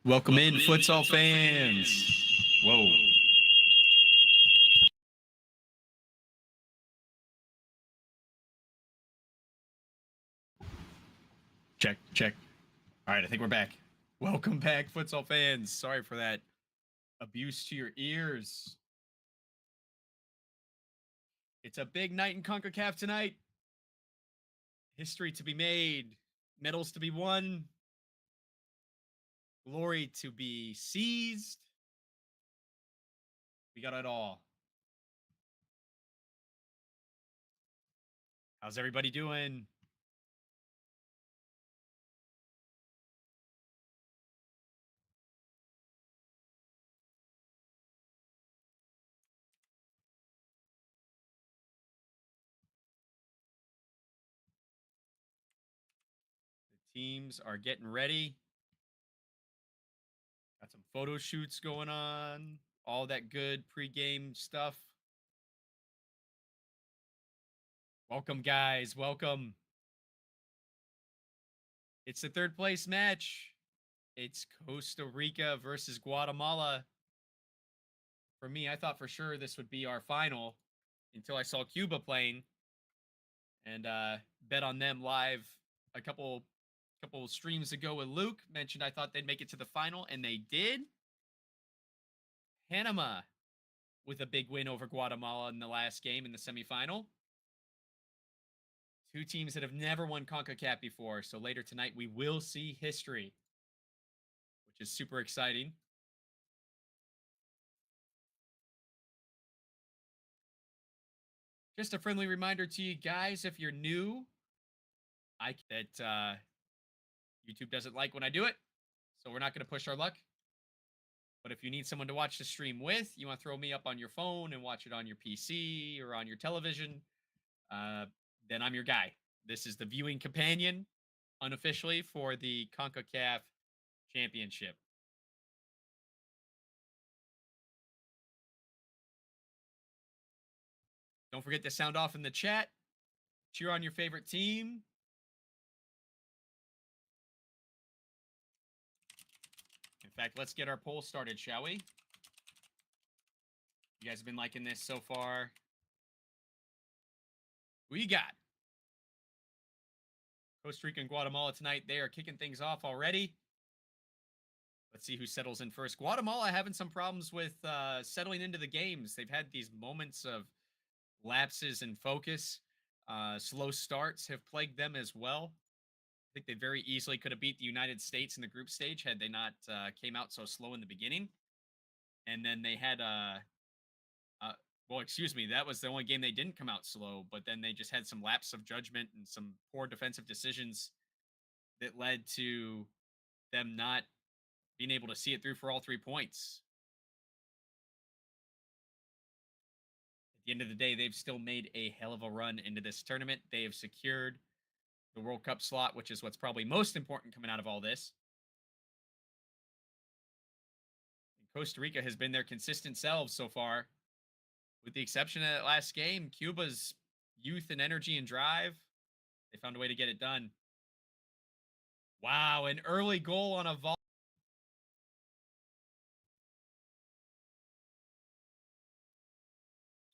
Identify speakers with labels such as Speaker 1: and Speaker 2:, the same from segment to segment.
Speaker 1: Welcome in, futsal fans. Whoa. Check, check. All right, I think we're back. Welcome back, futsal fans. Sorry for that abuse to your ears. It's a big night in CONCACAF tonight. History to be made, medals to be won, glory to be seized. We got it all. How's everybody doing? The teams are getting ready. Got some photo shoots going on, all that good pregame stuff. Welcome, guys. Welcome. It's the third place match. It's Costa Rica versus Guatemala. For me, I thought for sure this would be our final until I saw Cuba playing and bet on them live a couple streams ago with Luke. Mentioned I thought they'd make it to the final, and they did. Panama with a big win over Guatemala in the last game in the semifinal. Two teams that have never won CONCACAF before. So later tonight, we will see history, which is super exciting. Just a friendly reminder to you guys, if you're new, that YouTube doesn't like when I do it, so we're not going to push our luck. But if you need someone to watch the stream with, you want to throw me up on your phone and watch it on your PC or on your television, then I'm your guy. This is the viewing companion, unofficially, for the CONCACAF Championship. Don't forget to sound off in the chat. Cheer on your favorite team. In fact, let's get our poll started, shall we? You guys have been liking this so far. Who you got? Costa Rica and Guatemala tonight. They are kicking things off already. Let's see who settles in first. Guatemala having some problems with settling into the games. They've had these moments of lapses in focus. Slow starts have plagued them as well. I think they very easily could have beat the United States in the group stage had they not came out so slow in the beginning. And then they had well, excuse me, that was the only game they didn't come out slow, but then they just had some lapse of judgment and some poor defensive decisions that led to them not being able to see it through for all 3 points. At the end of the day, they've still made a hell of a run into this tournament. They have secured the World Cup slot, which is what's probably most important coming out of all this. And Costa Rica has been their consistent selves so far. With the exception of that last game, Cuba's youth and energy and drive, they found a way to get it done. Wow, an early goal on a volley.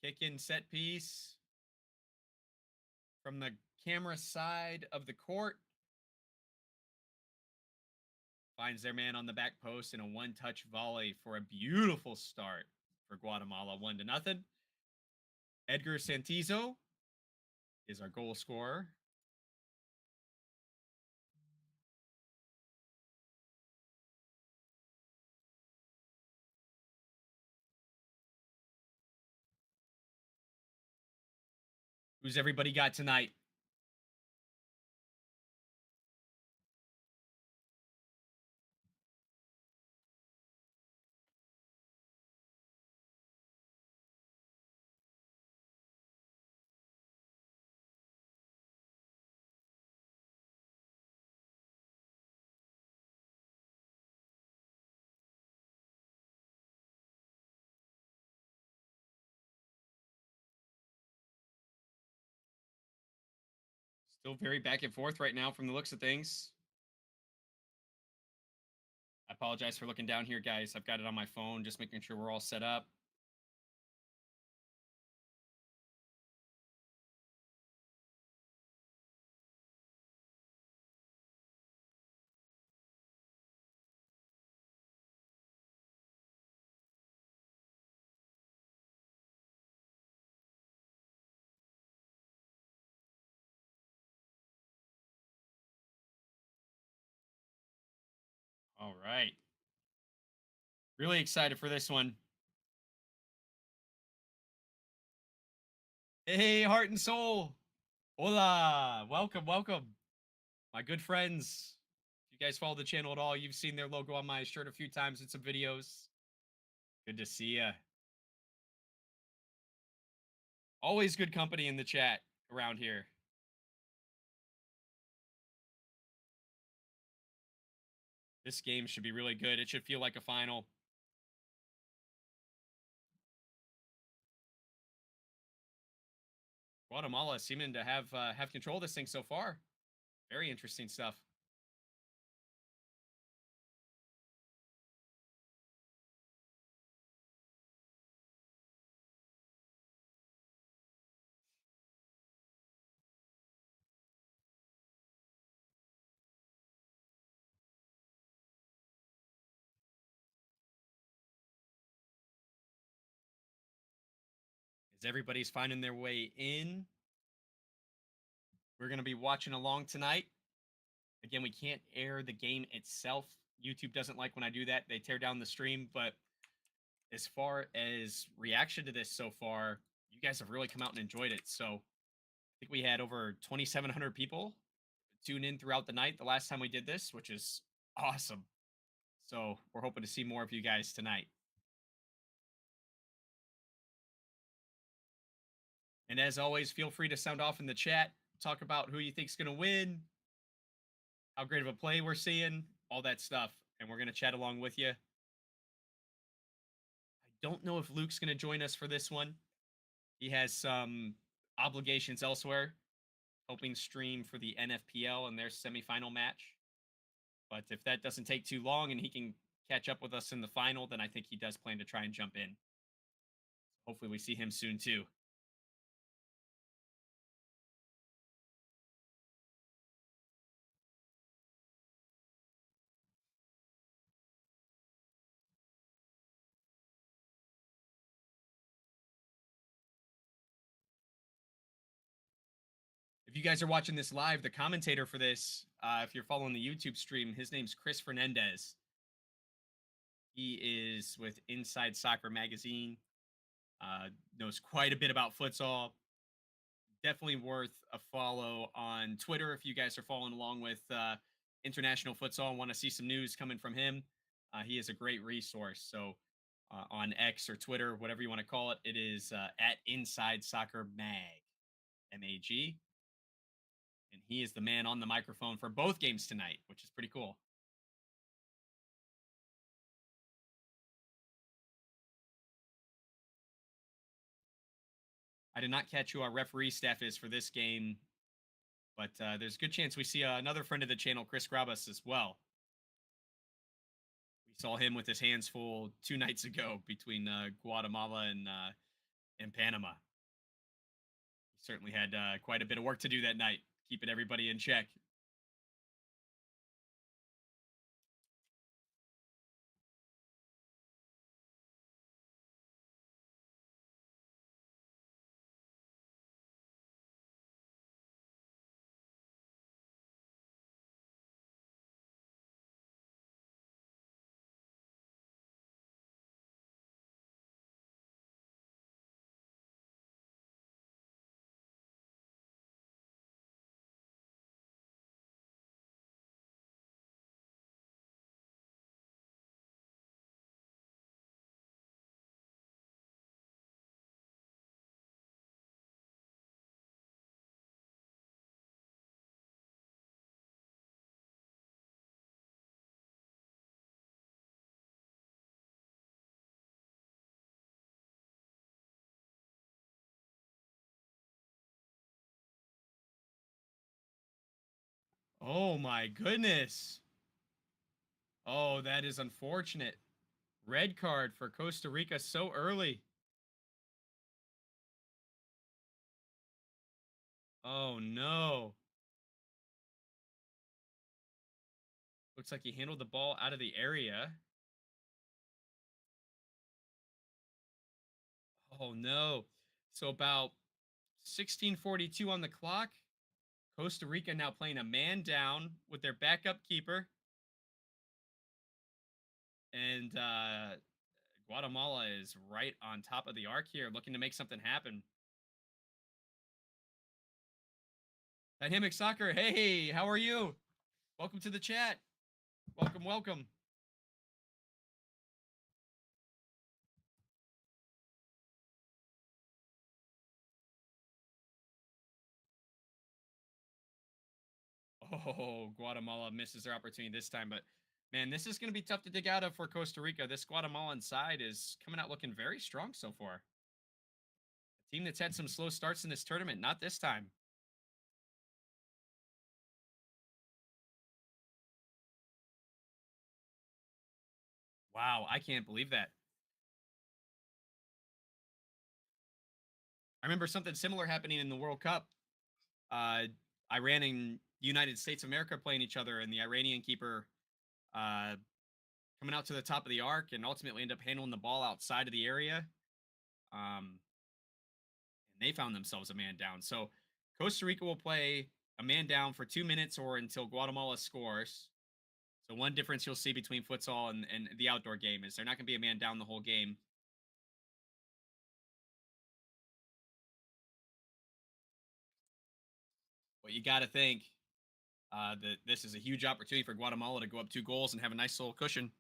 Speaker 1: Kick in set piece from the camera side of the court. Finds their man on the back post in a one-touch volley for a beautiful start for Guatemala, 1-0. Edgar Santizo is our goal scorer. Who's everybody got tonight? Still very back and forth right now from the looks of things. Apologize for looking down here, guys. I've got it on my phone, just making sure we're all set up. All right. Really excited for this one. Hey, heart and soul. Hola. Welcome, welcome. My good friends. If you guys follow the channel at all, you've seen their logo on my shirt a few times in some videos. Good to see ya. Always good company in the chat around here. This game should be really good. It should feel like a final. Guatemala seeming to have control of this thing so far. Very interesting stuff. As everybody's finding their way in, we're going to be watching along tonight. Again, we can't air the game itself. YouTube doesn't like when I do that. They tear down the stream. But as far as reaction to this so far, you guys have really come out and enjoyed it. So I think we had over 2,700 people tune in throughout the night the last time we did this, which is awesome. So we're hoping to see more of you guys tonight. And as always, feel free to sound off in the chat. Talk about who you think's going to win, how great of a play we're seeing, all that stuff. And we're going to chat along with you. I don't know if Luke's going to join us for this one. He has some obligations elsewhere, helping stream for the NFPL and their semifinal match. But if that doesn't take too long and he can catch up with us in the final, then I think he does plan to try and jump in. Hopefully we see him soon too. If you guys are watching this live, the commentator for this, if you're following the YouTube stream, his name's Chris Fernandez. He is with Inside Soccer Magazine, knows quite a bit about futsal. Definitely worth a follow on Twitter if you guys are following along with international futsal and want to see some news coming from him. He is a great resource. So on X or Twitter, whatever you want to call it, it is at Inside Soccer Mag, MAG. And he is the man on the microphone for both games tonight, which is pretty cool. I did not catch who our referee staff is for this game, but there's a good chance we see another friend of the channel, Chris Grabas, as well. We saw him with his hands full 2 nights ago between Guatemala and Panama. He certainly had quite a bit of work to do that night, keeping everybody in check. Oh my goodness. Oh, that is unfortunate. Red card for Costa Rica so early. Oh, no. Looks like he handled the ball out of the area. Oh, no. So about 16:42 on the clock. Costa Rica now playing a man down with their backup keeper. And Guatemala is right on top of the arc here, looking to make something happen. Dynamic Soccer, hey, how are you? Welcome to the chat. Welcome, welcome. Oh, Guatemala misses their opportunity this time, but man, this is going to be tough to dig out of for Costa Rica. This Guatemalan side is coming out looking very strong so far. A team that's had some slow starts in this tournament, not this time. Wow, I can't believe that. I remember something similar happening in the World Cup. Uh, Iran and United States of America playing each other, and the Iranian keeper uh, coming out to the top of the arc and ultimately end up handling the ball outside of the area. Um, and they found themselves a man down. So Costa Rica will play a man down for 2 minutes or until Guatemala scores. So one difference you'll see between futsal and the outdoor game is they're not going to be a man down the whole game. But you got to think that this is a huge opportunity for Guatemala to go up 2 goals and have a nice little cushion.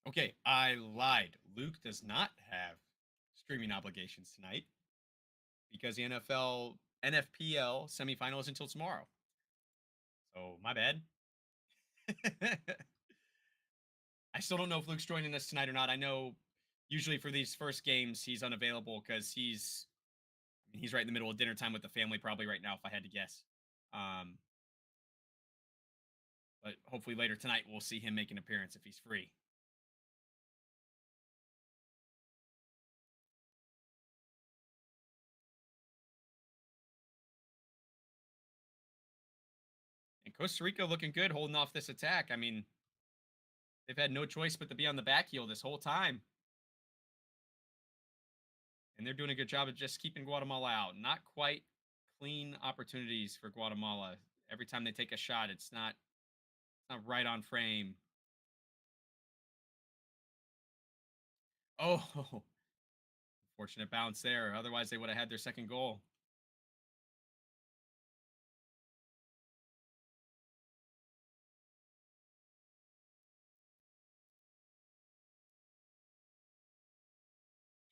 Speaker 1: Okay, I lied. Luke does not have streaming obligations tonight because the NFL NFPL semifinal is until tomorrow. So my bad. I still don't know if Luke's joining us tonight or not. I know usually for these first games he's unavailable because he's right in the middle of dinner time with the family probably right now if I had to guess. Um, but hopefully later tonight we'll see him make an appearance if he's free. And Costa Rica looking good holding off this attack. I mean, they've had no choice but to be on the back heel this whole time. And they're doing a good job of just keeping Guatemala out. Not quite clean opportunities for Guatemala. Every time they take a shot, it's not right on frame. Oh, fortunate bounce there. Otherwise, they would have had their second goal.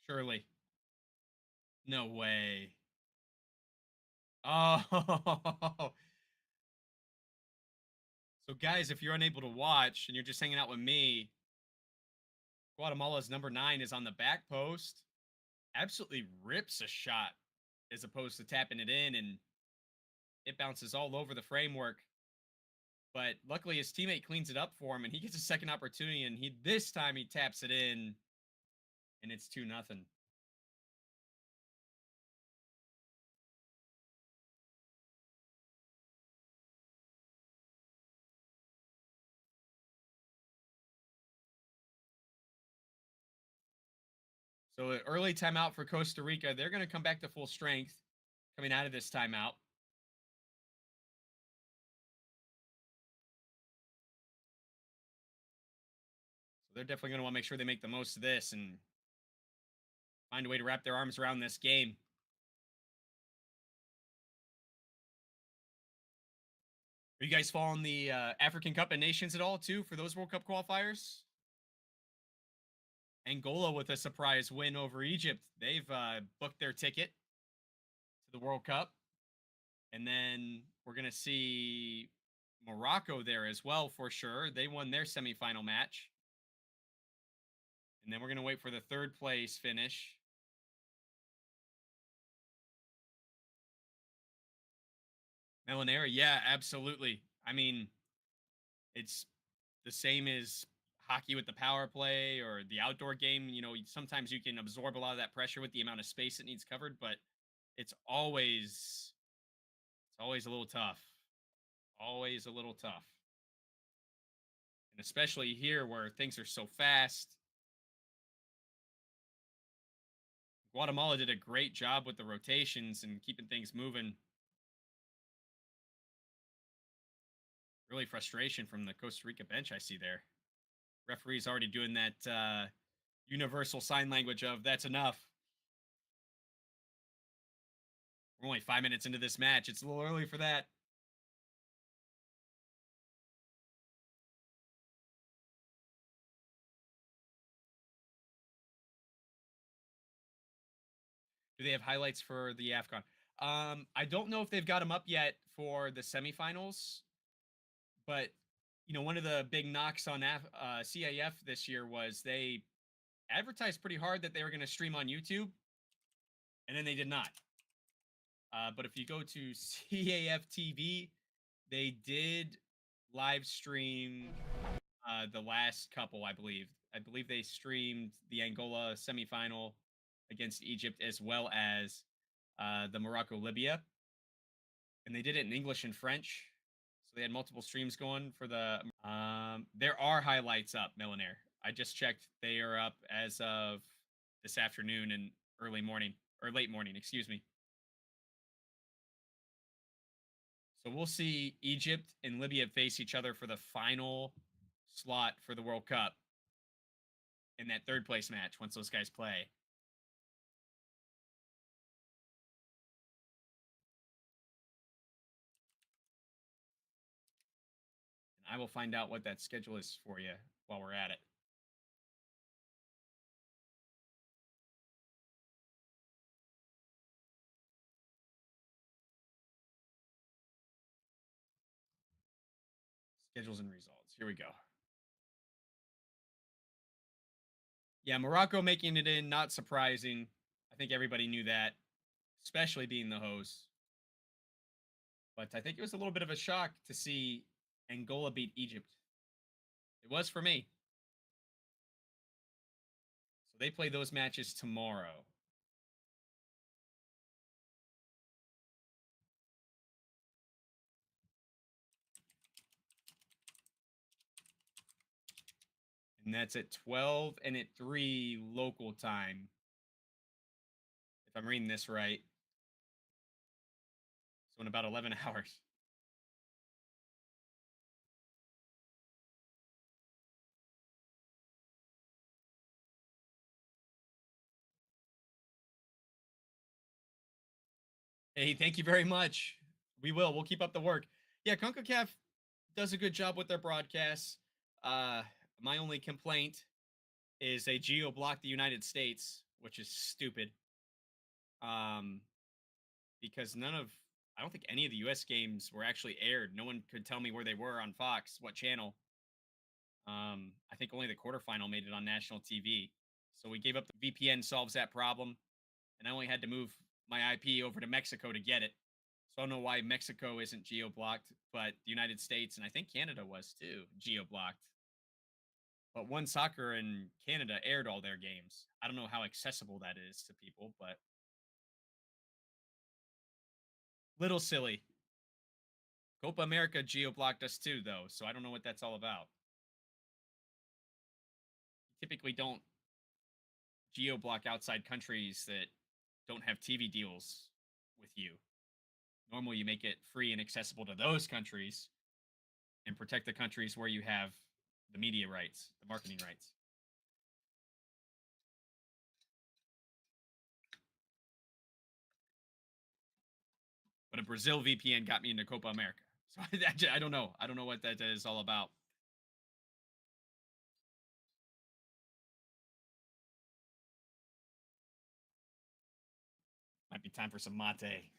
Speaker 1: Surely. No way. Oh. So, guys, if you're unable to watch and you're just hanging out with me, Guatemala's number 9 is on the back post. Absolutely rips a shot as opposed to tapping it in, and it bounces all over the framework. But luckily, his teammate cleans it up for him, and he gets a second opportunity. And this time he taps it in, and it's 2-0. So an early timeout for Costa Rica. They're going to come back to full strength coming out of this timeout. So they're definitely going to want to make sure they make the most of this and find a way to wrap their arms around this game. Are you guys following the African Cup of Nations at all, too, for those World Cup qualifiers? Angola with a surprise win over Egypt. They've booked their ticket to the World Cup. And then we're going to see Morocco there as well, for sure. They won their semifinal match. And then we're going to wait for the third place finish. Melanera, yeah, absolutely. I mean, it's the same as hockey with the power play or the outdoor game. You know, sometimes you can absorb a lot of that pressure with the amount of space it needs covered, but it's always a little tough. Always a little tough. And especially here where things are so fast. Guatemala did a great job with the rotations and keeping things moving. Really frustration from the Costa Rica bench I see there. Referee's already doing that universal sign language of that's enough. We're only 5 minutes into this match. It's a little early for that. Do they have highlights for the AFCON? I don't know if they've got them up yet for the semifinals, but one of the big knocks on CAF this year was they advertised pretty hard that they were going to stream on YouTube, and then they did not. But if you go to CAF TV, they did live stream the last couple, I believe. I believe they streamed the Angola semifinal against Egypt as well as the Morocco Libya, and they did it in English and French. So they had multiple streams going for the. There are highlights up, Millionaire. I just checked; they are up as of this afternoon and early morning or late morning. Excuse me. So we'll see Egypt and Libya face each other for the final slot for the World Cup in that third place match once those guys play. And I will find out what that schedule is for you while we're at it. Schedules and results. Here we go. Yeah, Morocco making it in, not surprising. I think everybody knew that, especially being the hosts. But I think it was a little bit of a shock to see Angola beat Egypt. It was for me. So they play those matches tomorrow. And that's at 12 and at 3 local time. If I'm reading this right. So in about 11 hours. Hey, thank you very much. We will. We'll keep up the work. Yeah, CONCACAF does a good job with their broadcasts. My only complaint is they geo block the United States, which is stupid. Because I don't think any of the U.S. games were actually aired. No one could tell me where they were on Fox, what channel. I think only the quarterfinal made it on national TV. So we gave up the VPN solves that problem, and I only had to move my IP over to Mexico to get it. So I don't know why Mexico isn't geo blocked, but the United States and I think Canada was too geo blocked. But One Soccer in Canada aired all their games. I don't know how accessible that is to people, but little silly. Copa America geo blocked us too, though, so I don't know what that's all about. You typically don't geo block outside countries that don't have TV deals with you. Normally, you make it free and accessible to those countries and protect the countries where you have the media rights, the marketing rights. But a Brazil VPN got me into Copa America. So I don't know. I don't know what that is all about. Might be time for some mate.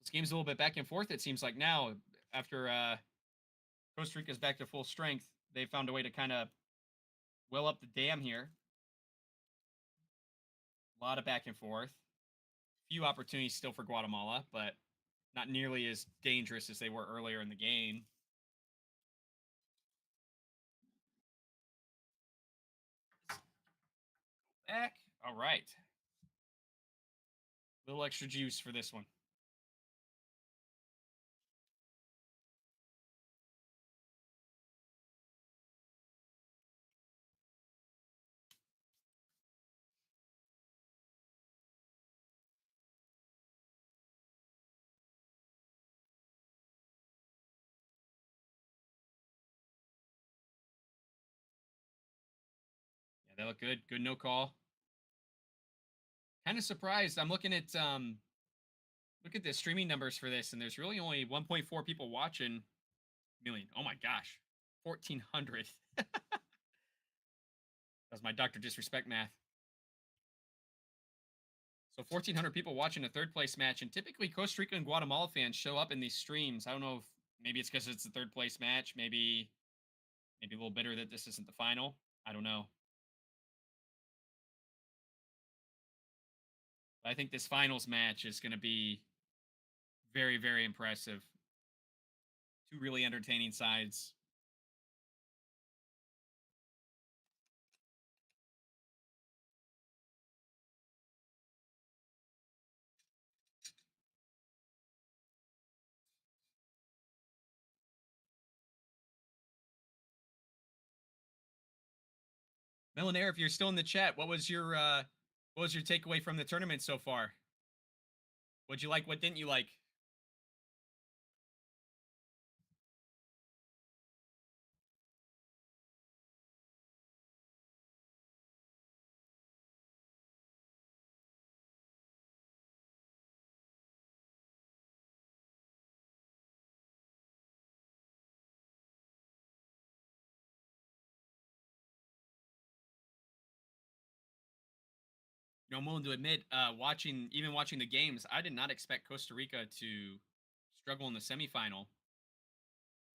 Speaker 1: This game's a little bit back and forth. It seems like now after Costa Rica's back to full strength, they found a way to kind of well up the dam here. A lot of back and forth. Few opportunities still for Guatemala, but not nearly as dangerous as they were earlier in the game. Back. All right. Little extra juice for this one. Yeah, they look good. Good no call. Kind of surprised. I'm looking at look at the streaming numbers for this, and there's really only 1.4 people watching million. Oh my gosh. 1,400. That's my Dr. Disrespect math. So 1,400 people watching a third place match, and typically Costa Rica and Guatemala fans show up in these streams. I don't know if maybe it's because it's the third place match, maybe a little bitter that this isn't the final. I don't know. But I think this finals match is going to be very, very impressive. Two really entertaining sides. Millionaire, if you're still in the chat, what was your takeaway from the tournament so far? What'd you like? What didn't you like? I'm willing to admit, watching the games, I did not expect Costa Rica to struggle in the semifinal.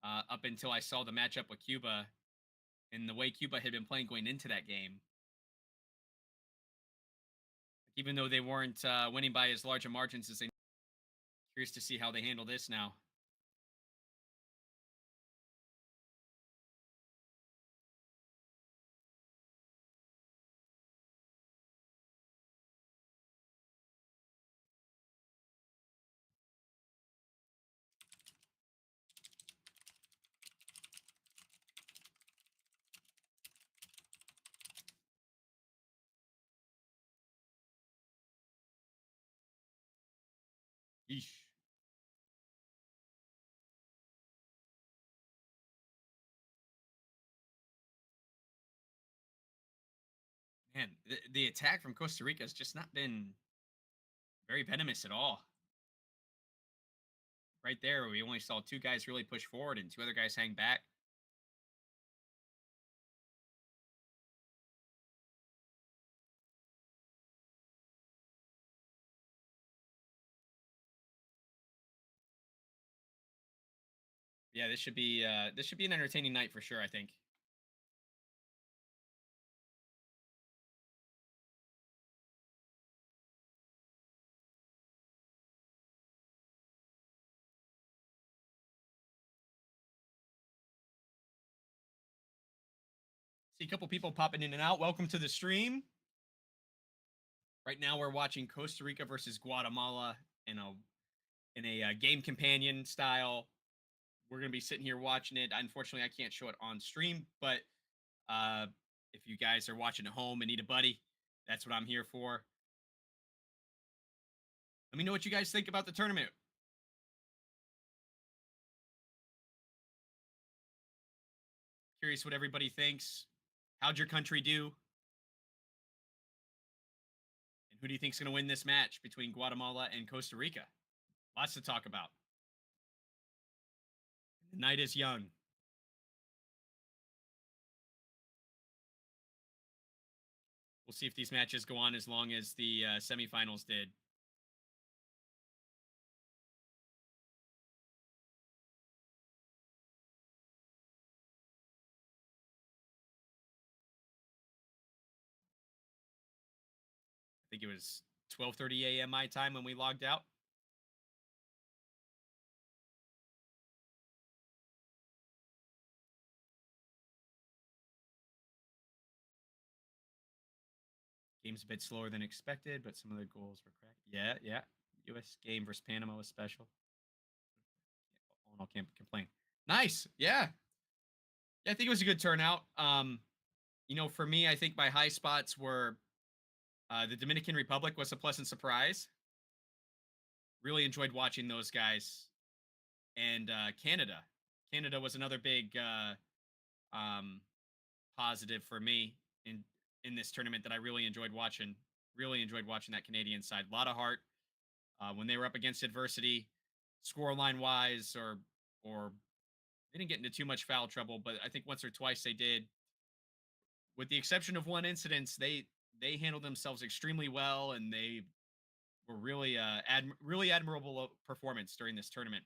Speaker 1: Up until I saw the matchup with Cuba and the way Cuba had been playing going into that game. Even though they weren't winning by as large a margins as they, curious to see how they handle this now. Yeesh. Man, the attack from Costa Rica has just not been very venomous at all. Right there, we only saw two guys really push forward and two other guys hang back. Yeah, this should be an entertaining night for sure, I think. See a couple people popping in and out. Welcome to the stream. Right now we're watching Costa Rica versus Guatemala in a game companion style. We're gonna be sitting here watching it. Unfortunately, I can't show it on stream, but uh, if you guys are watching at home and need a buddy, that's what I'm here for. Let me know what you guys think about the tournament. Curious what everybody thinks. How'd your country do? And who do you think's going to win this match between Guatemala and Costa Rica? Lots to talk about. The night is young. We'll see if these matches go on as long as the semifinals did. I think it was 12:30 a.m. my time when we logged out. Game's a bit slower than expected, but some of the goals were cracked. Yeah, yeah. U.S. game versus Panama was special. All in all, can't complain. Nice. Yeah. Yeah, I think it was a good turnout. For me, I think my high spots were the Dominican Republic was a pleasant surprise. Really enjoyed watching those guys. And Canada. Canada was another big um, positive for me in this tournament that I really enjoyed watching. Really enjoyed watching that Canadian side. A lot of heart when they were up against adversity, scoreline wise, or they didn't get into too much foul trouble, but I think once or twice they did. With the exception of one incident, they handled themselves extremely well, and they were really really admirable performance during this tournament.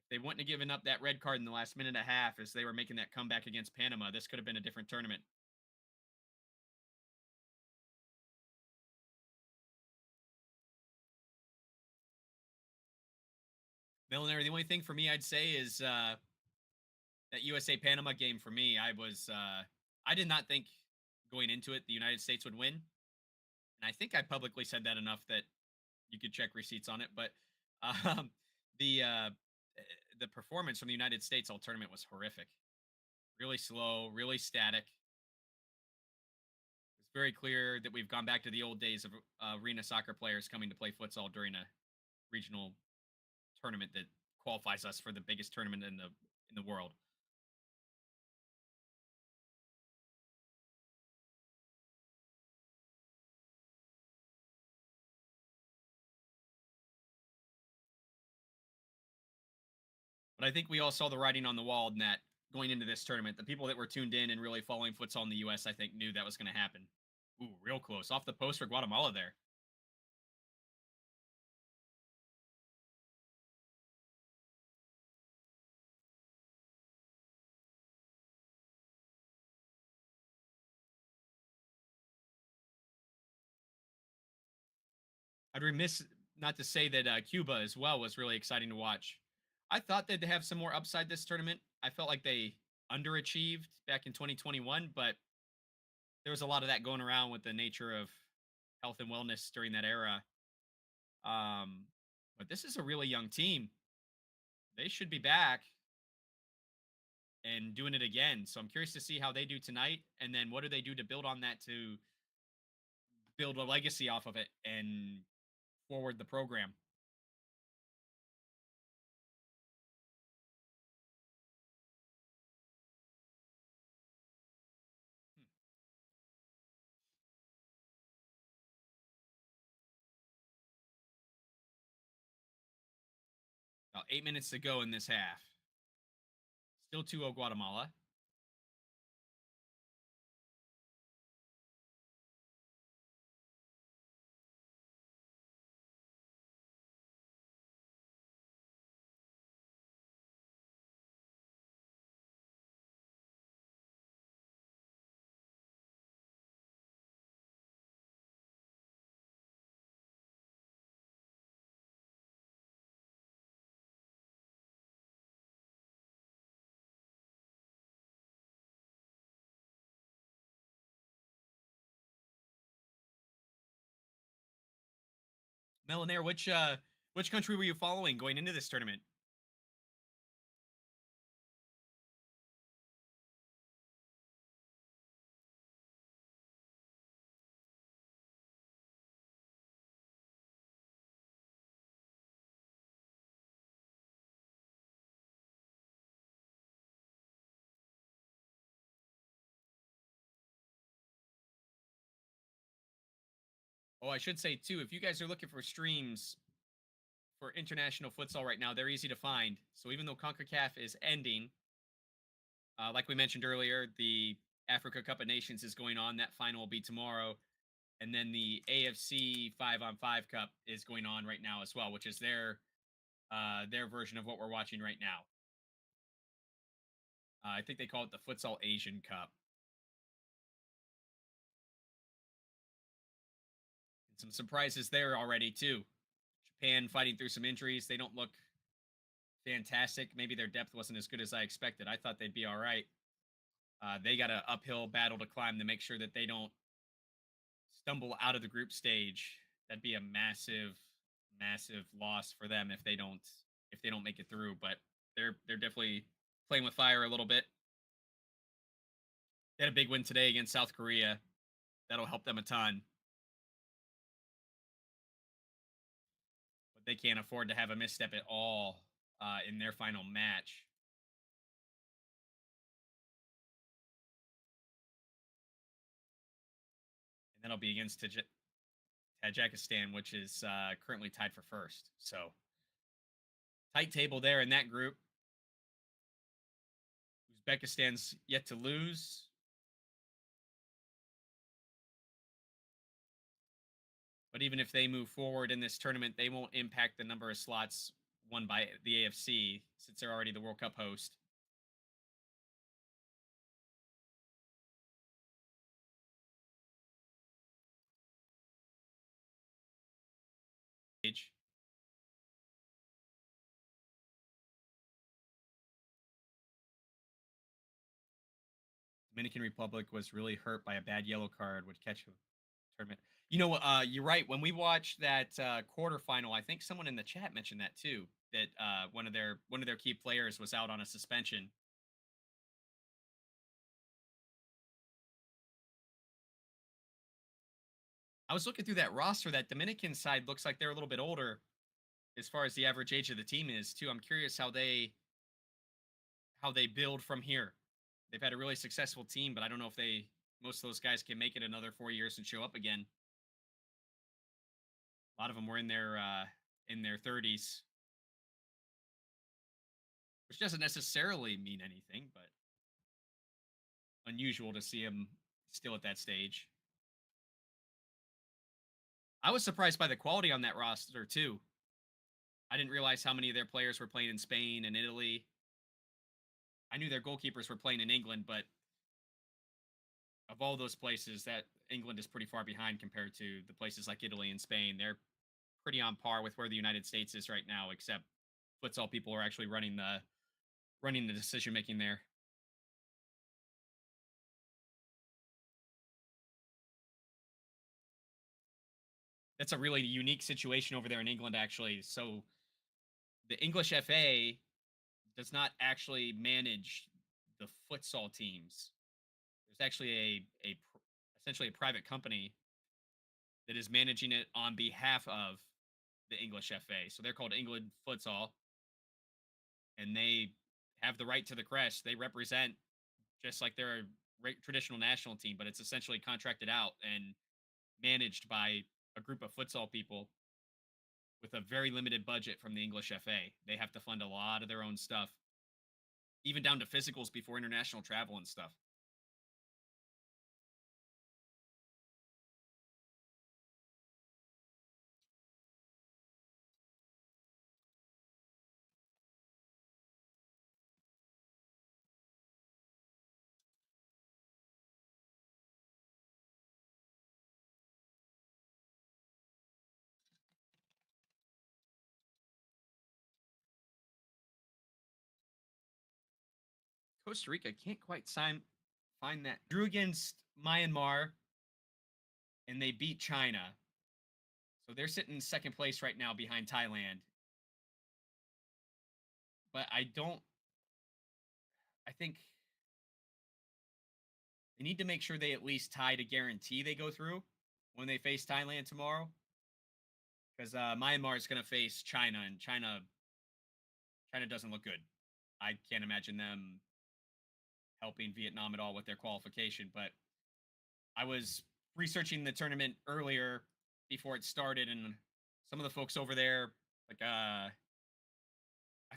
Speaker 1: If they wouldn't have given up that red card in the last minute and a half as they were making that comeback against Panama, this could have been a different tournament. Millinary, the only thing for me I'd say is that USA Panama game for me, I did not think going into it the United States would win. And I think I publicly said that enough that you could check receipts on it. But um, the uh, the performance from the United States all tournament was horrific. Really slow, really static. It's very clear that we've gone back to the old days of arena soccer players coming to play futsal during a regional tournament that qualifies us for the biggest tournament in the world. But I think we all saw the writing on the wall in that going into this tournament. The people that were tuned in and really following futsal in the US, I think, knew that was going to happen. Ooh, real close. Off the post for Guatemala there. I'd remiss not to say that Cuba as well was really exciting to watch. I thought they'd have some more upside this tournament. I felt like they underachieved back in 2021, but there was a lot of that going around with the nature of health and wellness during that era. Um, but this is a really young team. They should be back and doing it again. So I'm curious to see how they do tonight, and then what do they do to build on that to build a legacy off of it and forward the program. Hmm. About 8 minutes to go in this half. Still 2-0 Guatemala. Melanair, which country were you following going into this tournament? Oh, I should say too, if you guys are looking for streams for international futsal right now, they're easy to find. So even though CONCACAF is ending, like we mentioned earlier, the Africa Cup of Nations is going on. That final will be tomorrow. And then the AFC 5-on-5 Cup is going on right now as well, which is their version of what we're watching right now. I think they call it the Futsal Asian Cup. And some surprises there already too. Japan fighting through some injuries. They don't look fantastic. Maybe their depth wasn't as good as I expected. I thought they'd be all right. They got an uphill battle to climb to make sure that they don't stumble out of the group stage. That'd be a massive, massive loss for them if they don't make it through. But they're definitely playing with fire a little bit. They had a big win today against South Korea. That'll help them a ton. But they can't afford to have a misstep at all in their final match. And that'll be against Tajikistan, which is currently tied for first. So tight table there in that group. Uzbekistan's yet to lose. But even if they move forward in this tournament, they won't impact the number of slots won by the AFC since they're already the World Cup host. Dominican Republic was really hurt by a bad yellow card, would catch a tournament. You're right. When we watched that quarterfinal, I think someone in the chat mentioned that too. That one of their key players was out on a suspension. I was looking through that roster. That Dominican side looks like they're a little bit older as far as the average age of the team is too. I'm curious how they build from here. They've had a really successful team, but I don't know if most of those guys can make it another 4 years and show up again. A lot of them were in their 30s, which doesn't necessarily mean anything, but unusual to see them still at that stage. I was surprised by the quality on that roster too. I didn't realize how many of their players were playing in Spain and Italy. I knew their goalkeepers were playing in England, but of all those places, that England is pretty far behind compared to the places like Italy and Spain. They're pretty on par with where the United States is right now, except futsal people are actually running the decision making there. That's a really unique situation over there in England, actually. So the English FA does not actually manage the futsal teams. There's actually essentially a private company that is managing it on behalf of the English FA. So they're called England Futsal, and they have the right to the crest. They represent just like they're a traditional national team, but it's essentially contracted out and managed by a group of futsal people with a very limited budget from the English FA. They have to fund a lot of their own stuff, even down to physicals before international travel and stuff. Costa Rica can't quite find that. Drew against Myanmar and they beat China. So they're sitting in second place right now behind Thailand. But I think they need to make sure they at least tie to guarantee they go through when they face Thailand tomorrow. Because Myanmar is going to face China, and China doesn't look good. I can't imagine them helping Vietnam at all with their qualification. But I was researching the tournament earlier, before it started, and some of the folks over there, like I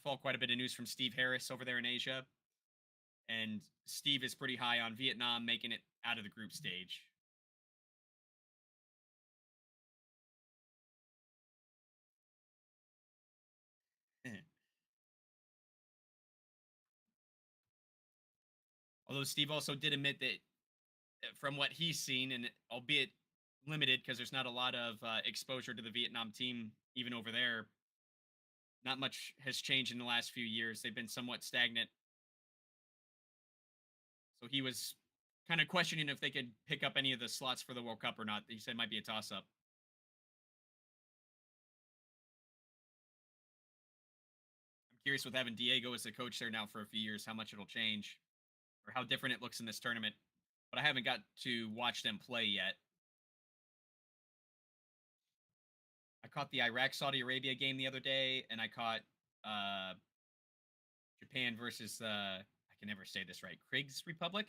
Speaker 1: follow quite a bit of news from Steve Harris over there in Asia, and Steve is pretty high on Vietnam making it out of the group stage. Although Steve also did admit that from what he's seen, and albeit limited because there's not a lot of exposure to the Vietnam team, even over there, not much has changed in the last few years. They've been somewhat stagnant. So he was kind of questioning if they could pick up any of the slots for the World Cup or not. He said it might be a toss up. I'm curious with having Diego as the coach there now for a few years, how much it'll change or how different it looks in this tournament. But I haven't got to watch them play yet. I caught the Iraq Saudi Arabia game the other day, and I caught uh, Japan versus I can never say this right, Kriegs Republic,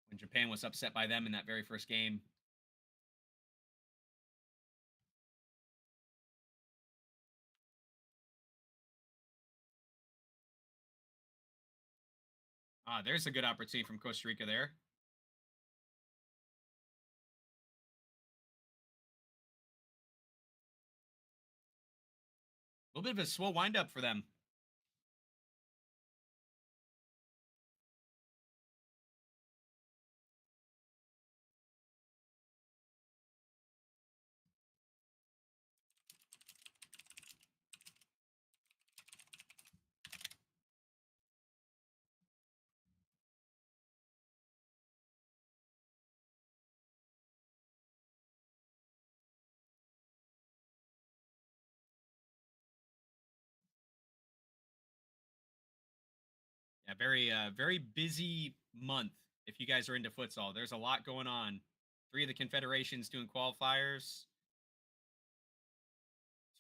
Speaker 1: when Japan was upset by them in that very first game. There's a good opportunity from Costa Rica there. A little bit of a slow windup for them. Yeah, very busy month if you guys are into futsal. There's a lot going on. Three of the confederations doing qualifiers.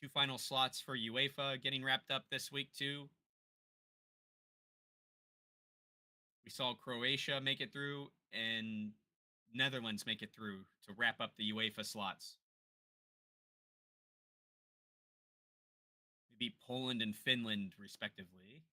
Speaker 1: Two final slots for UEFA getting wrapped up this week too. We saw Croatia make it through and Netherlands make it through to wrap up the UEFA slots. We beat Poland and Finland respectively.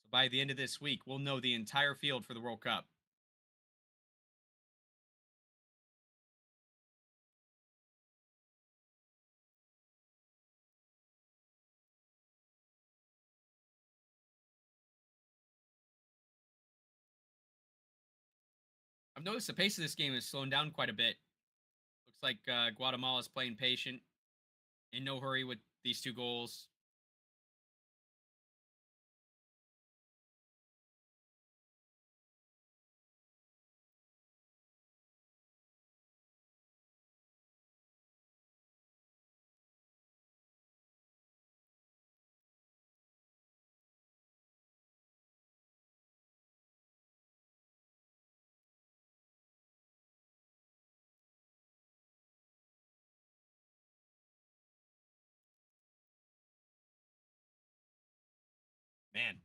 Speaker 1: So by the end of this week, we'll know the entire field for the World Cup. I've noticed the pace of this game is slowing down quite a bit. Looks like Guatemala is playing patient, in no hurry with these two goals. Man,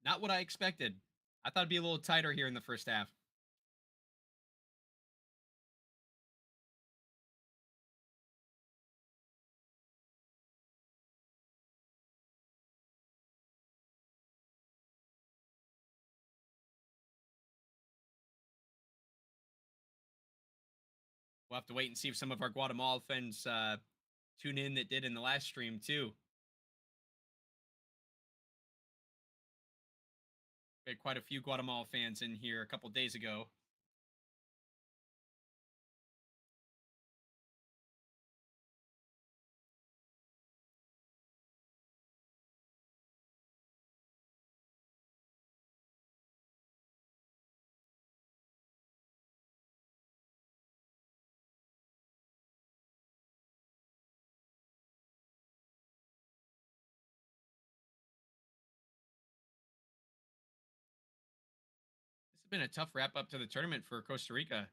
Speaker 1: not what I expected. I thought it'd be a little tighter here in the first half. We'll have to wait and see if some of our Guatemala fans tune in that did in the last stream too. We had quite a few Guatemala fans in here a couple days ago. been a tough wrap up to the tournament for Costa Rica.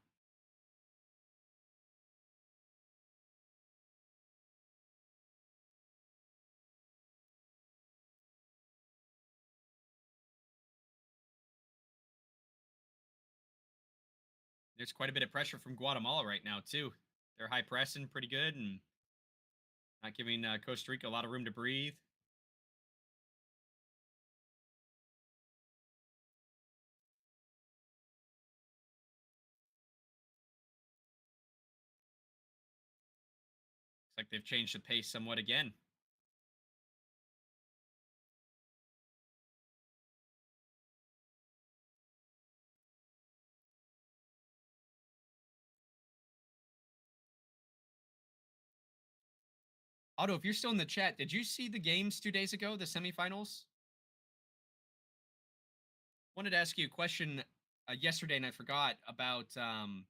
Speaker 1: There's quite a bit of pressure from Guatemala right now too. They're high pressing pretty good and not giving Costa Rica a lot of room to breathe. Looks like they've changed the pace somewhat again. Otto, if you're still in the chat, did you see the games 2 days ago, the semifinals? Wanted to ask you a question yesterday, and I forgot about the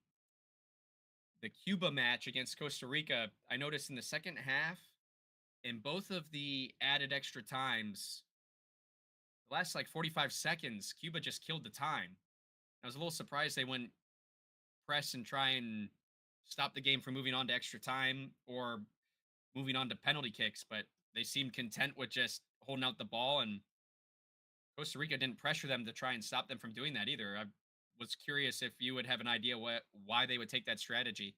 Speaker 1: Cuba match against Costa Rica. I noticed in the second half, in both of the added extra times, the last like 45 seconds, Cuba just killed the time. I was a little surprised they wouldn't press and try and stop the game from moving on to extra time or moving on to penalty kicks, but they seemed content with just holding out the ball, and Costa Rica didn't pressure them to try and stop them from doing that either. I was curious if you would have an idea why they would take that strategy.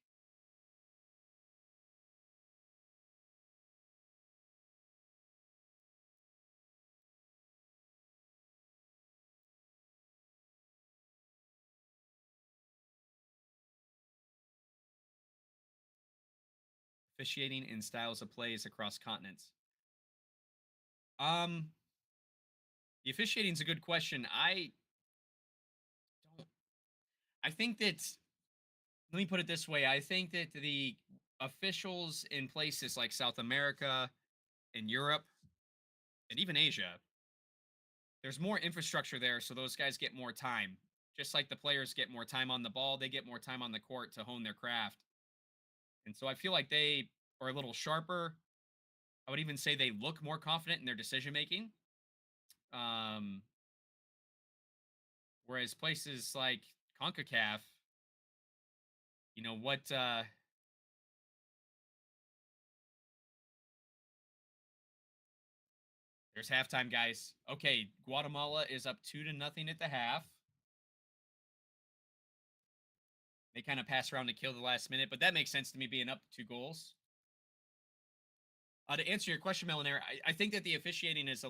Speaker 1: Officiating in styles of plays across continents. Um, the officiating is a good question. Don't. I think that. Let me put it this way. I think that the officials in places like South America and Europe and even Asia, there's more infrastructure there, so those guys get more time. Just like the players get more time on the ball, they get more time on the court to hone their craft. And so I feel like they are a little sharper. I would even say they look more confident in their decision making. Um, Whereas places like CONCACAF, you know what? There's halftime, guys. Okay, Guatemala is up 2-0 at the half. They kind of pass around to kill the last minute, but that makes sense to me being up 2 goals. To answer your question, Melanair, I think that the officiating is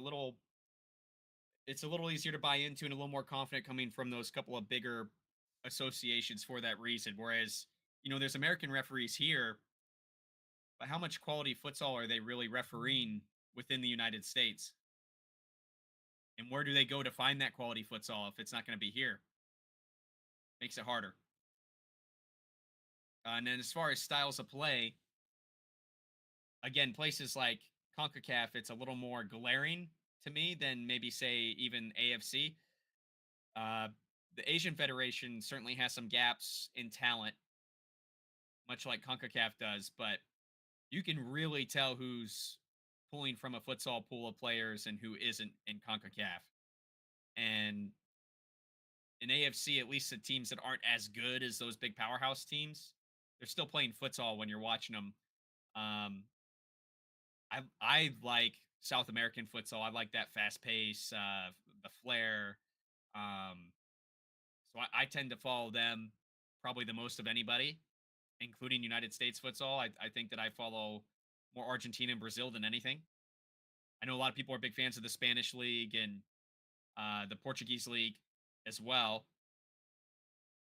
Speaker 1: it's a little easier to buy into and a little more confident coming from those couple of bigger associations for that reason. Whereas, there's American referees here, but how much quality futsal are they really refereeing within the United States? And where do they go to find that quality futsal if it's not going to be here? Makes it harder. And then as far as styles of play, again, places like CONCACAF, it's a little more glaring to me than maybe say even AFC. Uh, the Asian Federation certainly has some gaps in talent, much like CONCACAF does, but you can really tell who's pulling from a futsal pool of players and who isn't in CONCACAF. And in AFC, at least the teams that aren't as good as those big powerhouse teams, they're still playing futsal when you're watching them. Um, I like South American futsal. I like that fast pace, the flair. Um, so I tend to follow them probably the most of anybody, including United States futsal. I think that I follow more Argentina and Brazil than anything. I know a lot of people are big fans of the Spanish league and the Portuguese league as well,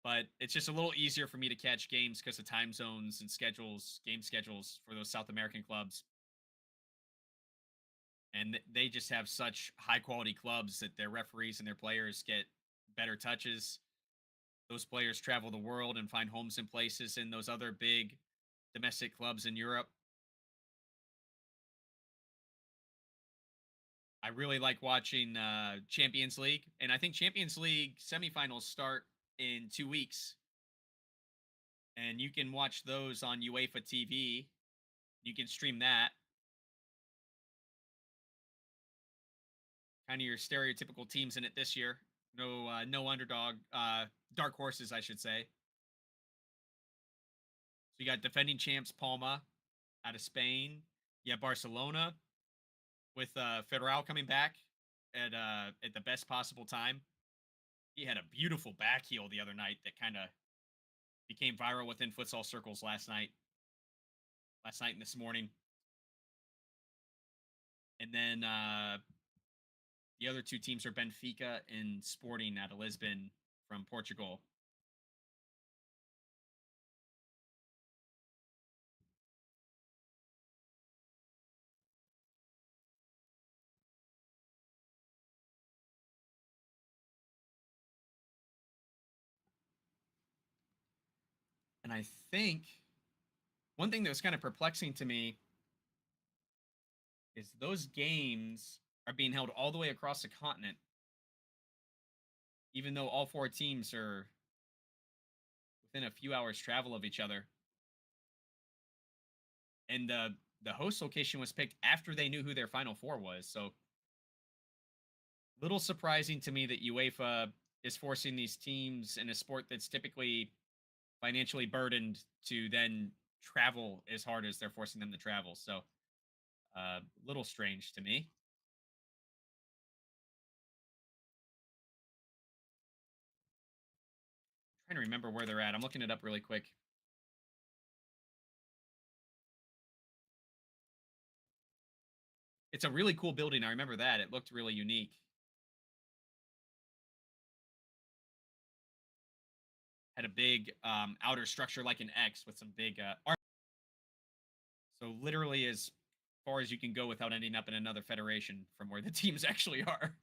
Speaker 1: but it's just a little easier for me to catch games because of time zones and schedules, game schedules for those South American clubs. And they just have such high quality clubs that their referees and their players get better touches. Those players travel the world and find homes and places in those other big domestic clubs in Europe. I really like watching Champions League, and I think Champions League semifinals start in 2 weeks, and you can watch those on UEFA TV. You can stream that. Kind of your stereotypical teams in it this year. No underdog. Dark horses, I should say. So you got defending champs Palma out of Spain. You have Barcelona with Federal coming back at the best possible time. He had a beautiful back heel the other night that kind of became viral within futsal circles last night and this morning. And then the other two teams are Benfica and Sporting out of Lisbon from Portugal. And I think one thing that was kind of perplexing to me is those games are being held all the way across the continent, even though all four teams are within a few hours travel of each other. And the host location was picked after they knew who their final four was. So little surprising to me that UEFA is forcing these teams in a sport that's typically financially burdened to then travel as hard as they're forcing them to travel. So little strange to me. Trying to remember where they're at. I'm looking it up really quick. It's a really cool building. I remember that. It looked really unique. Had a big outer structure like an X with some big art. So literally as far as you can go without ending up in another federation from where the teams actually are.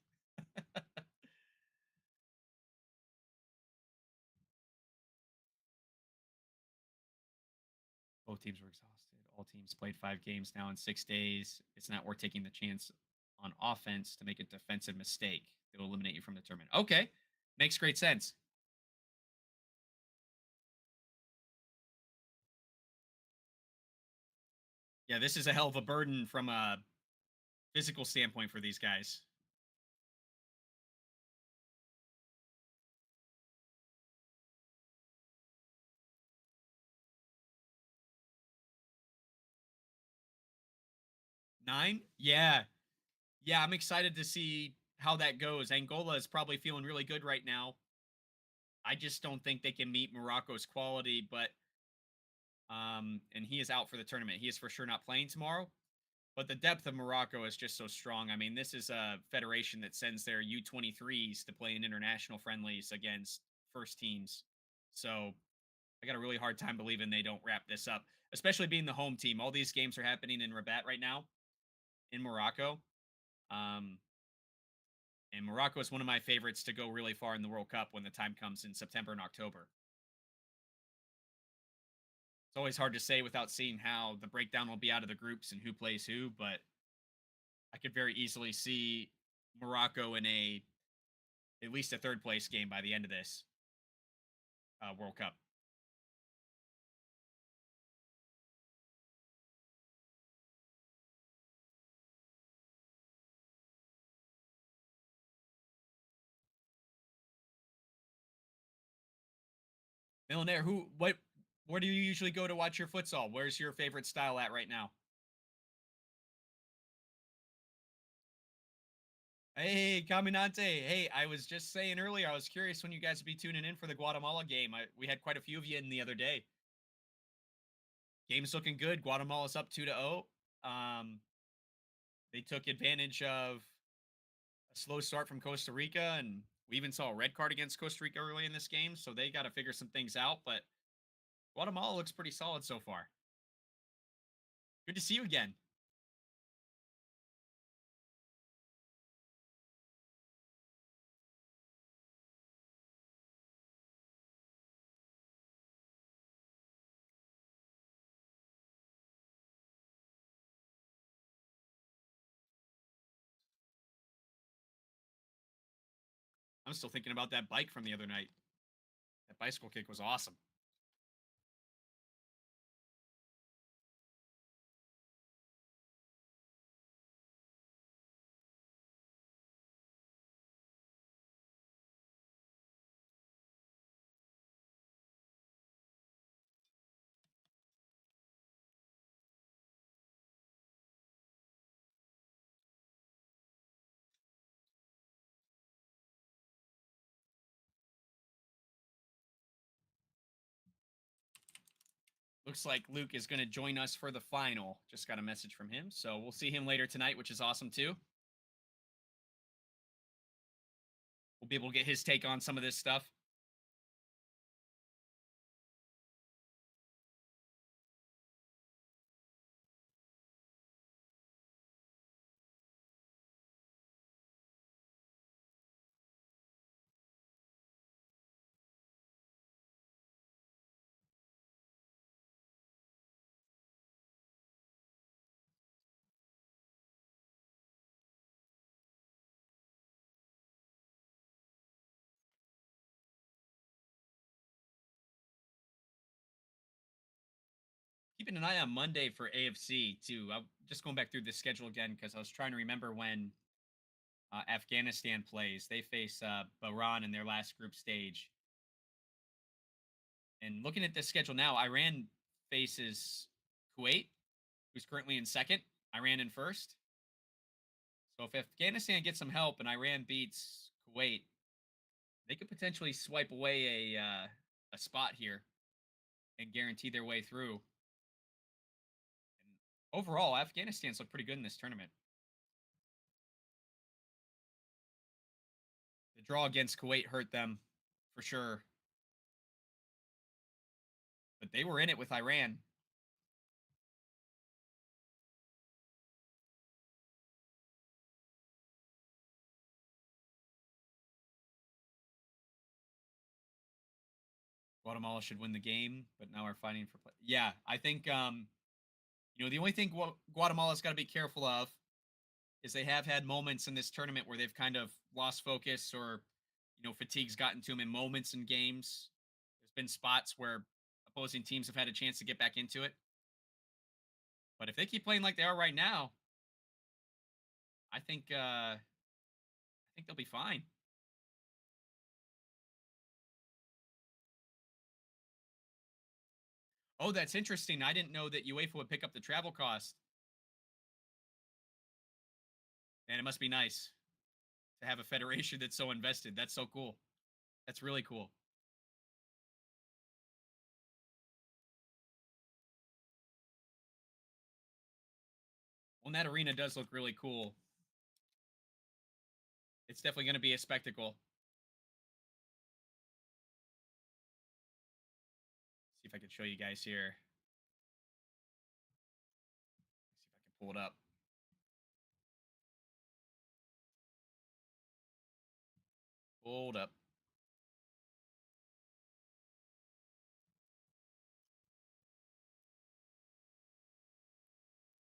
Speaker 1: Both teams were exhausted. All teams played 5 games now in 6 days. It's not worth taking the chance on offense to make a defensive mistake. It'll eliminate you from the tournament. Okay. Makes great sense. Yeah, this is a hell of a burden from a physical standpoint for these guys. Nine? Yeah. Yeah, I'm excited to see how that goes. Angola is probably feeling really good right now. I just don't think they can meet Morocco's quality, but and he is out for the tournament. He is for sure not playing tomorrow. But the depth of Morocco is just so strong. I mean, this is a federation that sends their U23s to play in international friendlies against first teams. So I got a really hard time believing they don't wrap this up, especially being the home team. All these games are happening in Rabat right now in Morocco. Um, and Morocco is one of my favorites to go really far in the World Cup when the time comes in September and October. It's always hard to say without seeing how the breakdown will be out of the groups and who plays who, but I could very easily see Morocco in at least a third place game by the end of this World Cup. Millionaire, where do you usually go to watch your futsal? Where's your favorite style at right now? Hey, Caminante. Hey, I was just saying earlier, I was curious when you guys would be tuning in for the Guatemala game. We had quite a few of you in the other day. Game's looking good. Guatemala's up 2-0. They took advantage of a slow start from Costa Rica, and we even saw a red card against Costa Rica early in this game, so they got to figure some things out. But Guatemala looks pretty solid so far. Good to see you again. I'm still thinking about that bike from the other night. That bicycle kick was awesome. Looks like Luke is going to join us for the final. Just got a message from him. So we'll see him later tonight, which is awesome too. We'll be able to get his take on some of this stuff. Keeping an eye on Monday for AFC too. I'm just going back through the schedule again because I was trying to remember when Afghanistan plays. They face Bahrain in their last group stage. And looking at this schedule now, Iran faces Kuwait, who's currently in second. Iran in first. So if Afghanistan gets some help and Iran beats Kuwait, they could potentially swipe away a spot here and guarantee their way through. And overall, Afghanistan's looked pretty good in this tournament. The draw against Kuwait hurt them for sure, but they were in it with Iran. Guatemala should win the game, but now we're fighting for play. Yeah, I think the only thing Guatemala's got to be careful of is they have had moments in this tournament where they've kind of lost focus or fatigue's gotten to them in moments in games. There's been spots where opposing teams have had a chance to get back into it. But if they keep playing like they are right now, I think they'll be fine. Oh, that's interesting. I didn't know that UEFA would pick up the travel cost. And it must be nice to have a federation that's so invested. That's so cool. That's really cool. Well, and that arena does look really cool. It's definitely going to be a spectacle. See if I can show you guys here. See if I can pull it up. Hold up.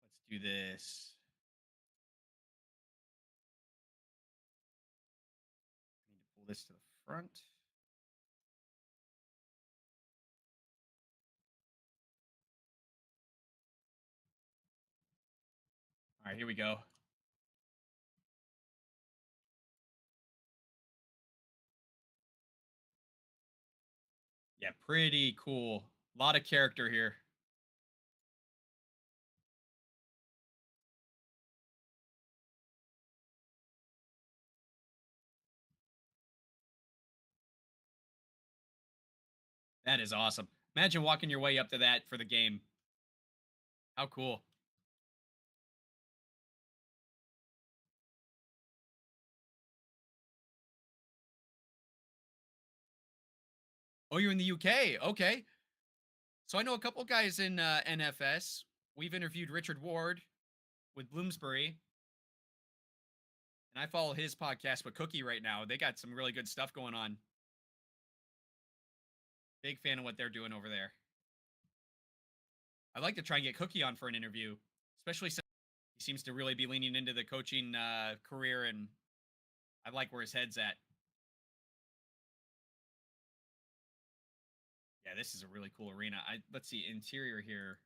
Speaker 1: Let's do this. I need to pull this to the front. All right, here we go. Yeah, pretty cool. A lot of character here. That is awesome. Imagine walking your way up to that for the game. How cool. Oh, you're in the UK. Okay. So I know a couple guys in NFS. We've interviewed Richard Ward with Bloomsbury, and I follow his podcast with Cookie right now. They got some really good stuff going on. Big fan of what they're doing over there. I'd like to try and get Cookie on for an interview, especially since he seems to really be leaning into the coaching career, and I like where his head's at. Yeah, this is a really cool arena. Let's see interior here.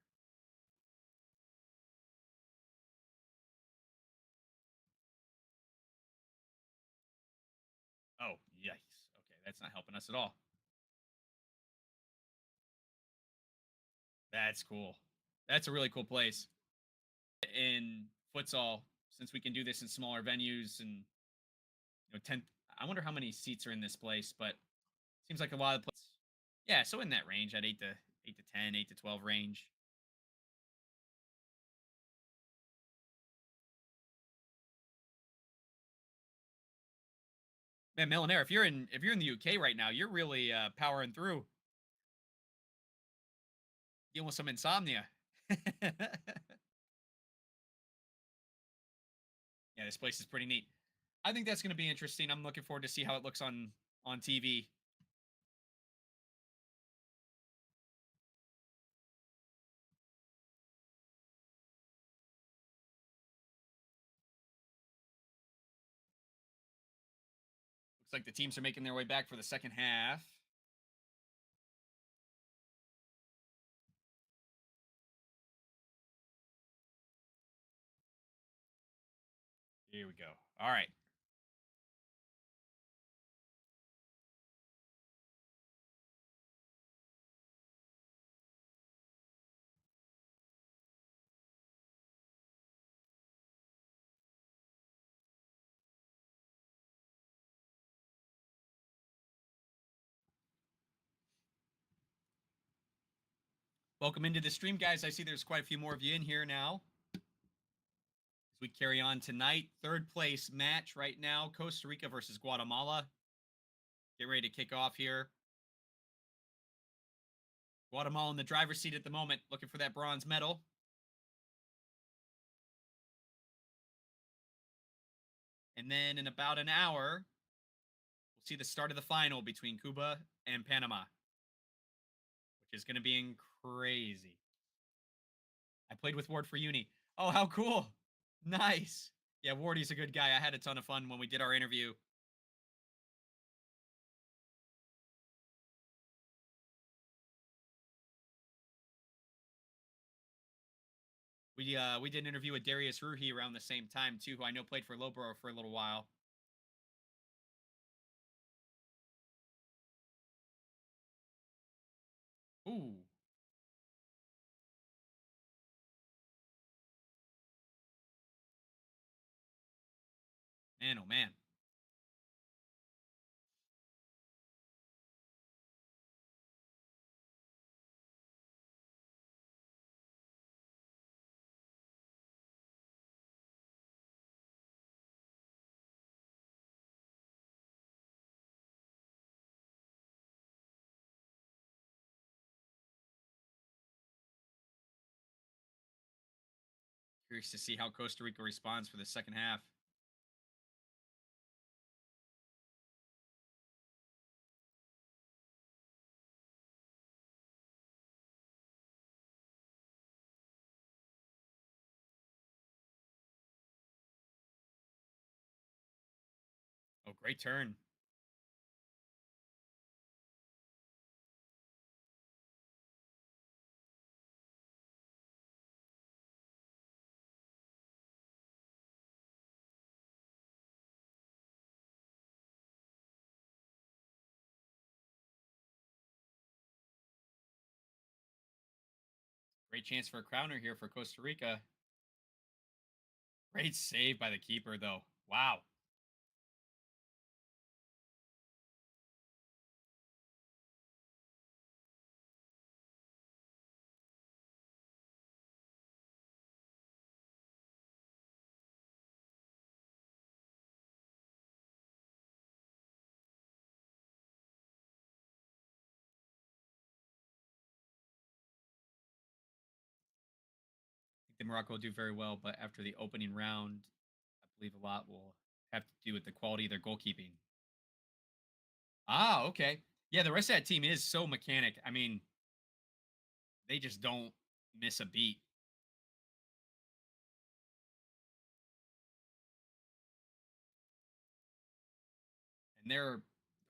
Speaker 1: Oh, yikes. Okay, that's not helping us at all. That's cool. That's a really cool place. In futsal, since we can do this in smaller venues and 10, I wonder how many seats are in this place, but it seems like a lot of places. Yeah, so in that range at 8 to 10, 8 to 12 range. Man, Millionaire, if you're in the UK right now, you're really powering through, dealing with some insomnia. Yeah, this place is pretty neat. I think that's going to be interesting. I'm looking forward to see how it looks on TV. Looks like the teams are making their way back for the second half. Here we go. All right. Welcome into the stream, guys. I see there's quite a few more of you in here now. As we carry on tonight, third place match right now, Costa Rica versus Guatemala. Get ready to kick off here. Guatemala in the driver's seat at the moment, looking for that bronze medal. And then in about an hour, we'll see the start of the final between Cuba and Panama, which is going to be crazy. I played with Ward for uni. Oh, how cool. Nice. Yeah, Wardy's a good guy. I had a ton of fun when we did our interview. We did an interview with Darius Ruhi around the same time too, who I know played for Lowborough for a little while. Ooh. Man, oh man. Curious to see how Costa Rica responds for the second half. Oh, great turn. Great chance for a crowner here for Costa Rica. Great save by the keeper, though. Wow. I think the Morocco will do very well, but after the opening round, I believe a lot will have to do with the quality of their goalkeeping. Ah, okay. Yeah, the rest of that team is so mechanic. I mean, they just don't miss a beat. And their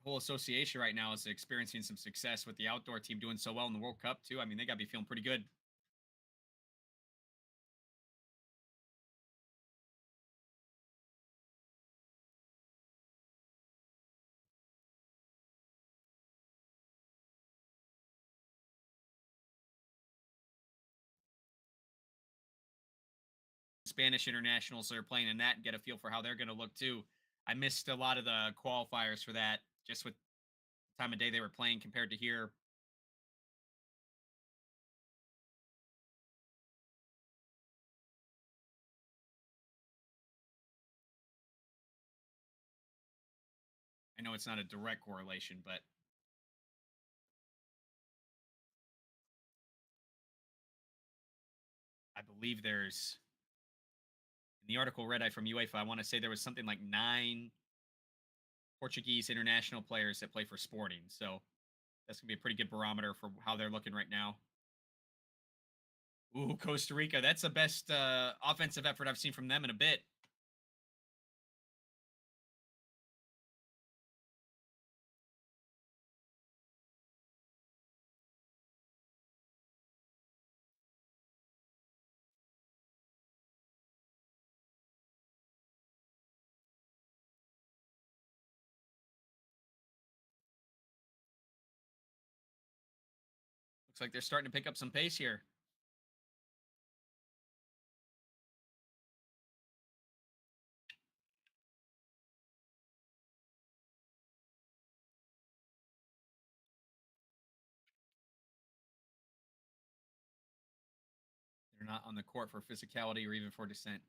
Speaker 1: whole association right now is experiencing some success with the outdoor team doing so well in the World Cup, too. I mean, they got to be feeling pretty good. Spanish internationals that are playing in that and get a feel for how they're going to look, too. I missed a lot of the qualifiers for that just with the time of day they were playing compared to here. I know it's not a direct correlation, but I believe there's in the article read I from UEFA. I want to say there was something like 9 Portuguese international players that play for Sporting. So that's gonna be a pretty good barometer for how they're looking right now. Ooh, Costa Rica. That's the best offensive effort I've seen from them in a bit. Looks like they're starting to pick up some pace here. They're not on the court for physicality or even for dissent.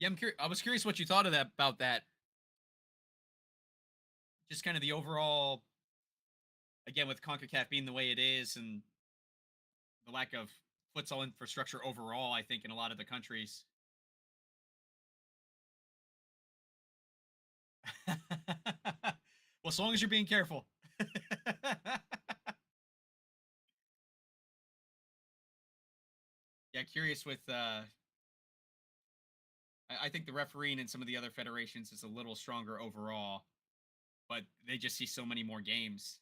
Speaker 1: Yeah, I'm curious. I was curious what you thought of that about that. Just kind of the overall, again, with CONCACAF being the way it is, and the lack of futsal infrastructure overall. I think in a lot of the countries. Well, as long as you're being careful. Yeah, curious with. I think the refereeing in some of the other federations is a little stronger overall, but they just see so many more games.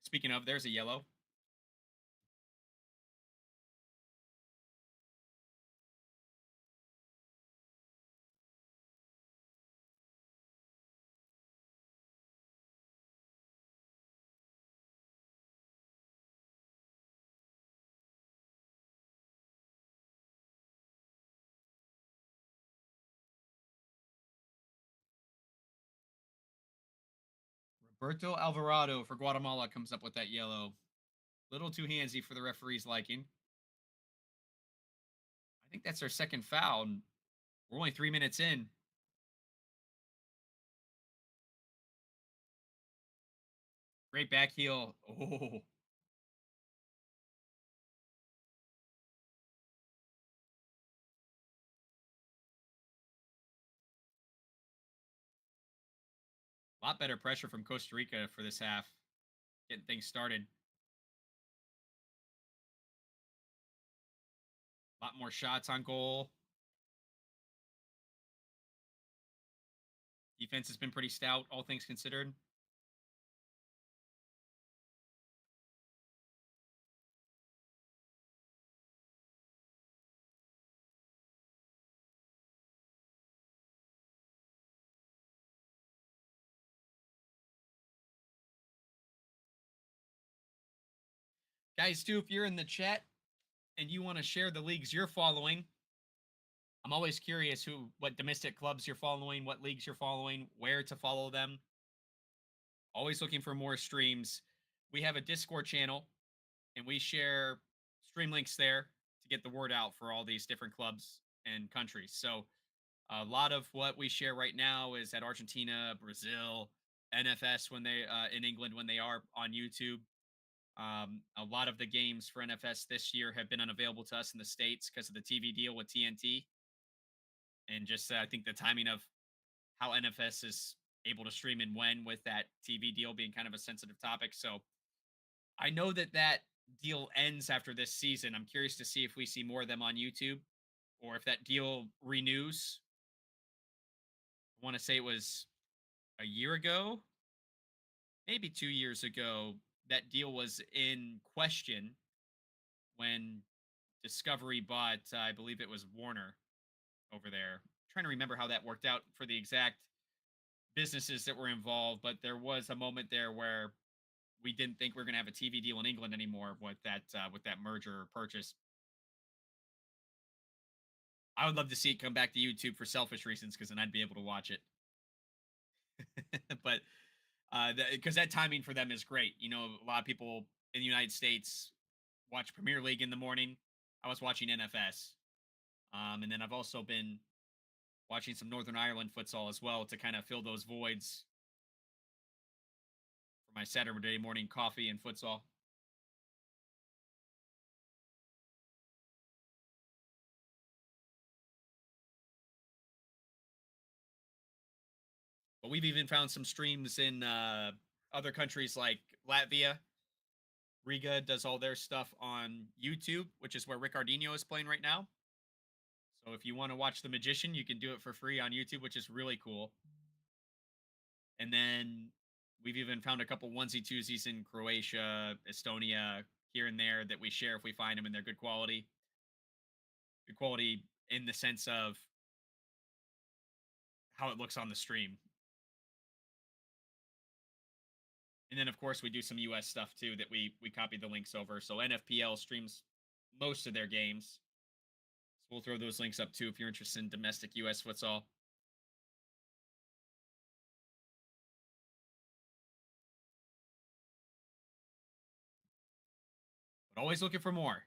Speaker 1: Speaking of, there's a yellow. Roberto Alvarado for Guatemala comes up with that yellow. Little too handsy for the referee's liking. I think that's their second foul. And we're only 3 minutes in. Great back heel. Oh, a lot better pressure from Costa Rica for this half, getting things started. A lot more shots on goal. Defense has been pretty stout, all things considered. Guys, too, if you're in the chat and you want to share the leagues you're following, I'm always curious what domestic clubs you're following, what leagues you're following, where to follow them. Always looking for more streams. We have a Discord channel and we share stream links there to get the word out for all these different clubs and countries. So a lot of what we share right now is at Argentina, Brazil, NFS when they in England when they are on YouTube. A lot of the games for NFS this year have been unavailable to us in the States because of the TV deal with TNT. And just I think the timing of how NFS is able to stream and when with that TV deal being kind of a sensitive topic. So I know that that deal ends after this season. I'm curious to see if we see more of them on YouTube or if that deal renews. I want to say it was a year ago, maybe 2 years ago, that deal was in question when Discovery bought, I believe it was Warner over there. Trying to remember how that worked out for the exact businesses that were involved, but there was a moment there where we didn't think we are going to have a TV deal in England anymore with that merger or purchase. I would love to see it come back to YouTube for selfish reasons because then I'd be able to watch it. But because that timing for them is great. You know, a lot of people in the United States watch Premier League in the morning. I was watching NFS. And then I've also been watching some Northern Ireland futsal as well to kind of fill those voids for my Saturday morning coffee and futsal. But we've even found some streams in other countries like Latvia. Riga does all their stuff on YouTube, which is where Ricardinho is playing right now. So if you want to watch The Magician, you can do it for free on YouTube, which is really cool. And then we've even found a couple onesie twosies in Croatia, Estonia, here and there that we share if we find them and they're good quality. Good quality in the sense of how it looks on the stream. And then of course we do some US stuff too that we copy the links over. So NFPL streams most of their games. So we'll throw those links up too if you're interested in domestic US futsal. But always looking for more.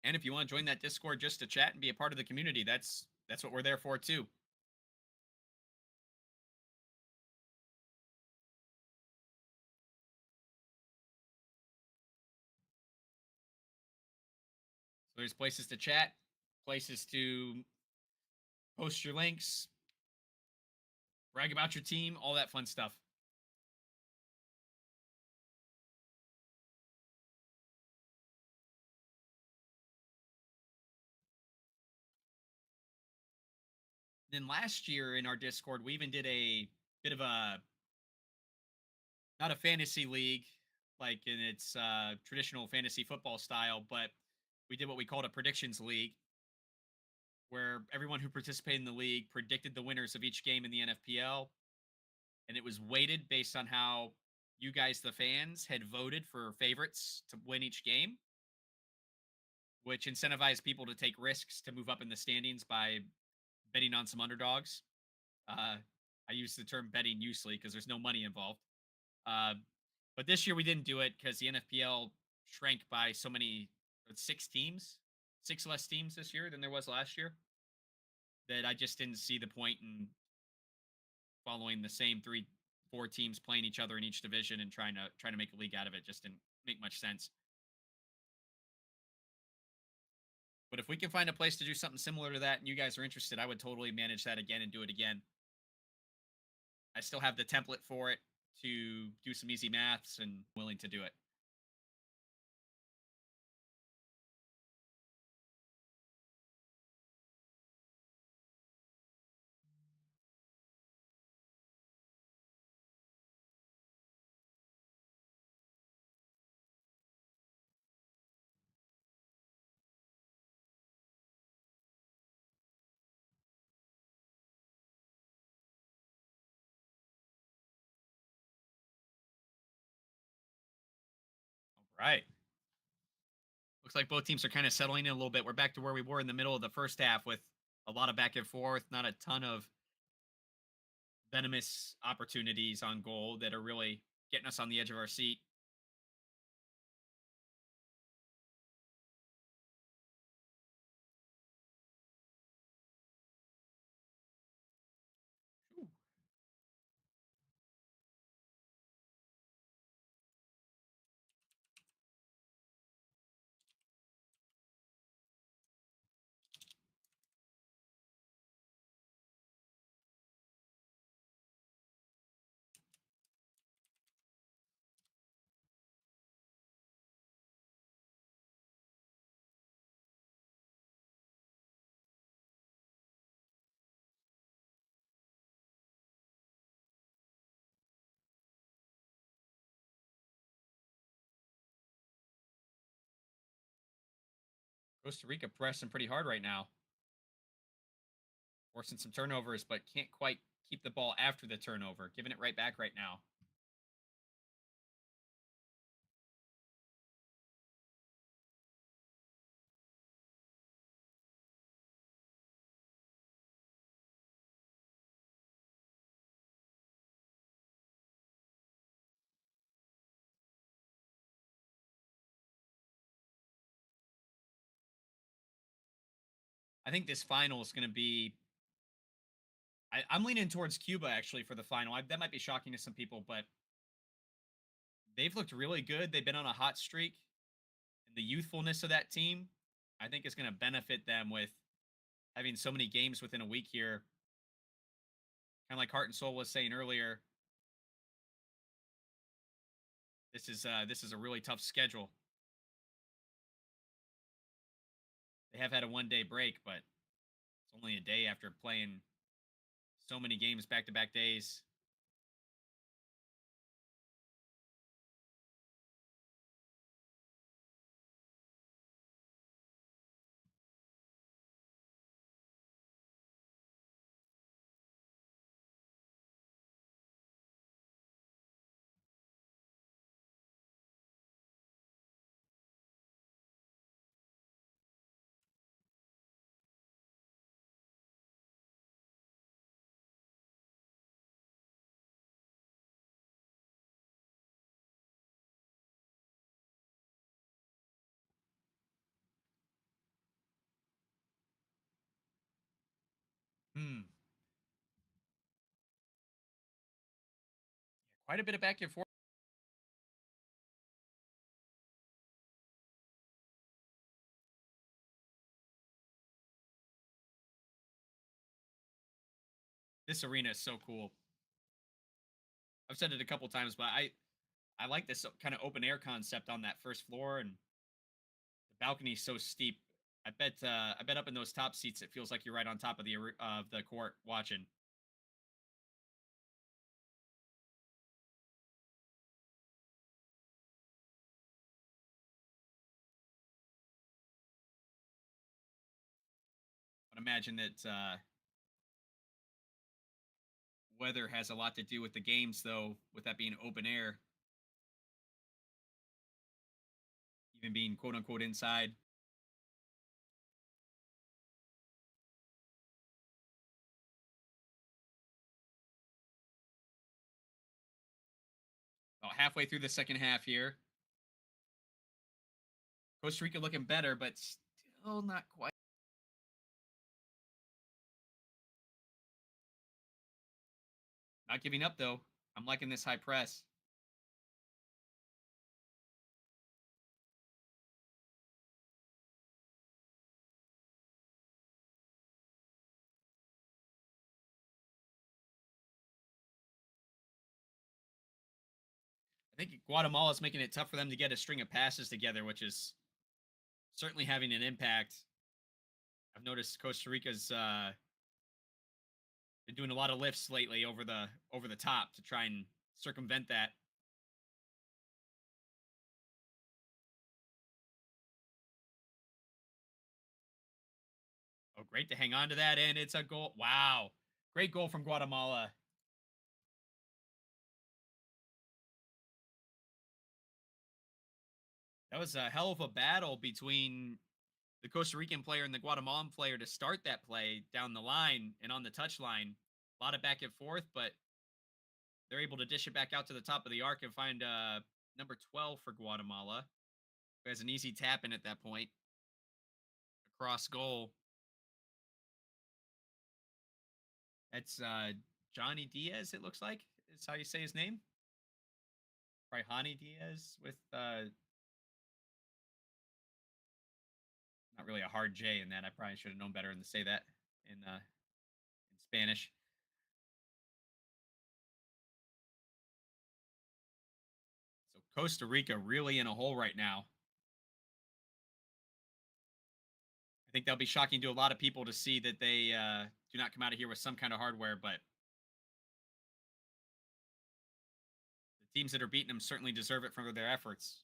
Speaker 1: And if you want to join that Discord just to chat and be a part of the community, that's what we're there for too. So there's places to chat, places to post your links, brag about your team, all that fun stuff. Then last year in our Discord, we even did a bit of a not a fantasy league like in its traditional fantasy football style, but we did what we called a predictions league where everyone who participated in the league predicted the winners of each game in the NFPL, and it was weighted based on how you guys, the fans, had voted for favorites to win each game, which incentivized people to take risks to move up in the standings by betting on some underdogs. Uh, I use the term betting loosely because there's no money involved. Uh, but this year we didn't do it because the NFPL shrank by so many, 6 teams, 6 less teams this year than there was last year. That I just didn't see the point in following the same 3, 4 teams playing each other in each division and trying to make a league out of it. Just didn't make much sense. But if we can find a place to do something similar to that and you guys are interested, I would totally manage that again and do it again. I still have the template for it to do some easy maths and willing to do it. All right. Looks like both teams are kind of settling in a little bit. We're back to where we were in the middle of the first half with a lot of back and forth, not a ton of venomous opportunities on goal that are really getting us on the edge of our seat. Ooh. Costa Rica pressing pretty hard right now, forcing some turnovers, but can't quite keep the ball after the turnover, giving it right back right now. I think this final is going to be. I'm leaning towards Cuba actually for the final. That might be shocking to some people, but they've looked really good. They've been on a hot streak, and the youthfulness of that team, I think, is going to benefit them with having so many games within a week here. Kind of like Heart and Soul was saying earlier, this is a really tough schedule. They have had a 1 day break, but it's only a day after playing so many games back to back days. Hmm. Quite a bit of back and forth. This arena is so cool. I've said it a couple times, but I like this kind of open air concept on that first floor, and the balcony is so steep. I bet up in those top seats, it feels like you're right on top of the court watching. But imagine that weather has a lot to do with the games, though. With that being open air, even being quote unquote inside. About halfway through the second half here, Costa Rica looking better, but still not quite. Not giving up though. I'm liking this high press. I think Guatemala is making it tough for them to get a string of passes together, which is certainly having an impact. I've noticed Costa Rica's been doing a lot of lifts lately over the top to try and circumvent that. Oh, great to hang on to that, and it's a goal. Wow, great goal from Guatemala. That was a hell of a battle between the Costa Rican player and the Guatemalan player to start that play down the line and on the touch line. A lot of back and forth, but they're able to dish it back out to the top of the arc and find number 12 for Guatemala, who has an easy tap in at that point. Across goal. That's Johnny Diaz, it looks like, is how you say his name. Raihani Diaz with not really a hard J in that. I probably should have known better than to say that in Spanish. So Costa Rica really in a hole right now. I think that'll be shocking to a lot of people to see that they do not come out of here with some kind of hardware, but the teams that are beating them certainly deserve it for their efforts.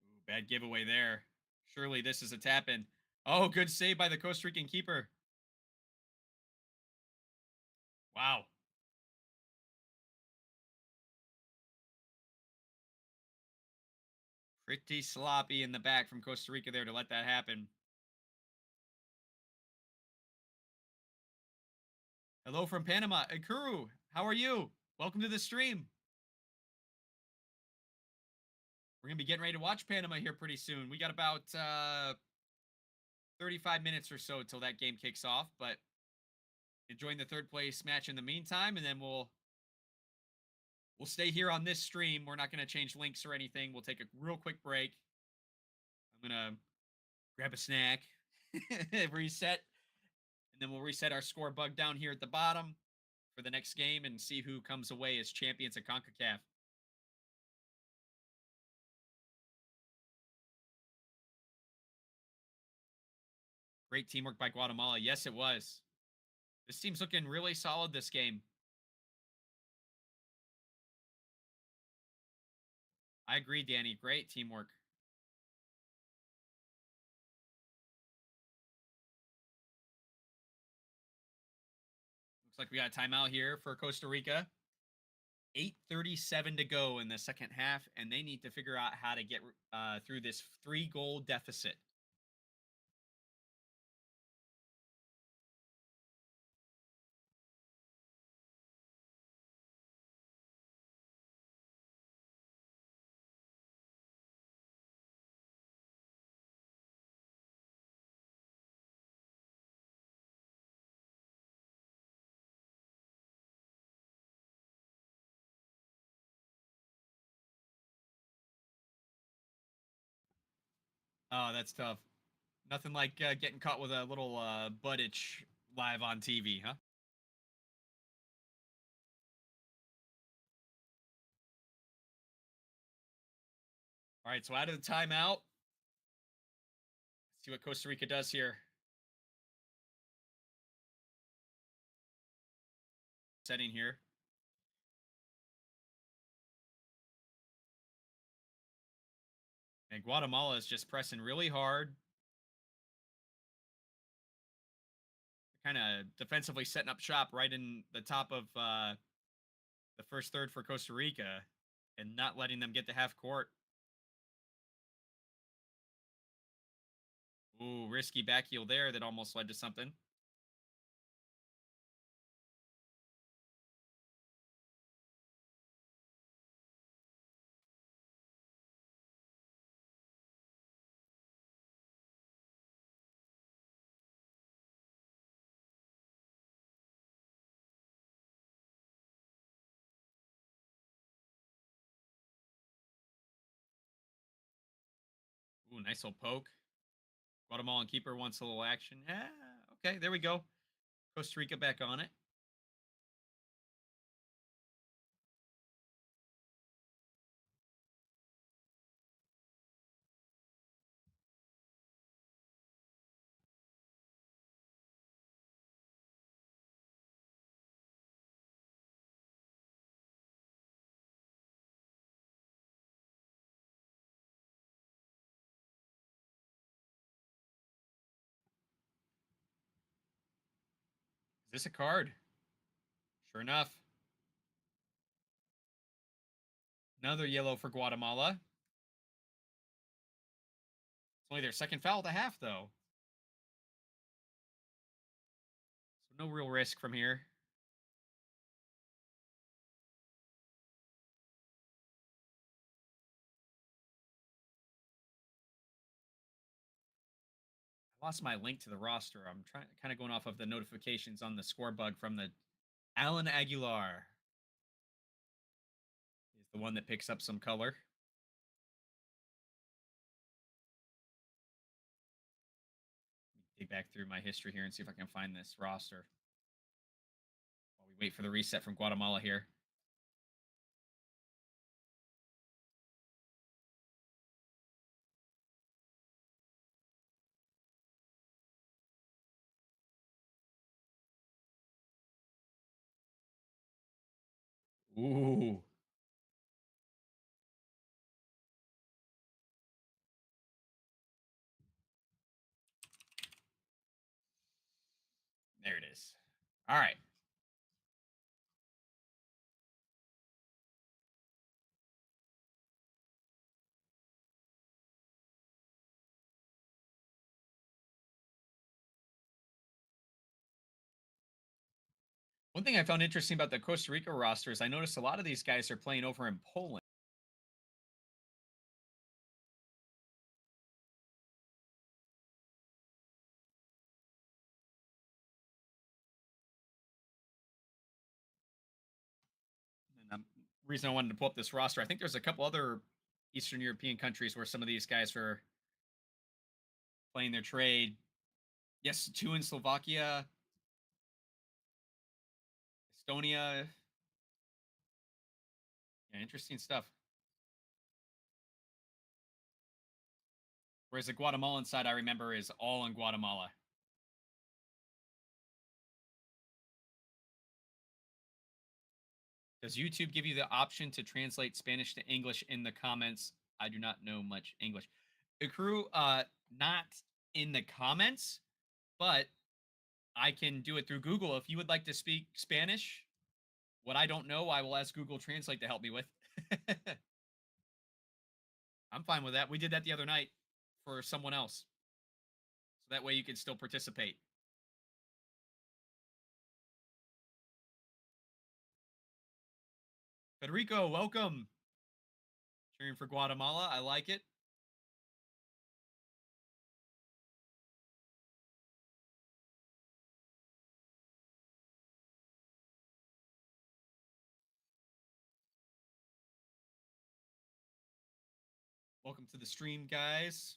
Speaker 1: Ooh, bad giveaway there. Surely this is a tap in. Oh, good save by the Costa Rican keeper. Wow. Pretty sloppy in the back from Costa Rica there to let that happen. Hello from Panama. Ikuru, how are you? Welcome to the stream. We're going to be getting ready to watch Panama here pretty soon. We got about 35 minutes or so till that game kicks off, but enjoying the third place match in the meantime, and then we'll stay here on this stream. We're not going to change links or anything. We'll take a real quick break. I'm going to grab a snack, reset, and then we'll reset our score bug down here at the bottom for the next game and see who comes away as champions of CONCACAF. Great teamwork by Guatemala. Yes, it was. This team's looking really solid this game. I agree, Danny. Great teamwork. Looks like we got a timeout here for Costa Rica. 8:37 to go in the second half, and they need to figure out how to get through this 3-goal deficit. Oh, that's tough. Nothing like getting caught with a little butt itch live on TV, huh? All right, so out of the timeout. Let's see what Costa Rica does here. Setting here. And Guatemala is just pressing really hard. Kind of defensively setting up shop right in the top of the first third for Costa Rica and not letting them get to half court. Ooh, risky back heel there that almost led to something. Ooh, nice little poke. Guatemalan keeper wants a little action. Yeah, okay, there we go. Costa Rica back on it. Is this a card? Sure enough. Another yellow for Guatemala. It's only their second foul at the half, though. So no real risk from here. I lost my link to the roster. I'm trying kind of going off of the notifications on the score bug from the Alan Aguilar. Is the one that picks up some color. Dig back through my history here and see if I can find this roster while we wait for the reset from Guatemala here. Ooh. There it is. All right. One thing I found interesting about the Costa Rica roster is I noticed a lot of these guys are playing over in Poland. And the reason I wanted to pull up this roster, I think there's a couple other Eastern European countries where some of these guys are playing their trade. Yes, two in Slovakia, Estonia. Yeah, interesting stuff. Whereas the Guatemalan side, I remember, is all in Guatemala. Does YouTube give you the option to translate Spanish to English in the comments? I do not know much English. The crew, not in the comments, but I can do it through Google. If you would like to speak Spanish, what I don't know, I will ask Google Translate to help me with. I'm fine with that. We did that the other night for someone else. So that way you can still participate. Federico, welcome. Cheering for Guatemala. I like it. Welcome to the stream, guys.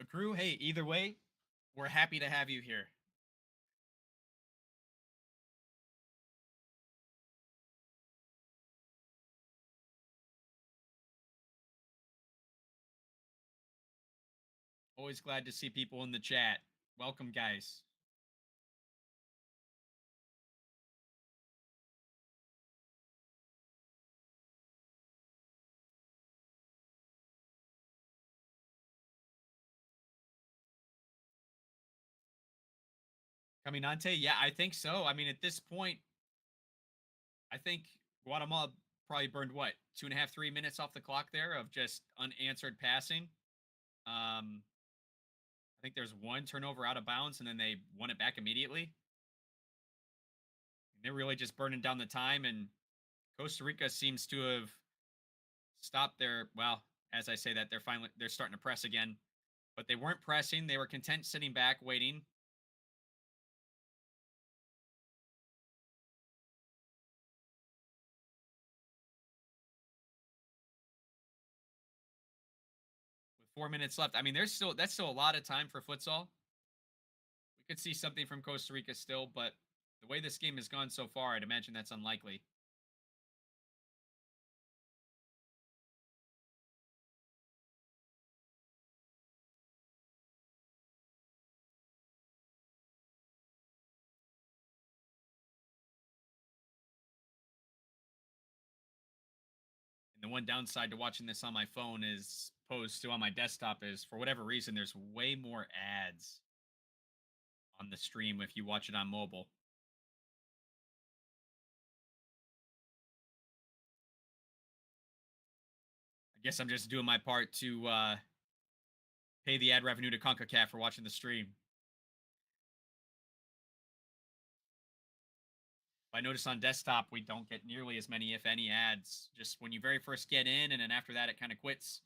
Speaker 1: A crew, hey, either way, we're happy to have you here. Always glad to see people in the chat. Welcome, guys. Caminante, yeah, I think so. I mean, at this point, I think Guatemala probably burned what 2.5, 3 minutes off the clock there of just unanswered passing. I think there's one turnover out of bounds, and then they won it back immediately. They're really just burning down the time, and Costa Rica seems to have stopped their. Well, as I say that, they're starting to press again, but they weren't pressing. They were content sitting back, waiting. With 4 minutes left, I mean, that's still a lot of time for futsal. We could see something from Costa Rica still, but the way this game has gone so far, I'd imagine that's unlikely. And the one downside to watching this on my phone is opposed to on my desktop is for whatever reason, there's way more ads on the stream if you watch it on mobile. I guess I'm just doing my part to pay the ad revenue to CONCACAF for watching the stream. I notice on desktop we don't get nearly as many, if any, ads. Just when you very first get in, and then after that it kind of quits.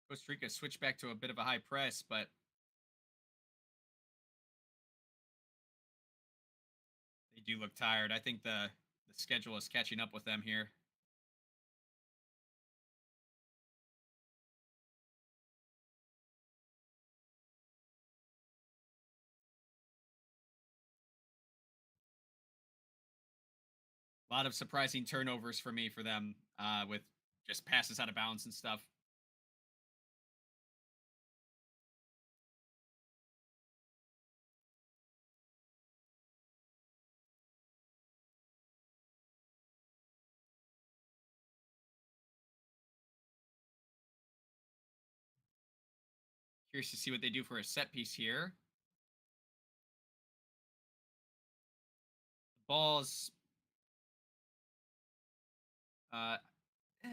Speaker 1: Costa Rica switched back to a bit of a high press, but they do look tired. I think the schedule is catching up with them here. A lot of surprising turnovers for me for them with just passes out of bounds and stuff. Curious to see what they do for a set piece here. The ball's uh,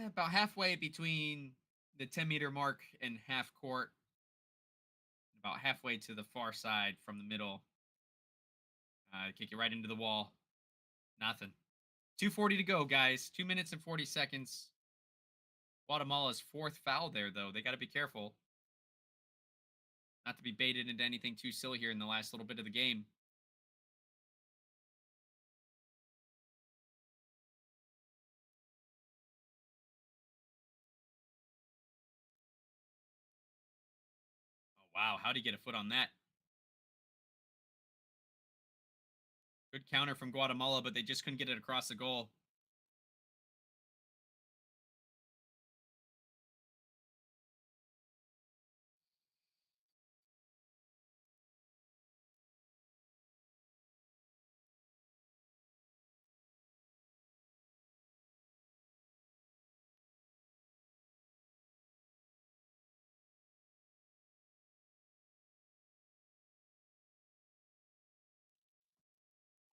Speaker 1: about halfway between the 10-meter mark and half court, about halfway to the far side from the middle. Kick it right into the wall. Nothing. 2:40 to go, guys. 2 minutes and 40 seconds. Guatemala's fourth foul there, though. They got to be careful not to be baited into anything too silly here in the last little bit of the game. Oh, wow. How'd he get a foot on that? Good counter from Guatemala, but they just couldn't get it across the goal.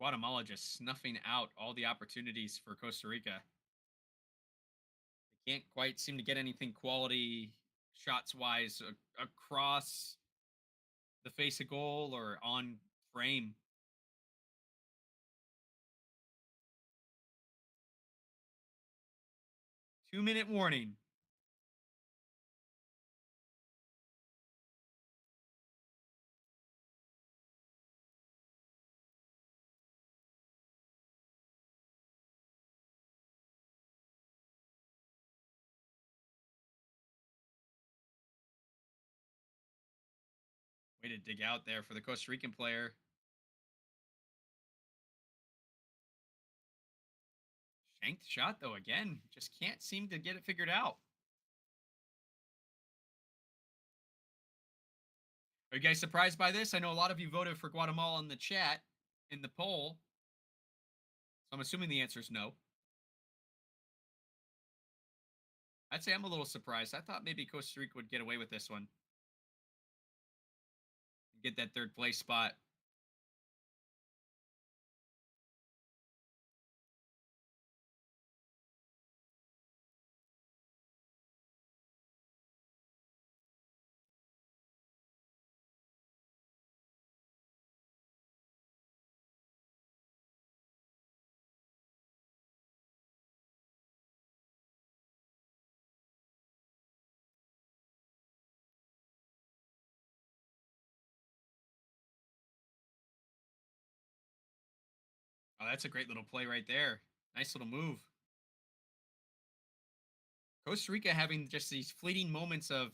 Speaker 1: Guatemala just snuffing out all the opportunities for Costa Rica. They can't quite seem to get anything quality shots wise across the face of goal or on frame. 2 minute warning. Way to dig out there for the Costa Rican player. Shanked shot though again. Just can't seem to get it figured out. Are you guys surprised by this? I know a lot of you voted for Guatemala in the chat in the poll. So I'm assuming the answer is no. I'd say I'm a little surprised. I thought maybe Costa Rica would get away with this one. Get that third place spot. Oh, that's a great little play right there. Nice little move. Costa Rica having just these fleeting moments of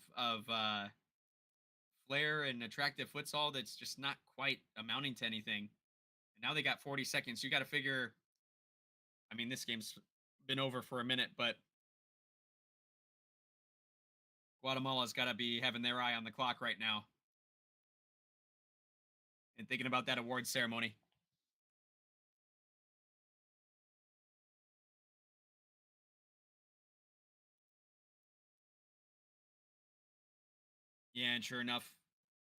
Speaker 1: flair and attractive futsal that's just not quite amounting to anything. And now they got 40 seconds. You got to figure. I mean, this game's been over for a minute, but Guatemala's got to be having their eye on the clock right now and thinking about that award ceremony. Yeah, and sure enough,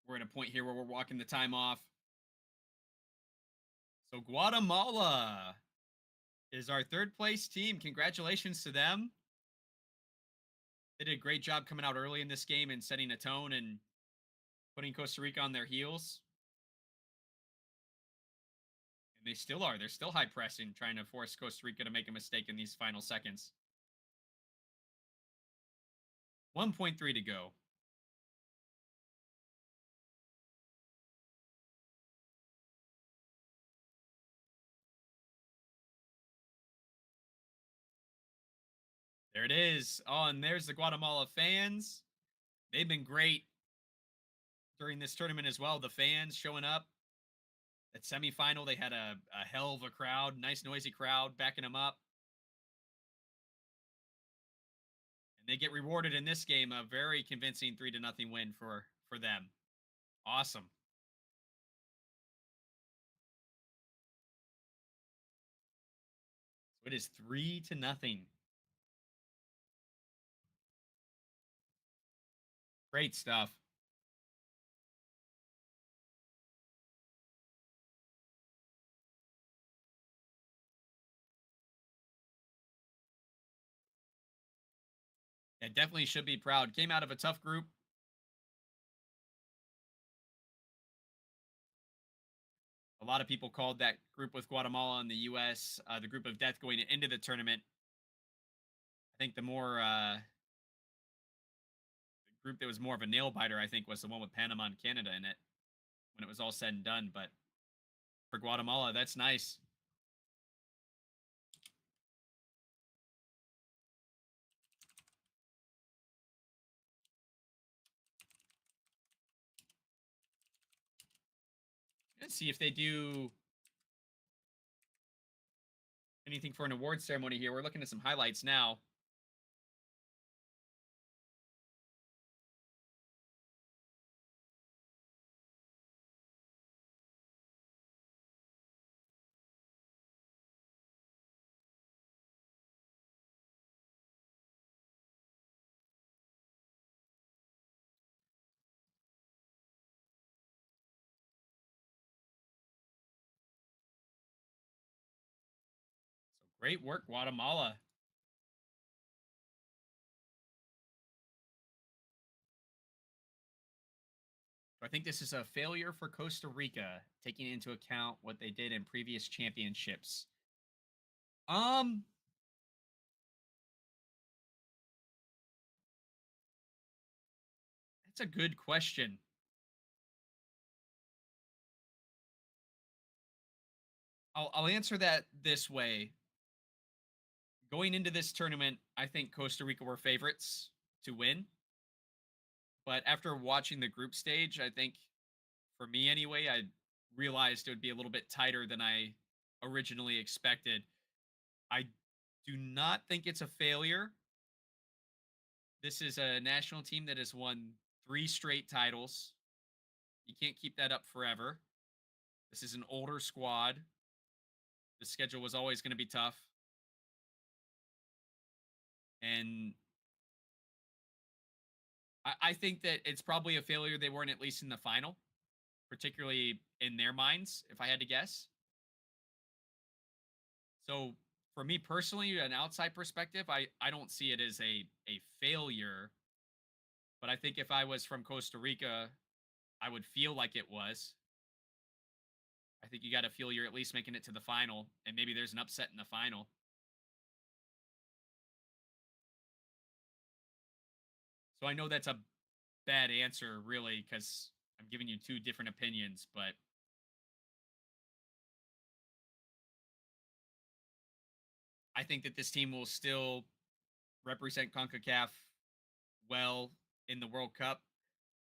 Speaker 1: we're at a point here where we're walking the time off. So Guatemala is our third place team. Congratulations to them. They did a great job coming out early in this game and setting a tone and putting Costa Rica on their heels. And they still are. They're still high pressing, trying to force Costa Rica to make a mistake in these final seconds. 1.3 to go. There it is. Oh, and there's the Guatemala fans. They've been great during this tournament as well. The fans showing up at semifinal, they had a hell of a crowd, nice noisy crowd backing them up. And they get rewarded in this game, a very convincing 3-0 win for them. Awesome. So it is 3-0. Great stuff. Yeah, definitely should be proud. Came out of a tough group. A lot of people called that group with Guatemala and the U.S. The group of death going into the tournament. I think the group that was more of a nail biter, I think, was the one with Panama and Canada in it when it was all said and done. But for Guatemala, that's nice. Let's see if they do anything for an award ceremony here. We're looking at some highlights now. So great work, Guatemala. I think this is a failure for Costa Rica, taking into account what they did in previous championships. Um, that's a good question. I'll answer that this way. Going into this tournament, I think Costa Rica were favorites to win. But after watching the group stage, I think for me anyway, I realized it would be a little bit tighter than I originally expected. I do not think it's a failure. This is a national team that has won 3 straight titles. You can't keep that up forever. This is an older squad. The schedule was always going to be tough. And I think that it's probably a failure they weren't at least in the final, particularly in their minds, if I had to guess. So for me personally, an outside perspective, I don't see it as a failure. But I think if I was from Costa Rica, I would feel like it was. I think you got to feel you're at least making it to the final, and maybe there's an upset in the final. So I know that's a bad answer, really, because I'm giving you 2 different opinions, but I think that this team will still represent CONCACAF well in the World Cup.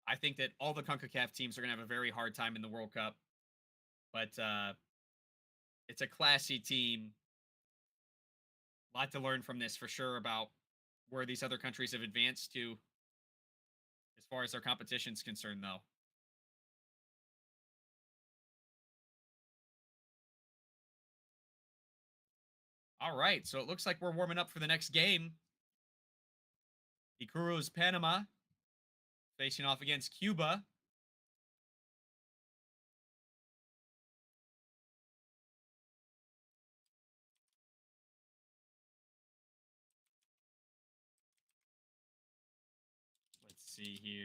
Speaker 1: I think that all the CONCACAF teams are going to have a very hard time in the World Cup, but it's a classy team. A lot to learn from this for sure about where these other countries have advanced to as far as their competition's concerned, though. All right, so it looks like we're warming up for the next game. Ikuru's Panama facing off against Cuba. Let's see here.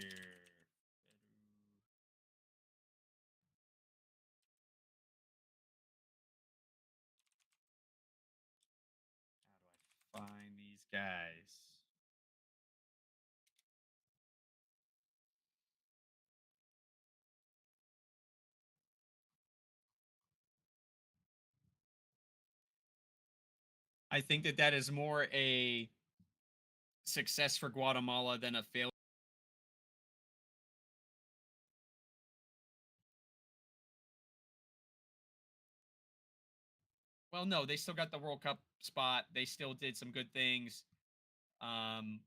Speaker 1: How do I find these guys? I think that that is more a success for Guatemala than a failure. Well, no, they still got the World Cup spot. They still did some good things. Um,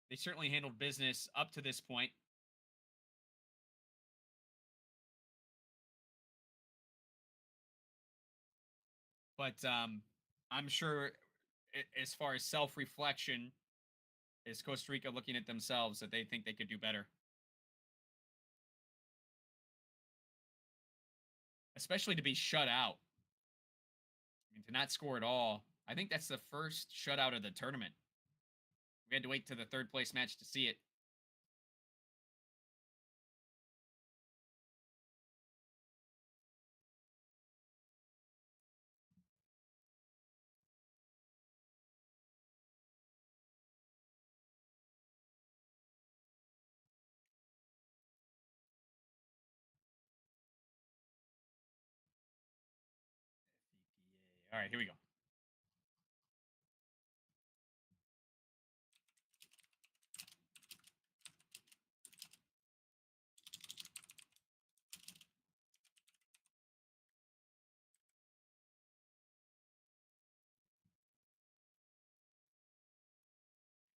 Speaker 1: they certainly handled business up to this point. But I'm sure, as far as self reflection, is Costa Rica looking at themselves that they think they could do better, especially to be shut out. I mean, to not score at all. I think that's the first shutout of the tournament. We had to wait to the third place match to see it. All right, here we go.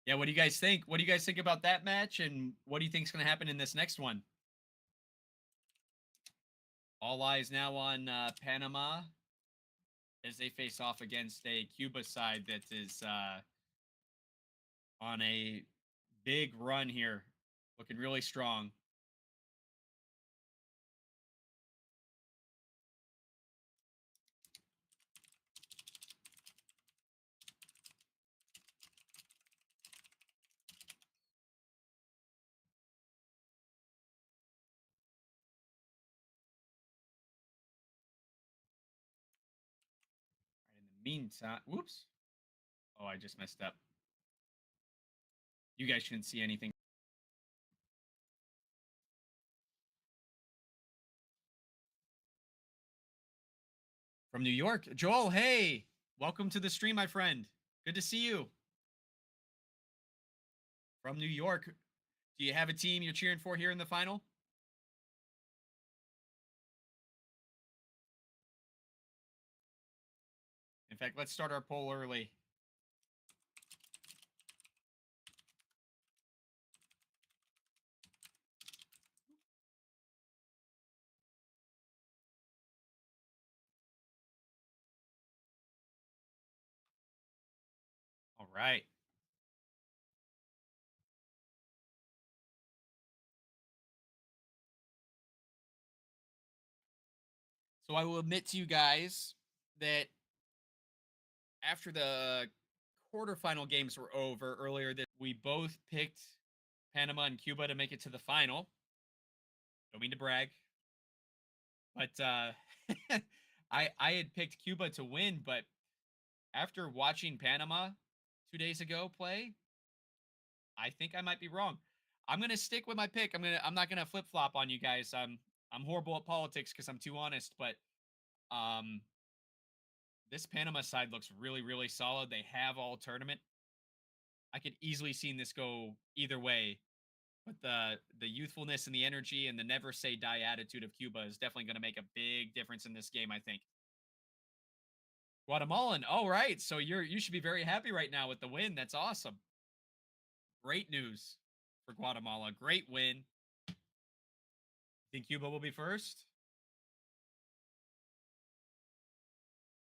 Speaker 1: Yeah, what do you guys think? What do you guys think about that match? And what do you think is going to happen in this next one? All eyes now on Panama as they face off against a Cuba side that is on a big run here, looking really strong. In the meantime, whoops. Oh, I just messed up. You guys shouldn't see anything. From New York, Joel, hey, welcome to the stream, my friend. Good to see you. From New York, do you have a team you're cheering for here in the final? In fact, let's start our poll early. All right. So I will admit to you guys that after the quarterfinal games were over earlier, that we both picked Panama and Cuba to make it to the final. Don't mean to brag, but I had picked Cuba to win, but after watching Panama 2 days ago play, I think I might be wrong. I'm gonna stick with my pick. I'm not gonna flip flop on you guys. I'm horrible at politics because I'm too honest, but um this Panama side looks really, really solid. They have all tournament. I could easily see this go either way. But the youthfulness and the energy and the never say die attitude of Cuba is definitely going to make a big difference in this game, I think. Guatemalan. All right. So you should be very happy right now with the win. That's awesome. Great news for Guatemala. Great win. Think Cuba will be first?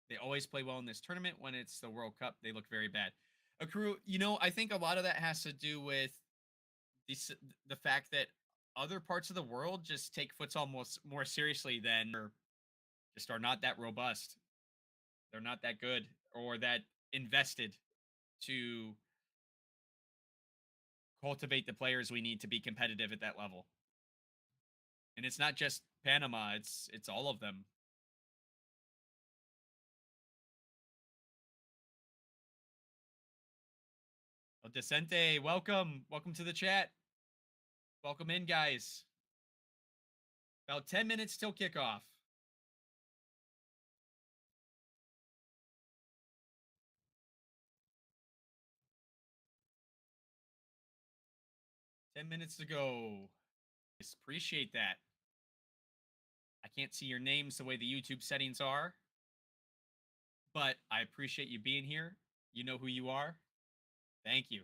Speaker 1: They always play well in this tournament. When it's the World Cup, they look very bad. Akuru, I think a lot of that has to do with the fact that other parts of the world just take futsal more seriously than, or just are not that robust. They're not that good or that invested to cultivate the players we need to be competitive at that level. And it's not just Panama, it's all of them. El Decente, welcome. Welcome to the chat. Welcome in, guys. About 10 minutes till kickoff. 10 minutes to go. Yes, appreciate that. I can't see your names the way the YouTube settings are, but I appreciate you being here. You know who you are. Thank you.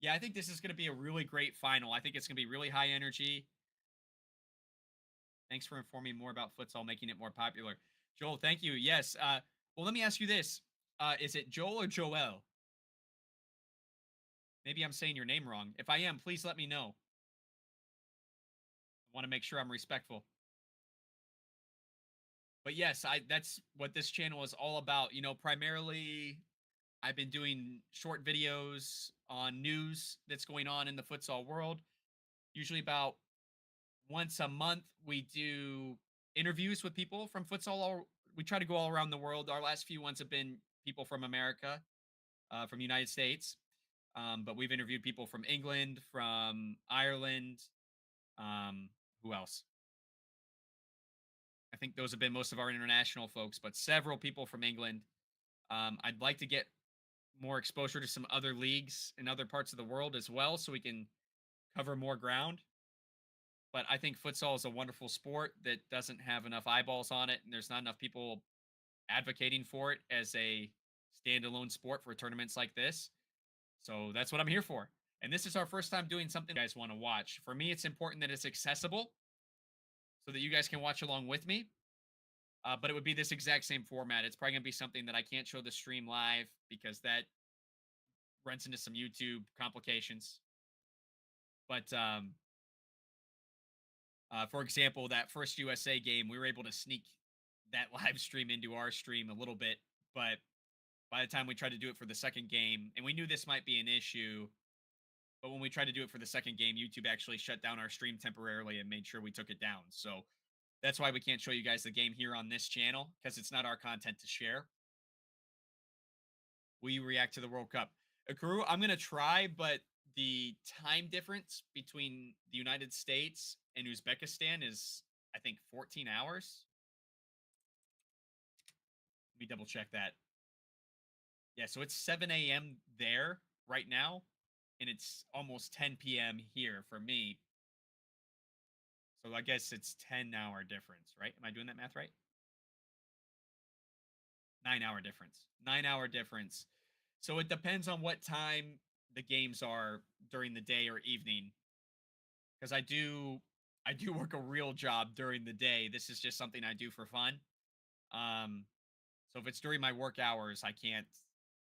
Speaker 1: Yeah, I think this is going to be a really great final. I think it's going to be really high energy. Thanks for informing more about futsal, making it more popular. Joel, thank you. Yes. Well, let me ask you this. Is it Joel or Joel? Maybe I'm saying your name wrong. If I am, please let me know. I want to make sure I'm respectful. But yes, that's what this channel is all about. You know, primarily I've been doing short videos on news that's going on in the futsal world. Usually about once a month we do interviews with people from futsal. We try to go all around the world. Our last few ones have been people from America, from the United States. But we've interviewed people from England, from Ireland. Um, who else? I think those have been most of our international folks, but several people from England. I'd like to get more exposure to some other leagues in other parts of the world as well, so we can cover more ground. But I think futsal is a wonderful sport that doesn't have enough eyeballs on it, and there's not enough people advocating for it as a standalone sport for tournaments like this. So that's what I'm here for. And this is our first time doing something you guys want to watch. For me, it's important that it's accessible so that you guys can watch along with me. But it would be this exact same format. It's probably going to be something that I can't show the stream live because that runs into some YouTube complications. But for example, that first USA game, we were able to sneak that live stream into our stream a little bit. But by the time we tried to do it for the second game, and we knew this might be an issue, but when we tried to do it for the second game, YouTube actually shut down our stream temporarily and made sure we took it down. So that's why we can't show you guys the game here on this channel, because it's not our content to share. Will you react to the World Cup? Akuru, I'm going to try, but the time difference between the United States and Uzbekistan is, I think, 14 hours. Let me double check that. Yeah, so it's 7 a.m. there right now, and it's almost 10 p.m. here for me. So I guess it's 10-hour difference, right? Am I doing that math right? 9-hour difference. 9-hour difference. So it depends on what time the games are during the day or evening. Because I do work a real job during the day. This is just something I do for fun. Um, so if it's during my work hours, I can't.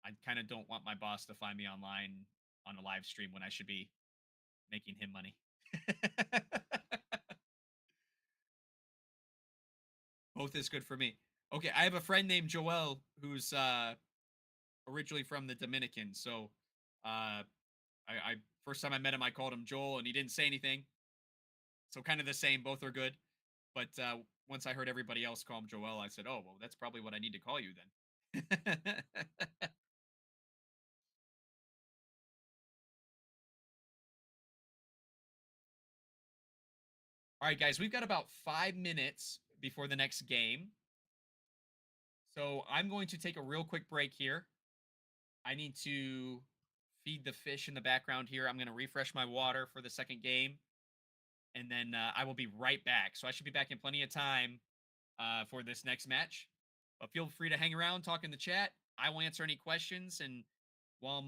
Speaker 1: I kind of don't want my boss to find me online on a live stream when I should be making him money. Both is good for me. Okay, I have a friend named Joel who's originally from the Dominican. So I first time I met him, I called him Joel, and he didn't say anything. So kind of the same. Both are good. But once I heard everybody else call him Joel, I said, "Oh, well, that's probably what I need to call you then." All right, guys, we've got about 5 minutes before the next game. So I'm going to take a real quick break here. I need to feed the fish in the background here. I'm going to refresh my water for the second game, and then I will be right back. So I should be back in plenty of time for this next match. But feel free to hang around, talk in the chat. I will answer any questions, and while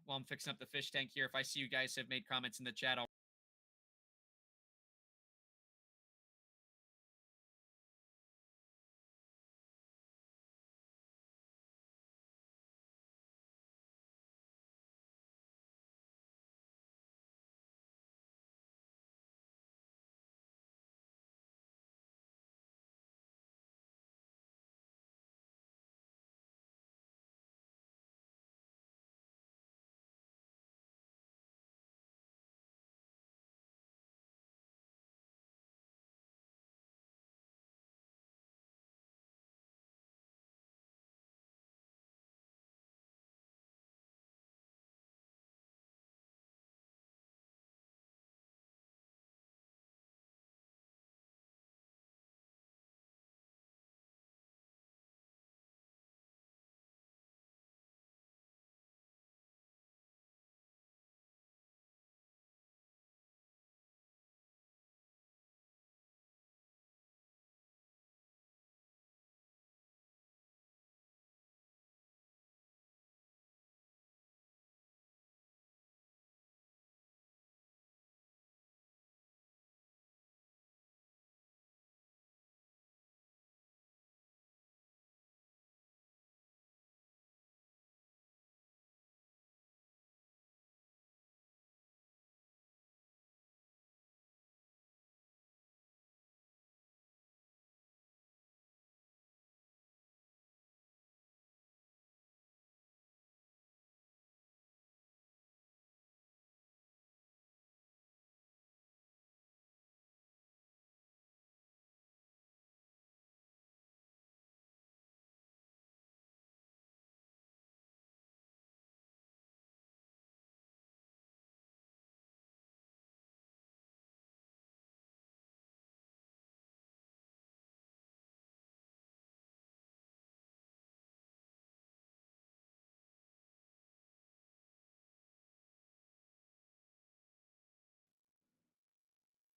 Speaker 1: I'm fixing up the fish tank here, if I see you guys have made comments in the chat, I'll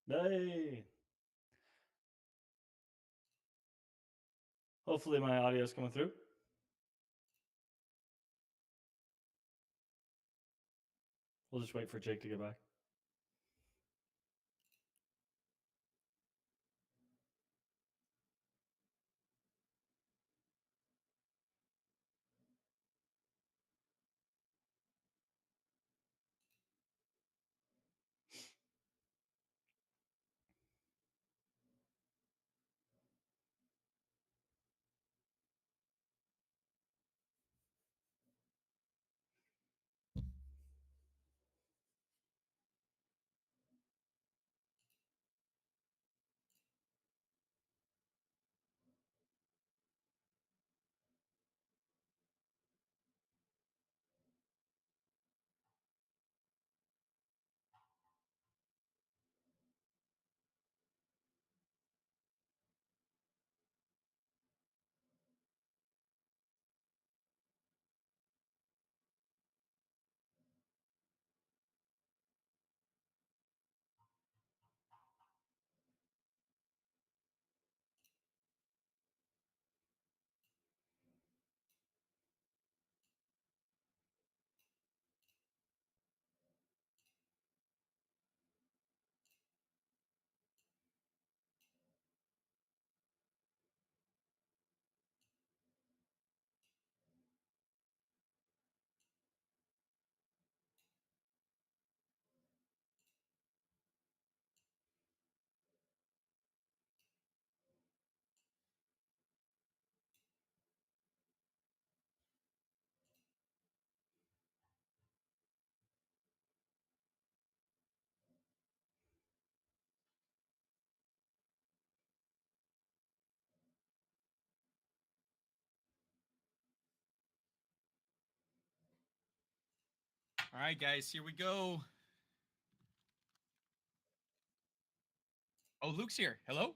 Speaker 2: Hey. Hopefully my audio is coming through. We'll just wait for Jake to get back.
Speaker 1: All right, guys, here we go. Oh, Luke's here. Hello? All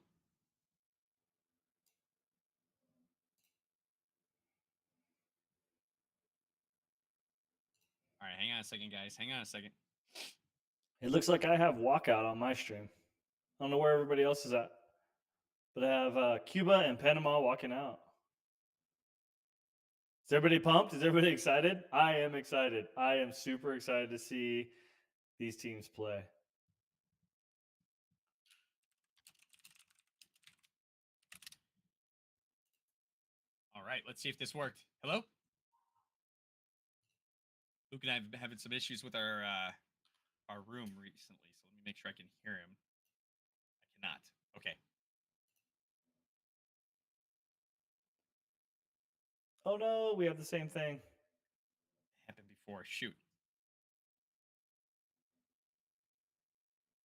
Speaker 1: right, hang on a second, guys. Hang on a second.
Speaker 2: It looks like I have walkout on my stream. I don't know where everybody else is at, but I have Cuba and Panama walking out. Is everybody pumped? Is everybody excited? I am excited. I am super excited to see these teams play.
Speaker 1: All right, let's see if this worked. Hello? Luke and I have been having some issues with our room recently, so let me make sure I can hear him. I cannot. Okay.
Speaker 2: Oh no, we have the same thing.
Speaker 1: It happened before. Shoot.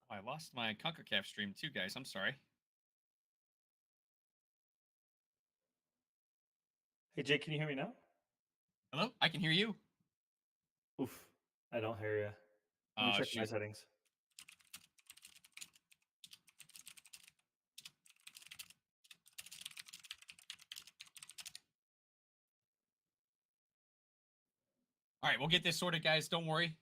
Speaker 1: Oh, I lost my CONCACAF stream too, guys. I'm sorry.
Speaker 2: Hey Jake, can you hear me now?
Speaker 1: Hello? I can hear you.
Speaker 2: Oof, I don't hear you. Let me check my settings.
Speaker 1: All right, we'll get this sorted, guys. Don't worry.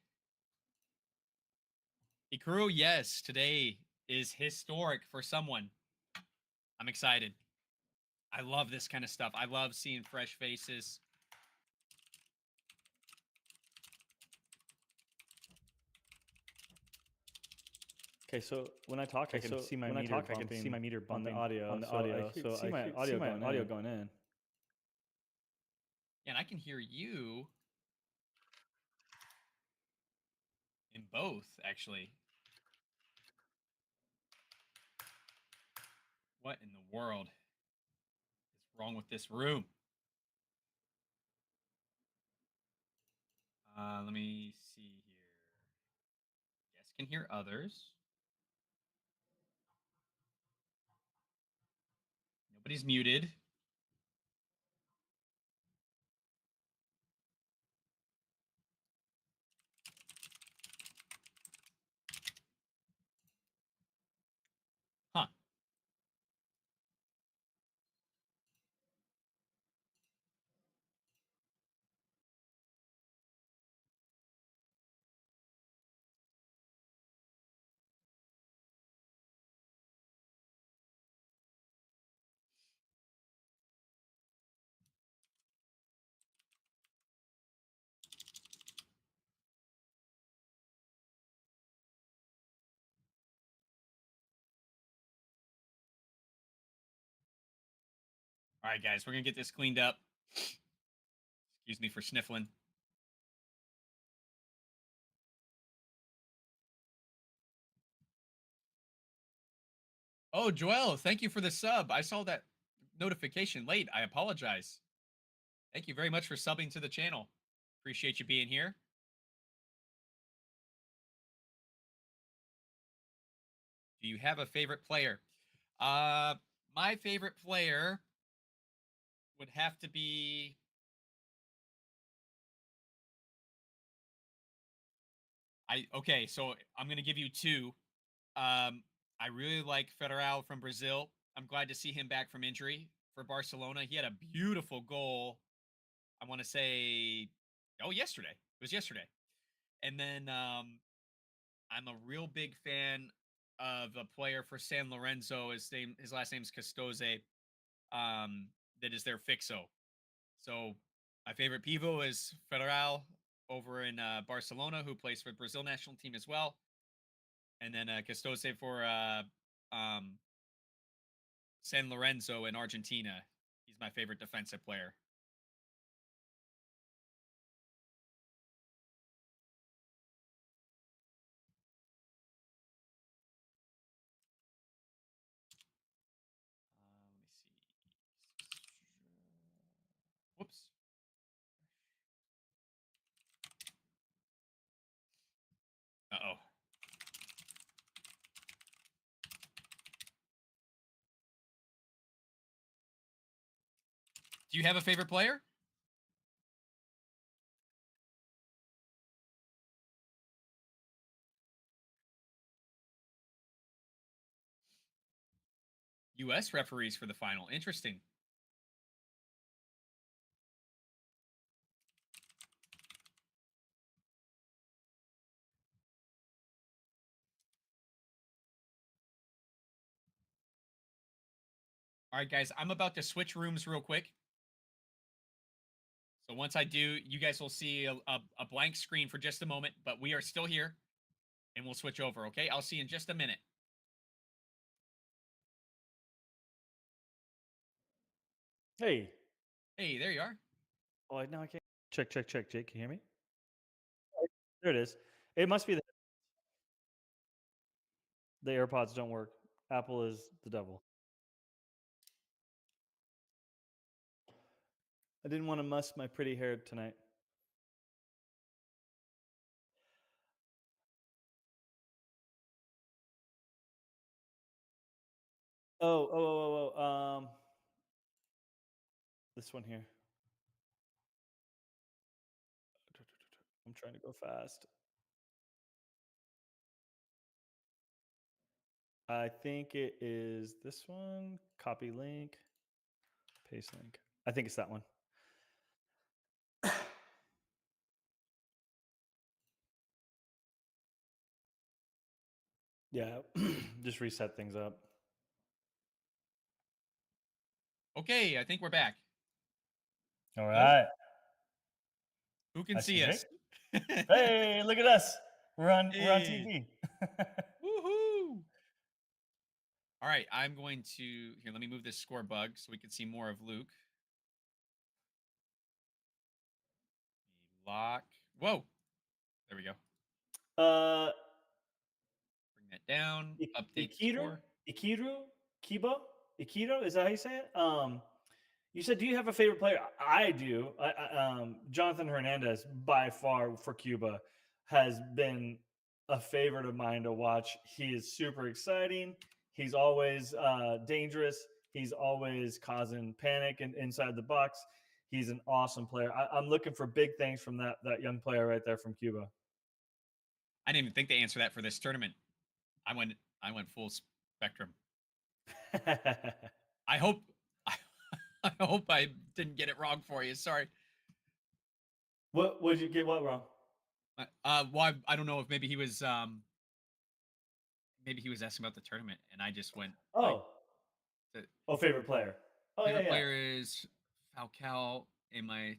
Speaker 1: Ikuru, yes, today is historic for someone. I'm excited. I love this kind of stuff. I love seeing fresh faces.
Speaker 2: Okay, so when I talk, I can see my meter bumping on the audio. So I see my audio going in.
Speaker 1: Yeah, and I can hear you in both, actually. What in the world is wrong with this room? Let me see here. Yes, can hear others. Nobody's muted. Huh. All right, guys, we're gonna get this cleaned up. Excuse me for sniffling. Oh, Joel, thank you for the sub. I saw that notification late. I apologize. Thank you very much for subbing to the channel. Appreciate you being here. Do you have a favorite player? My favorite player would have to be okay, so I'm gonna give you two. I really like Federal from Brazil. I'm glad to see him back from injury for Barcelona. He had a beautiful goal. I want to say, yesterday. It was yesterday. And then I'm a real big fan of a player for San Lorenzo. His last name is Costose. That is their fixo. So my favorite pivot is Federal over in Barcelona, who plays for the Brazil national team as well. And then Costose for San Lorenzo in Argentina. He's my favorite defensive player. Let me see. Whoops. Uh-oh. Do you have a favorite player? U.S. referees for the final. Interesting. All right, guys, I'm about to switch rooms real quick. So once I do, you guys will see a blank screen for just a moment, but we are still here, and we'll switch over, okay? I'll see you in just a minute.
Speaker 2: Hey.
Speaker 1: Hey, there you are.
Speaker 2: Oh, now I can't. Check. Jake, can you hear me? There it is. It must be the AirPods don't work. Apple is the devil. I didn't want to muss my pretty hair tonight. This one here. I'm trying to go fast. I think it is this one. Copy link. Paste link. I think it's that one. Yeah, just reset things up.
Speaker 1: Okay, I think we're back.
Speaker 2: All right.
Speaker 1: Who can see us?
Speaker 2: Hey, look at us. We're on TV.
Speaker 1: Woohoo! All right, I'm going to here. Let me move this score bug so we can see more of Luke. Lock. Whoa! There we go. Bring that down. Update score.
Speaker 2: Ikido, is that how you say it? You said, do you have a favorite player? I do. Jonathan Hernandez, by far for Cuba, has been a favorite of mine to watch. He is super exciting. He's always dangerous. He's always causing panic inside the box. He's an awesome player. I'm looking for big things from that young player right there from Cuba.
Speaker 1: I didn't even think to answer that for this tournament. I went full spectrum. I hope I didn't get it wrong for you. Sorry.
Speaker 2: What did you get? What wrong?
Speaker 1: Well, I don't know if maybe he was asking about the tournament, and I just went.
Speaker 2: Favorite player.
Speaker 1: Favorite player is Falcao, and my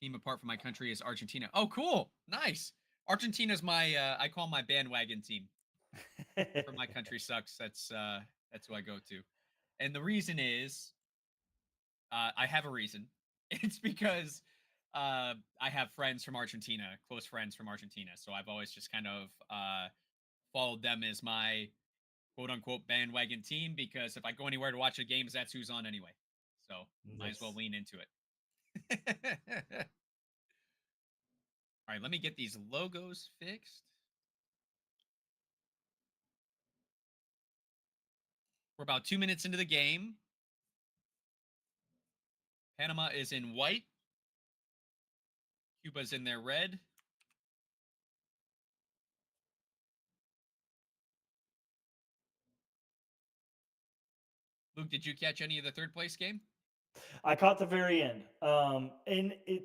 Speaker 1: team apart from my country is Argentina. Oh, cool, nice. Argentina's my I call my bandwagon team. For my country sucks. That's who I go to, and the reason is I have a reason. It's because I have friends from Argentina, close friends from Argentina. So I've always just kind of followed them as my quote unquote bandwagon team because if I go anywhere to watch the games, that's who's on anyway. So might as well
Speaker 2: Nice.
Speaker 1: lean into it. All right, let me get these logos fixed. We're about 2 minutes into the game. Panama is in white. Cuba's in their red. Luke, did you catch any of the third place game?
Speaker 2: I caught the very end. And it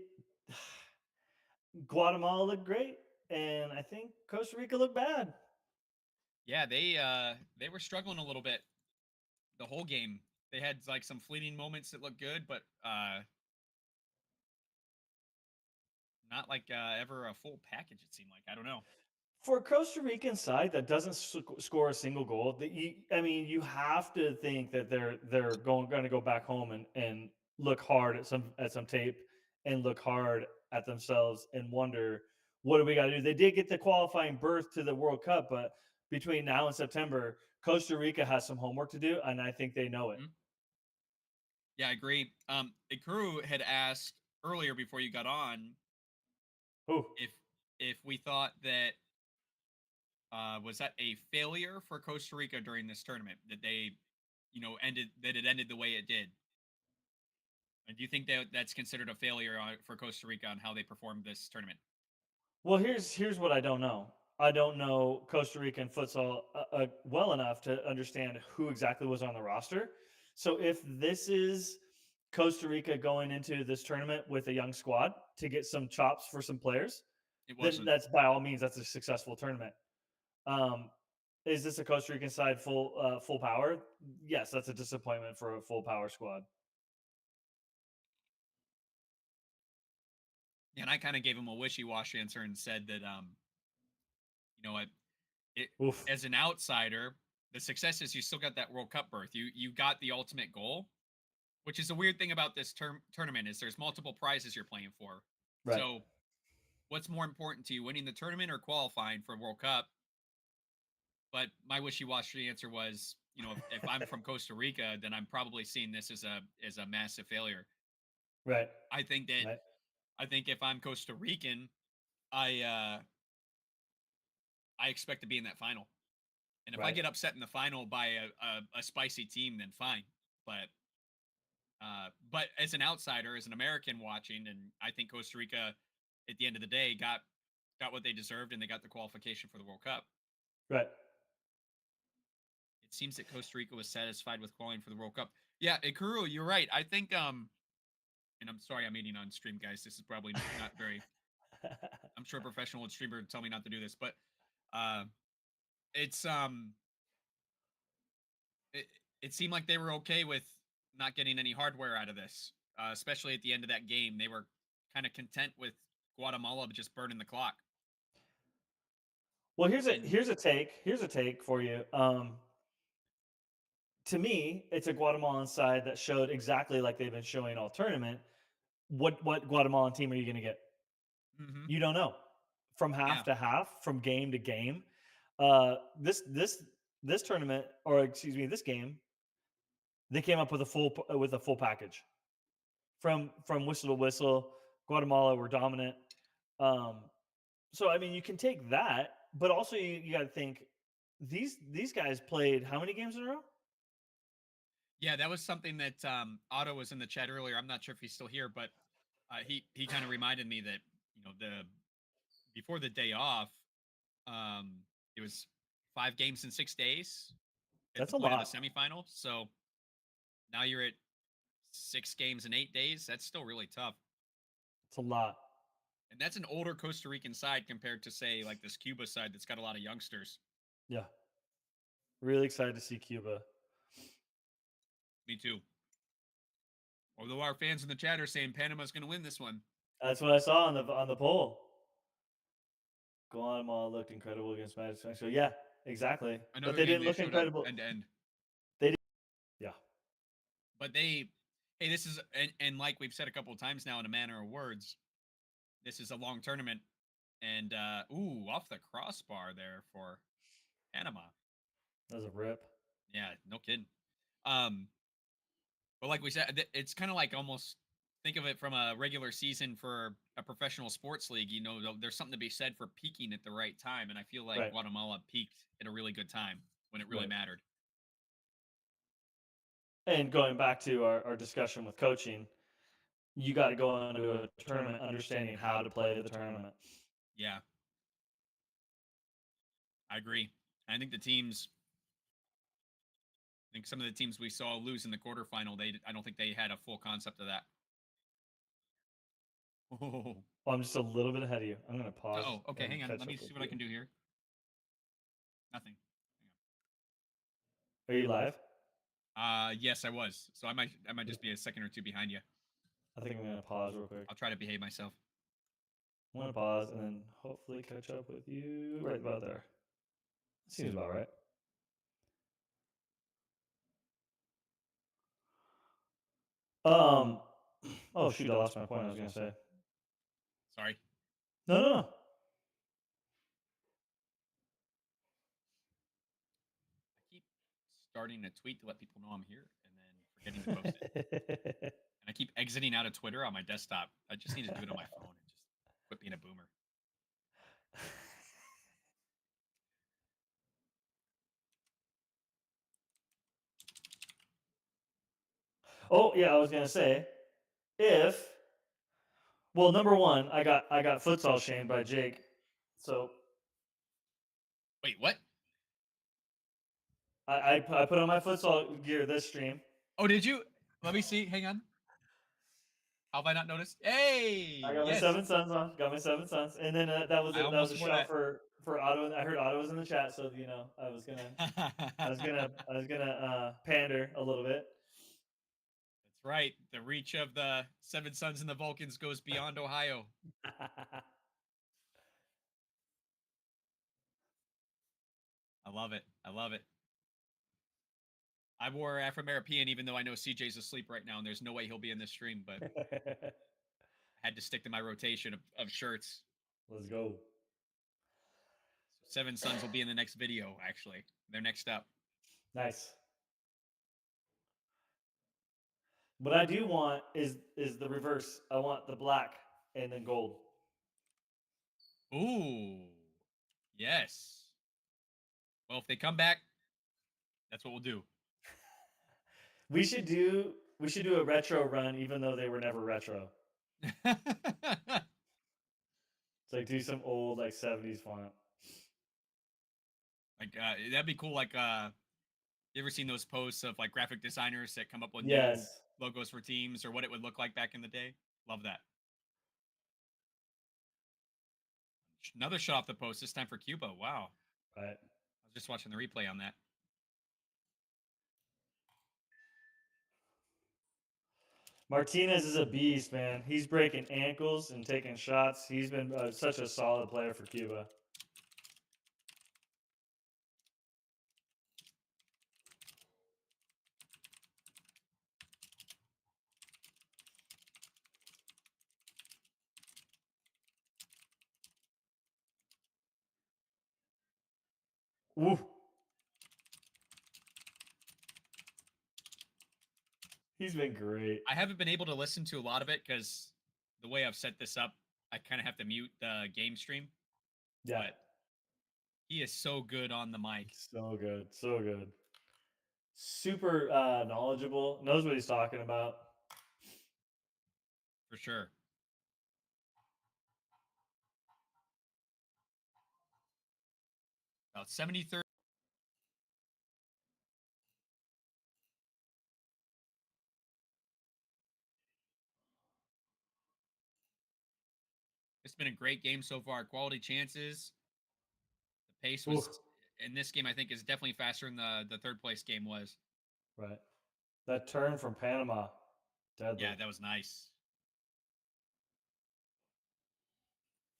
Speaker 2: Guatemala looked great, and I think Costa Rica looked bad.
Speaker 1: Yeah, they were struggling a little bit the whole game. They had like some fleeting moments that looked good, but not like ever a full package. It seemed like I don't know.
Speaker 2: For a Costa Rican side that doesn't score a single goal, I mean, you have to think that they're going to go back home and look hard at some tape and look hard at themselves and wonder what do we got to do. They did get the qualifying berth to the World Cup, but between now and September, Costa Rica has some homework to do, and I think they know it.
Speaker 1: Mhm. Yeah, I agree. Ikuru had asked earlier before you got on
Speaker 2: Oh,
Speaker 1: if we thought that was that a failure for Costa Rica during this tournament that they, ended that it ended the way it did. And do you think that that's considered a failure for Costa Rica on how they performed this tournament?
Speaker 2: well, here's what I don't know. I don't know Costa Rican futsal well enough to understand who exactly was on the roster. So if this is Costa Rica going into this tournament with a young squad to get some chops for some players,
Speaker 1: It
Speaker 2: then
Speaker 1: wasn't.
Speaker 2: that's by all means that's a successful tournament. Um, is this a Costa Rican side full power? Yes, that's a disappointment for a full power squad.
Speaker 1: And I kind of gave him a wishy-washy answer and said that, what it
Speaker 2: Oof.
Speaker 1: as an outsider, the success is you still got that World Cup berth. You got the ultimate goal, which is a weird thing about this tournament is there's multiple prizes you're playing for.
Speaker 2: Right.
Speaker 1: So what's more important to you, winning the tournament or qualifying for World Cup? But my wishy-washy answer was, if I'm from Costa Rica, then I'm probably seeing this as a massive failure.
Speaker 2: Right.
Speaker 1: I think that
Speaker 2: Right.
Speaker 1: I think if I'm Costa Rican, I expect to be in that final. And if I
Speaker 2: Right.
Speaker 1: get upset in the final by a spicy team, then fine. But but as an outsider, as an American watching, and I think Costa Rica, at the end of the day, got what they deserved, and they got the qualification for the World Cup.
Speaker 2: Right.
Speaker 1: It seems that Costa Rica was satisfied with qualifying for the World Cup. Yeah, Ikuru, you're right. I think and I'm sorry I'm eating on stream, guys. This is probably not very. I'm sure a professional streamer would tell me not to do this, but uh, it's it, it seemed like they were okay with not getting any hardware out of this, especially at the end of that game. They were kind of content with Guatemala just burning the clock.
Speaker 2: Well,
Speaker 1: And
Speaker 2: here's a take for you. To me, it's a Guatemalan side that showed exactly like they've been showing all tournament. What Guatemalan team are you going to get?
Speaker 1: mhm,
Speaker 2: You don't know. From half
Speaker 1: yeah,
Speaker 2: to half, from game to game. Uh, this this this tournament, or excuse me, this game, they came up with a full package from whistle to whistle. Guatemala were dominant. Um, so I mean, you can take that, but also you got to think these guys played how many games in a row?
Speaker 1: yeah, that was something that Otto was in the chat earlier. I'm not sure if he's still here, but he kind of reminded me that the before the day off, um, it was 5 games in 6 days at
Speaker 2: That's
Speaker 1: the
Speaker 2: a
Speaker 1: point of the
Speaker 2: lot.
Speaker 1: semifinal. So now you're at 6 games in 8 days. That's still really tough.
Speaker 2: It's a lot.
Speaker 1: And that's an older Costa Rican side compared to say like this Cuba side that's got a lot of youngsters.
Speaker 2: Yeah, really excited to see Cuba.
Speaker 1: Me too. Although our fans in the chat are saying Panama's going to win this one.
Speaker 2: That's what I saw on the poll. Guatemala looked incredible against Mexico. Yeah, exactly. But
Speaker 1: Another
Speaker 2: they
Speaker 1: game
Speaker 2: didn't
Speaker 1: they
Speaker 2: look
Speaker 1: showed up
Speaker 2: incredible.
Speaker 1: end to end.
Speaker 2: They did. Yeah.
Speaker 1: But they Hey, this is and like we've said a couple of times now in a manner of words, this is a long tournament. And ooh, off the crossbar there for Panama.
Speaker 2: That was a rip.
Speaker 1: Yeah, no kidding. Um, but like we said, it's kind of like almost think of it from a regular season for a professional sports league. You know, there's something to be said for peaking at the right time, and I feel like
Speaker 2: Right.
Speaker 1: Guatemala peaked at a really good time when it really
Speaker 2: Right.
Speaker 1: mattered.
Speaker 2: And going back to our discussion with coaching, you got to go into a tournament understanding how to play the tournament.
Speaker 1: Yeah, I agree. I think the teams, I think some of the teams we saw lose in the quarterfinal, I don't think they had a full concept of that. Oh,
Speaker 2: Well, I'm just a little bit ahead of you. I'm going to pause
Speaker 1: okay.
Speaker 2: and
Speaker 1: Hang on.
Speaker 2: catch
Speaker 1: Let me
Speaker 2: up
Speaker 1: see
Speaker 2: with
Speaker 1: what I
Speaker 2: you.
Speaker 1: can do here. Nothing.
Speaker 2: Are you live?
Speaker 1: Yes, I was. So I might just be a second or two behind you.
Speaker 2: I think I'm going to pause real quick.
Speaker 1: I'll try to behave myself.
Speaker 2: I'm going to pause and then hopefully catch up with you right about there. Seems about right. Um. Oh shoot! I lost my point. I was gonna say.
Speaker 1: Sorry.
Speaker 2: No, no, no.
Speaker 1: I keep starting a tweet to let people know I'm here and then forgetting to post it. And I keep exiting out of Twitter on my desktop. I just need to do it on my phone and just quit being a boomer.
Speaker 2: Oh yeah, I was gonna say if well, number one, I got futsal shamed by Jake, so
Speaker 1: Wait, what?
Speaker 2: I put on my futsal gear this stream.
Speaker 1: Oh, did you? Let me see. Hang on. How have I not noticed? Hey,
Speaker 2: I got my
Speaker 1: yes.
Speaker 2: seven sons on. Got my seven sons, and then
Speaker 1: I
Speaker 2: that was
Speaker 1: almost
Speaker 2: a
Speaker 1: wore
Speaker 2: shout
Speaker 1: that.
Speaker 2: for Otto. I heard Otto was in the chat, so I was gonna pander a little bit.
Speaker 1: That's right. The reach of the Seven Sons and the Vulcans goes beyond Ohio. I love it. I love it. I wore Afro European even though I know CJ's asleep right now and there's no way he'll be in this stream, but I had to stick to my rotation of shirts.
Speaker 2: Let's go.
Speaker 1: So Seven Sons will be in the next video, actually. They're next up.
Speaker 2: Nice. What I do want is the reverse. I want the black and then gold.
Speaker 1: Ooh. Yes. Well, if they come back, that's what we'll do.
Speaker 2: We should do a retro run, even though they were never retro. It's like do some old like 70s font.
Speaker 1: Like that'd be cool. Like you ever seen those posts of like graphic designers that come up with new
Speaker 2: Yes.
Speaker 1: logos for teams or what it would look like back in the day? Love that. Another shot off the post, this time for Cuba. Wow.
Speaker 2: Right.
Speaker 1: I was just watching the replay on that.
Speaker 2: Martinez is a beast, man. He's breaking ankles and taking shots. He's been such a solid player for Cuba. Ooh. He's been great.
Speaker 1: I haven't been able to listen to a lot of it because the way I've set this up, I kind of have to mute the game stream.
Speaker 2: Yeah.
Speaker 1: But he is so good on the mic.
Speaker 2: So good. So good. Super knowledgeable. Knows what he's talking about.
Speaker 1: For sure. About 73rd. It's been a great game so far. Quality chances. The pace
Speaker 2: Ooh.
Speaker 1: was in this game, I think, is definitely faster than the third place game was.
Speaker 2: Right. That turn from Panama. Deadly.
Speaker 1: Yeah, that was nice.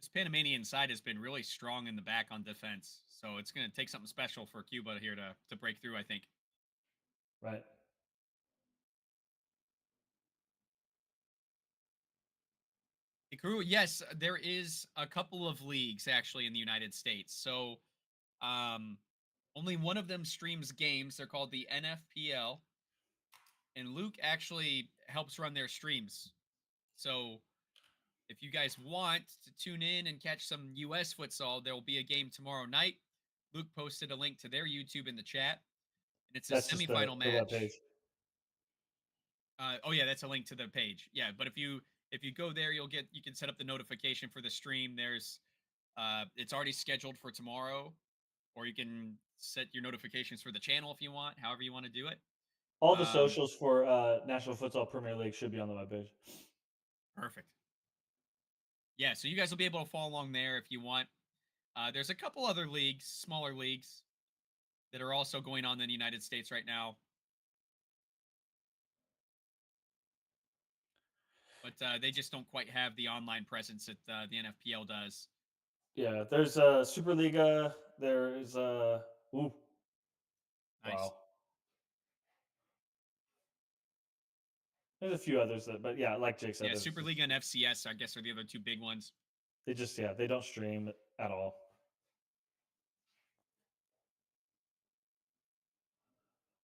Speaker 1: This Panamanian side has been really strong in the back on defense. So it's going to take something special for Cuba here to break through, I think.
Speaker 2: Right.
Speaker 1: Crew, yes, there is a couple of leagues actually in the United States. So, um, only one of them streams games. They're called the NFPL, and Luke actually helps run their streams. So, if you guys want to tune in and catch some US futsal, there will be a game tomorrow night. Luke posted a link to their YouTube in the chat, and it's a
Speaker 2: That's just
Speaker 1: semifinal
Speaker 2: the web
Speaker 1: match.
Speaker 2: page.
Speaker 1: Oh yeah, that's a link to the page. Yeah, but if you go there, you can set up the notification for the stream. There's it's already scheduled for tomorrow, or you can set your notifications for the channel if you want, however you want to do it.
Speaker 2: All the
Speaker 1: Um,
Speaker 2: socials for National Futsal Premier League should be on the web page.
Speaker 1: Perfect. Yeah, so you guys will be able to follow along there if you want. There's a couple other leagues, smaller leagues, that are also going on in the United States right now. But they just don't quite have the online presence that the NFPL does.
Speaker 2: Yeah, there's Superliga. There's ooh,
Speaker 1: Nice.
Speaker 2: wow. There's a few others but yeah, like Jake said,
Speaker 1: Yeah, Superliga and FCS, I guess, are the other two big ones.
Speaker 2: they don't stream at all.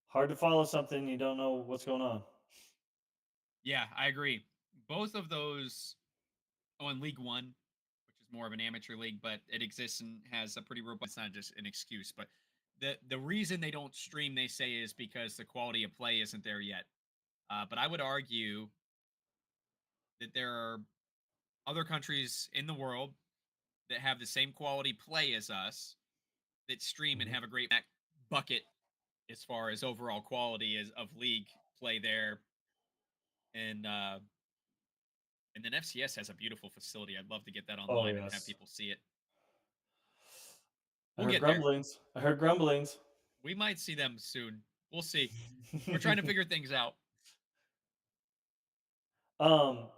Speaker 2: Hard to follow something you don't know what's going on.
Speaker 1: Yeah, I agree. Both of those, in League One, which is more of an amateur league, but it exists and has a pretty robust. It's not just an excuse, but the reason they don't stream, they say, is because the quality of play isn't there yet. But I would argue that there are other countries in the world that have the same quality play as us that stream and
Speaker 2: Mhm.
Speaker 1: have a great bucket as far as overall quality of league play there. And and then FCS has a beautiful facility. I'd love to get that
Speaker 2: Oh
Speaker 1: online and have
Speaker 2: yes,
Speaker 1: people see it.
Speaker 2: I
Speaker 1: We'll
Speaker 2: heard
Speaker 1: get there.
Speaker 2: grumblings. I heard grumblings.
Speaker 1: We might see them soon. We'll see. We're trying to figure things out.
Speaker 2: um,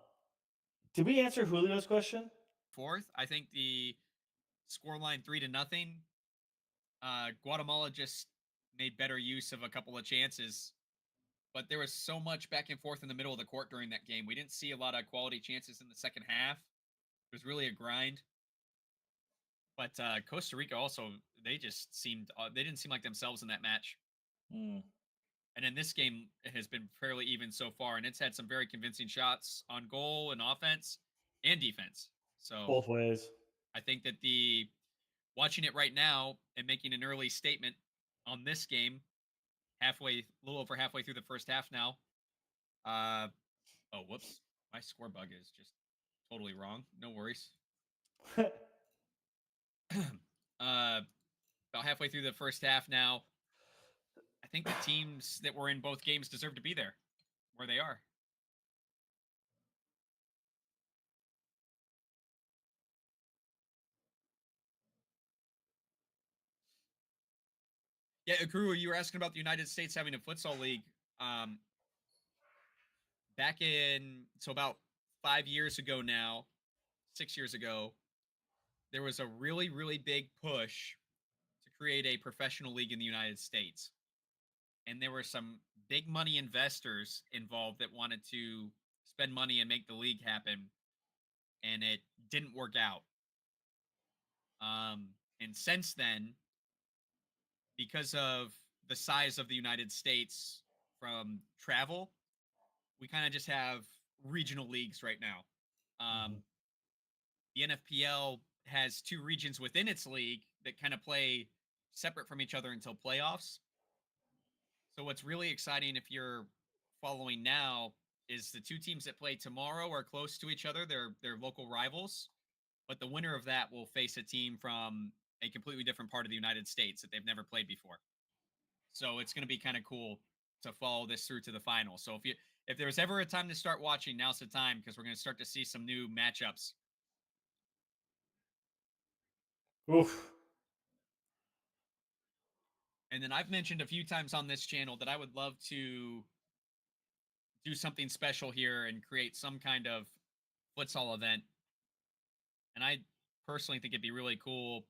Speaker 2: did we answer Julio's question?
Speaker 1: Fourth, I think the scoreline 3-0. Guatemala just made better use of a couple of chances, but there was so much back and forth in the middle of the court during that game. We didn't see a lot of quality chances in the second half. It was really a grind. But Costa Rica also, they just seemed they didn't seem like themselves in that match.
Speaker 2: Mm,
Speaker 1: And in this game, it has been fairly even so far, and it's had some very convincing shots on goal and offense and defense. So
Speaker 2: both ways.
Speaker 1: I think that the watching it right now and making an early statement on this game, halfway, a little over halfway through the first half now. Uh, oh, whoops, my score bug is just totally wrong. No worries. About halfway through the first half now. I think the teams that were in both games deserve to be there, where they are. Yeah, Akuru, you were asking about the United States having a futsal league. Um, Back in, so about 5 years ago now, 6 years ago, there was a really, really big push to create a professional league in the United States. And there were some big money investors involved that wanted to spend money and make the league happen. And it didn't work out. And since then, because of the size of the United States from travel, we kind of just have regional leagues right now.
Speaker 2: Mhm.
Speaker 1: The NFPL has two regions within its league that kind of play separate from each other until playoffs. So what's really exciting if you're following now is the two teams that play tomorrow are close to each other. They're local rivals, but the winner of that will face a team from a completely different part of the United States that they've never played before. So it's going to be kind of cool to follow this through to the final. So if there's ever a time to start watching, now's the time because we're going to start to see some new matchups.
Speaker 2: Oof.
Speaker 1: And then I've mentioned a few times on this channel that I would love to do something special here and create some kind of futsal event. And I personally think it'd be really cool.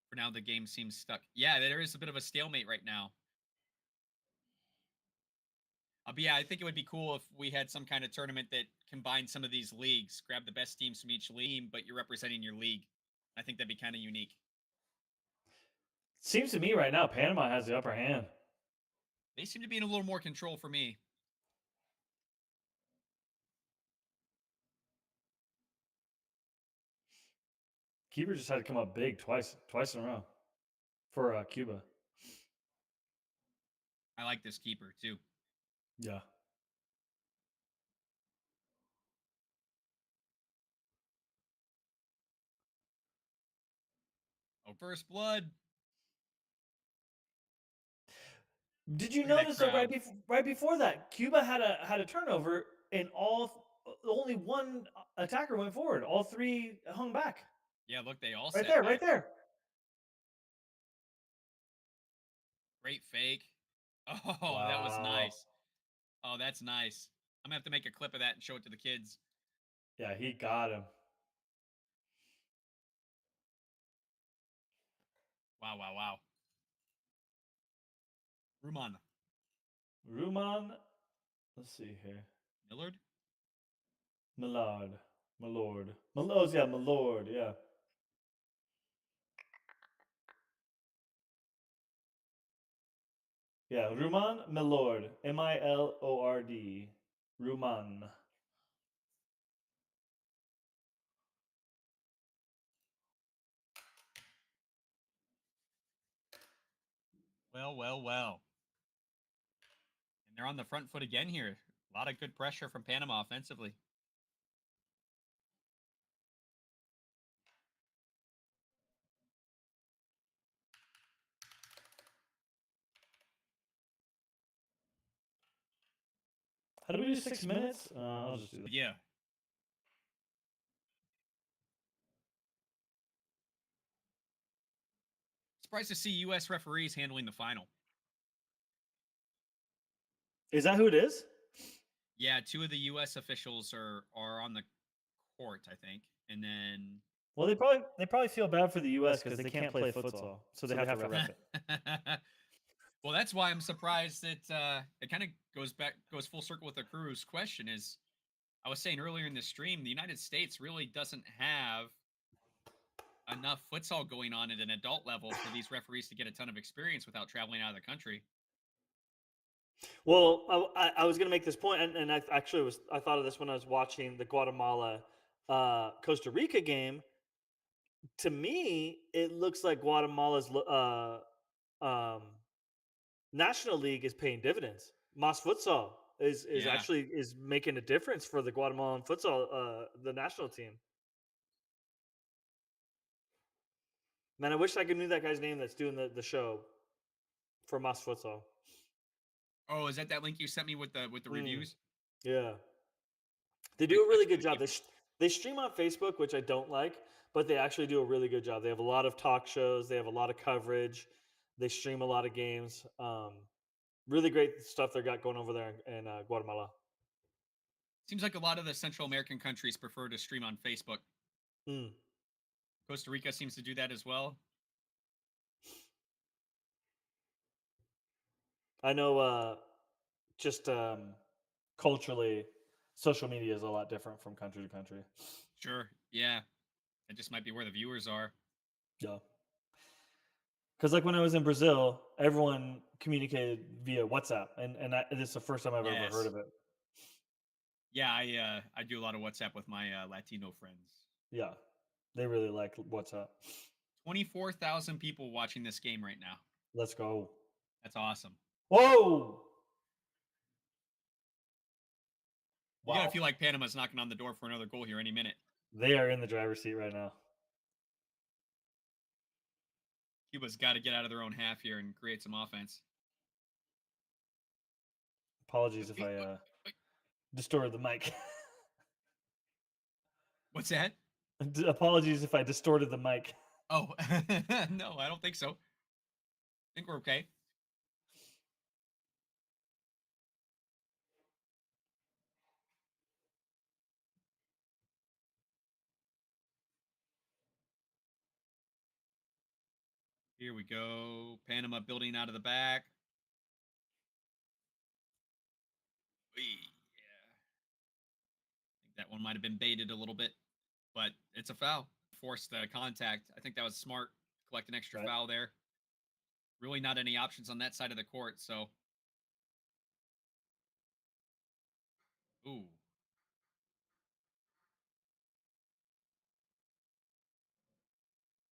Speaker 1: For now, the game seems stuck. Yeah, there is a bit of a stalemate right now. But yeah, I think it would be cool if we had some kind of tournament that combined some of these leagues, grab the best teams from each league, but you're representing your league. I think that'd be kind of unique.
Speaker 2: Seems to me right now Panama has the upper hand.
Speaker 1: They seem to be in a little more control for me.
Speaker 2: Keeper just had to come up big twice in a row for Cuba.
Speaker 1: I like this keeper too.
Speaker 2: Yeah.
Speaker 1: Oh, first blood.
Speaker 2: Did you
Speaker 1: Look at that
Speaker 2: notice that
Speaker 1: crowd.
Speaker 2: right before that, Cuba had a turnover and only one attacker went forward. All three hung back.
Speaker 1: Yeah, look, they all
Speaker 2: Right
Speaker 1: set
Speaker 2: there,
Speaker 1: back.
Speaker 2: right there.
Speaker 1: Great fake. Oh,
Speaker 2: Wow.
Speaker 1: that was nice. Oh, that's nice. I'm gonna have to make a clip of that and show it to the kids.
Speaker 2: Yeah, he got him.
Speaker 1: Wow, wow, wow. Ruman.
Speaker 2: Ruman. Let's see here.
Speaker 1: Millard?
Speaker 2: Millard. Milord. Oh, yeah, Milord. Yeah. Yeah, Ruman Milord. Milord. Ruman.
Speaker 1: Well, well, well. And they're on the front foot again here. A lot of good pressure from Panama offensively.
Speaker 2: How do we do 6 minutes? I'll just do that.
Speaker 1: Yeah. Surprised to see U.S. referees handling the final.
Speaker 2: Is that who it is?
Speaker 1: Yeah, two of the U.S. officials are on the court, I think, and then.
Speaker 2: Well, they probably feel bad for the U.S. because they can't play futsal, so they have to ref it.
Speaker 1: Well, that's why I'm surprised that it kind of goes full circle with the crew's question. Is I was saying earlier in the stream, the United States really doesn't have enough futsal going on at an adult level for these referees to get a ton of experience without traveling out of the country.
Speaker 2: Well, I was going to make this point, and I thought of this when I was watching the Guatemala Costa Rica game. To me, it looks like Guatemala's national league is paying dividends. Mas Futsal is actually making a difference for the Guatemalan futsal, the national team. Man, I wish I could knew that guy's name that's doing the show for Mas Futsal.
Speaker 1: Oh, is that link you sent me with the reviews?
Speaker 2: Yeah, they do a really good job. They stream on Facebook, which I don't like, but they actually do a really good job. They have a lot of talk shows. They have a lot of coverage. They stream a lot of games. Really great stuff they got going over there in Guatemala.
Speaker 1: Seems like a lot of the Central American countries prefer to stream on Facebook. Costa Rica seems to do that as well.
Speaker 2: I know just culturally, social media is a lot different from country to country.
Speaker 1: Sure. Yeah. That just might be where the viewers are.
Speaker 2: Yeah. Because like when I was in Brazil, everyone communicated via WhatsApp, and this is the first time I've ever heard of it.
Speaker 1: Yeah, I do a lot of WhatsApp with my Latino friends.
Speaker 2: Yeah, they really like WhatsApp.
Speaker 1: 24,000 people watching this game right now.
Speaker 2: Let's go.
Speaker 1: That's awesome.
Speaker 2: Whoa!
Speaker 1: You gotta feel like Panama's knocking on the door for another goal here any minute.
Speaker 2: They are in the driver's seat right now.
Speaker 1: Cuba's got to get out of their own half here and create some offense.
Speaker 2: Apologies if I distorted the mic.
Speaker 1: What's that?
Speaker 2: Apologies if I distorted the mic.
Speaker 1: Oh, no, I don't think so. I think we're okay. Here we go. Panama building out of the back. Yeah. I think that one might have been baited a little bit, but it's a foul. Forced the contact. I think that was smart. Collect an extra
Speaker 2: Right.
Speaker 1: foul there. Really not any options on that side of the court, so. Ooh.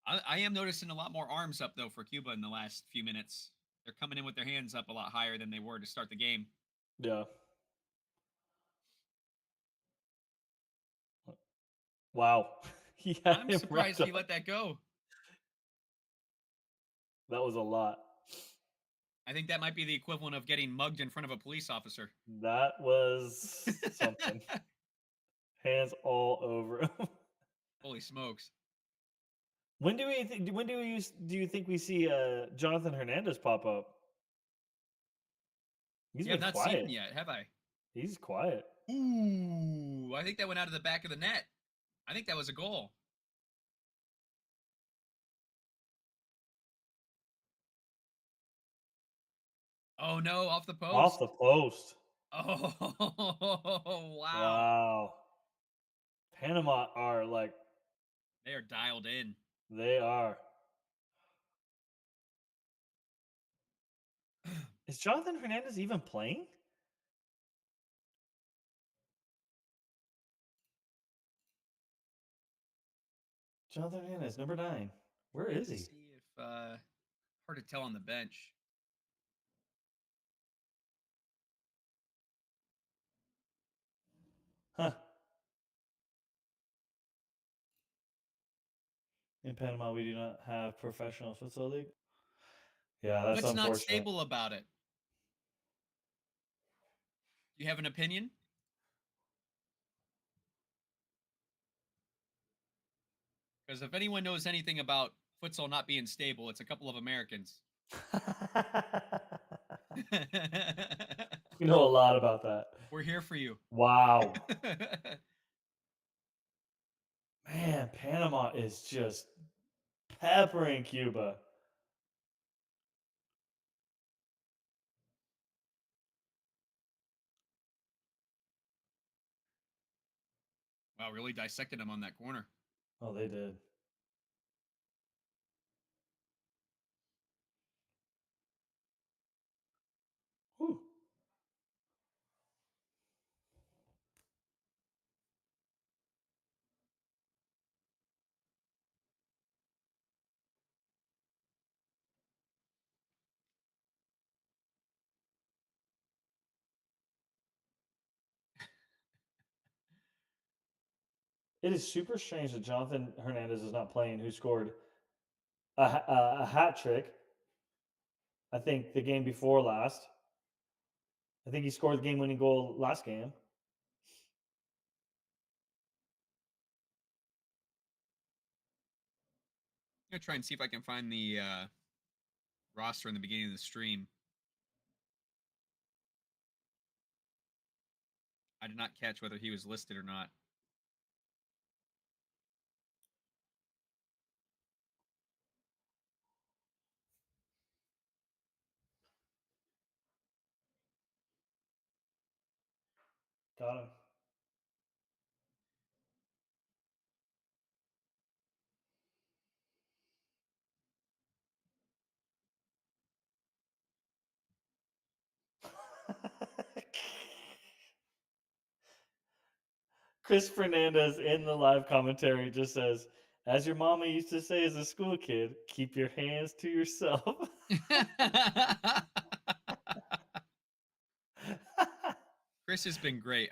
Speaker 1: I am noticing a lot more arms up, though, for Cuba in the last few minutes. They're coming in with their hands up a lot higher than they were to start the game.
Speaker 2: Yeah. Wow. He had
Speaker 1: I'm
Speaker 2: him
Speaker 1: surprised
Speaker 2: wrapped
Speaker 1: he
Speaker 2: up.
Speaker 1: let that go.
Speaker 2: That was a lot.
Speaker 1: I think that might be the equivalent of getting mugged in front of a police officer.
Speaker 2: That was something. Hands all over him.
Speaker 1: Holy smokes.
Speaker 2: When do you think we see Jonathan Hernandez pop up? He's
Speaker 1: Yeah, I've
Speaker 2: been
Speaker 1: not seen him
Speaker 2: quiet.
Speaker 1: yet, have I?
Speaker 2: He's quiet.
Speaker 1: Ooh, I think that went out of the back of the net. I think that was a goal. Oh no, off the
Speaker 2: Off
Speaker 1: post.
Speaker 2: the post.
Speaker 1: Oh, wow.
Speaker 2: Wow. Panama are like,
Speaker 1: They are dialed in.
Speaker 2: they are. Is Jonathan Hernandez even playing? Jonathan Hernandez, number 9. Where is
Speaker 1: Let's
Speaker 2: he?
Speaker 1: see if hard to tell on the bench.
Speaker 2: Huh. In Panama, we do not have professional futsal league. Yeah, that's
Speaker 1: What's not
Speaker 2: unfortunate.
Speaker 1: stable about it? Do you have an opinion? Because if anyone knows anything about futsal not being stable, it's a couple of Americans.
Speaker 2: You know a lot about that.
Speaker 1: We're here for you.
Speaker 2: Wow. Man, Panama is just peppering Cuba.
Speaker 1: Wow, really dissected him on that corner.
Speaker 2: Oh, they did. Whew. It is super strange that Jonathan Hernandez is not playing, who scored a hat trick, I think, the game before last. I think he scored the game-winning goal last game.
Speaker 1: I'm gonna try and see if I can find the roster in the beginning of the stream. I did not catch whether he was listed or not.
Speaker 2: Got him. Chris Fernandez in the live commentary just says, as your mama used to say as a school kid, keep your hands to yourself.
Speaker 1: Chris has been great.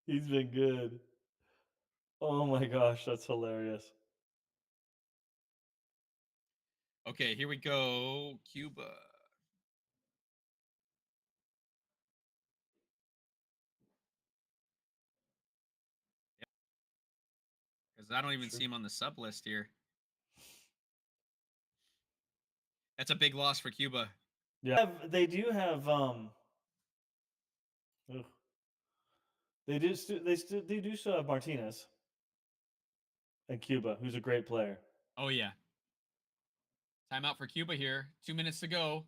Speaker 2: He's been good. Oh my gosh, that's hilarious.
Speaker 1: Okay, here we go. Cuba. Because I don't even
Speaker 2: True.
Speaker 1: see him on the sub list here. That's a big loss for Cuba.
Speaker 2: Yeah, they do have ugh. They do still have Martinez in Cuba, who's a great player.
Speaker 1: Oh yeah. Timeout for Cuba here. 2 minutes to go.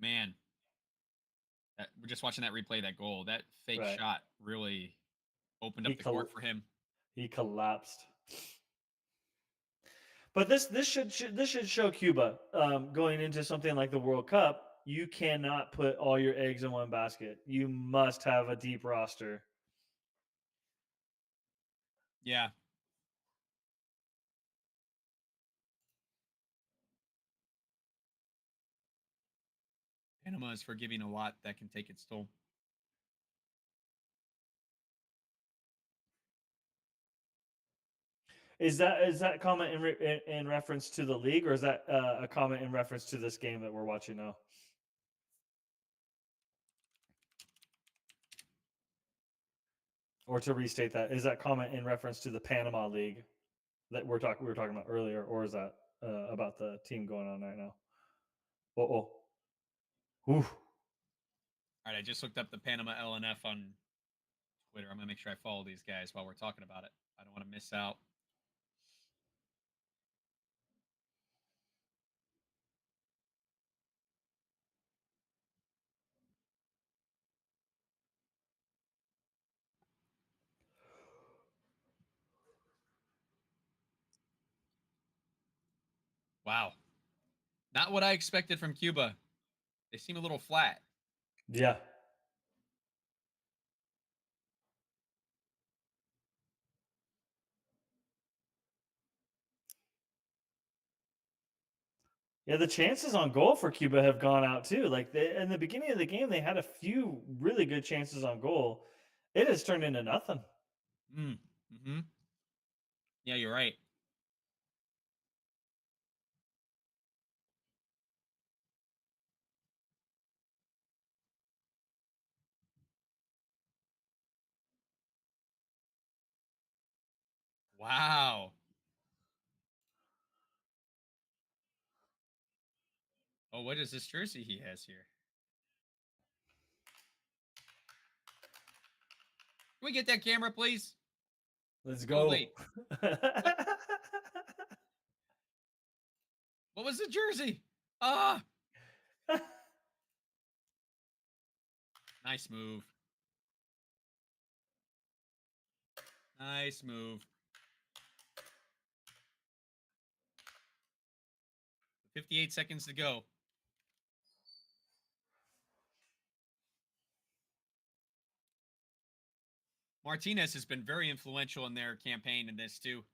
Speaker 1: Man, we're just watching that replay. That goal, that fake
Speaker 2: Right.
Speaker 1: shot, really opened
Speaker 2: He
Speaker 1: up the court for him.
Speaker 2: He collapsed. But this should show Cuba going into something like the World Cup. You cannot put all your eggs in one basket. You must have a deep roster.
Speaker 1: Yeah. Panama is forgiving a lot that can take its toll.
Speaker 2: Is that comment in reference to the league, or is that a comment in reference to this game that we're watching now? Or to restate that, is that comment in reference to the Panama League that we were talking about earlier, or is that about the team going on right now? Oh.
Speaker 1: All right, I just looked up the Panama LNF on Twitter. I'm gonna make sure I follow these guys while we're talking about it. I don't want to miss out. Wow. Not what I expected from Cuba. They seem a little flat.
Speaker 2: Yeah. Yeah, the chances on goal for Cuba have gone out too. Like in the beginning of the game, they had a few really good chances on goal. It has turned into nothing.
Speaker 1: Mm-hmm. Yeah, you're right. Wow. Oh, what is this jersey he has here? Can we get that camera, please?
Speaker 2: Let's go.
Speaker 1: What was the jersey? Ah. Nice move. Nice move. 58 seconds to go. Martinez has been very influential in their campaign in this too.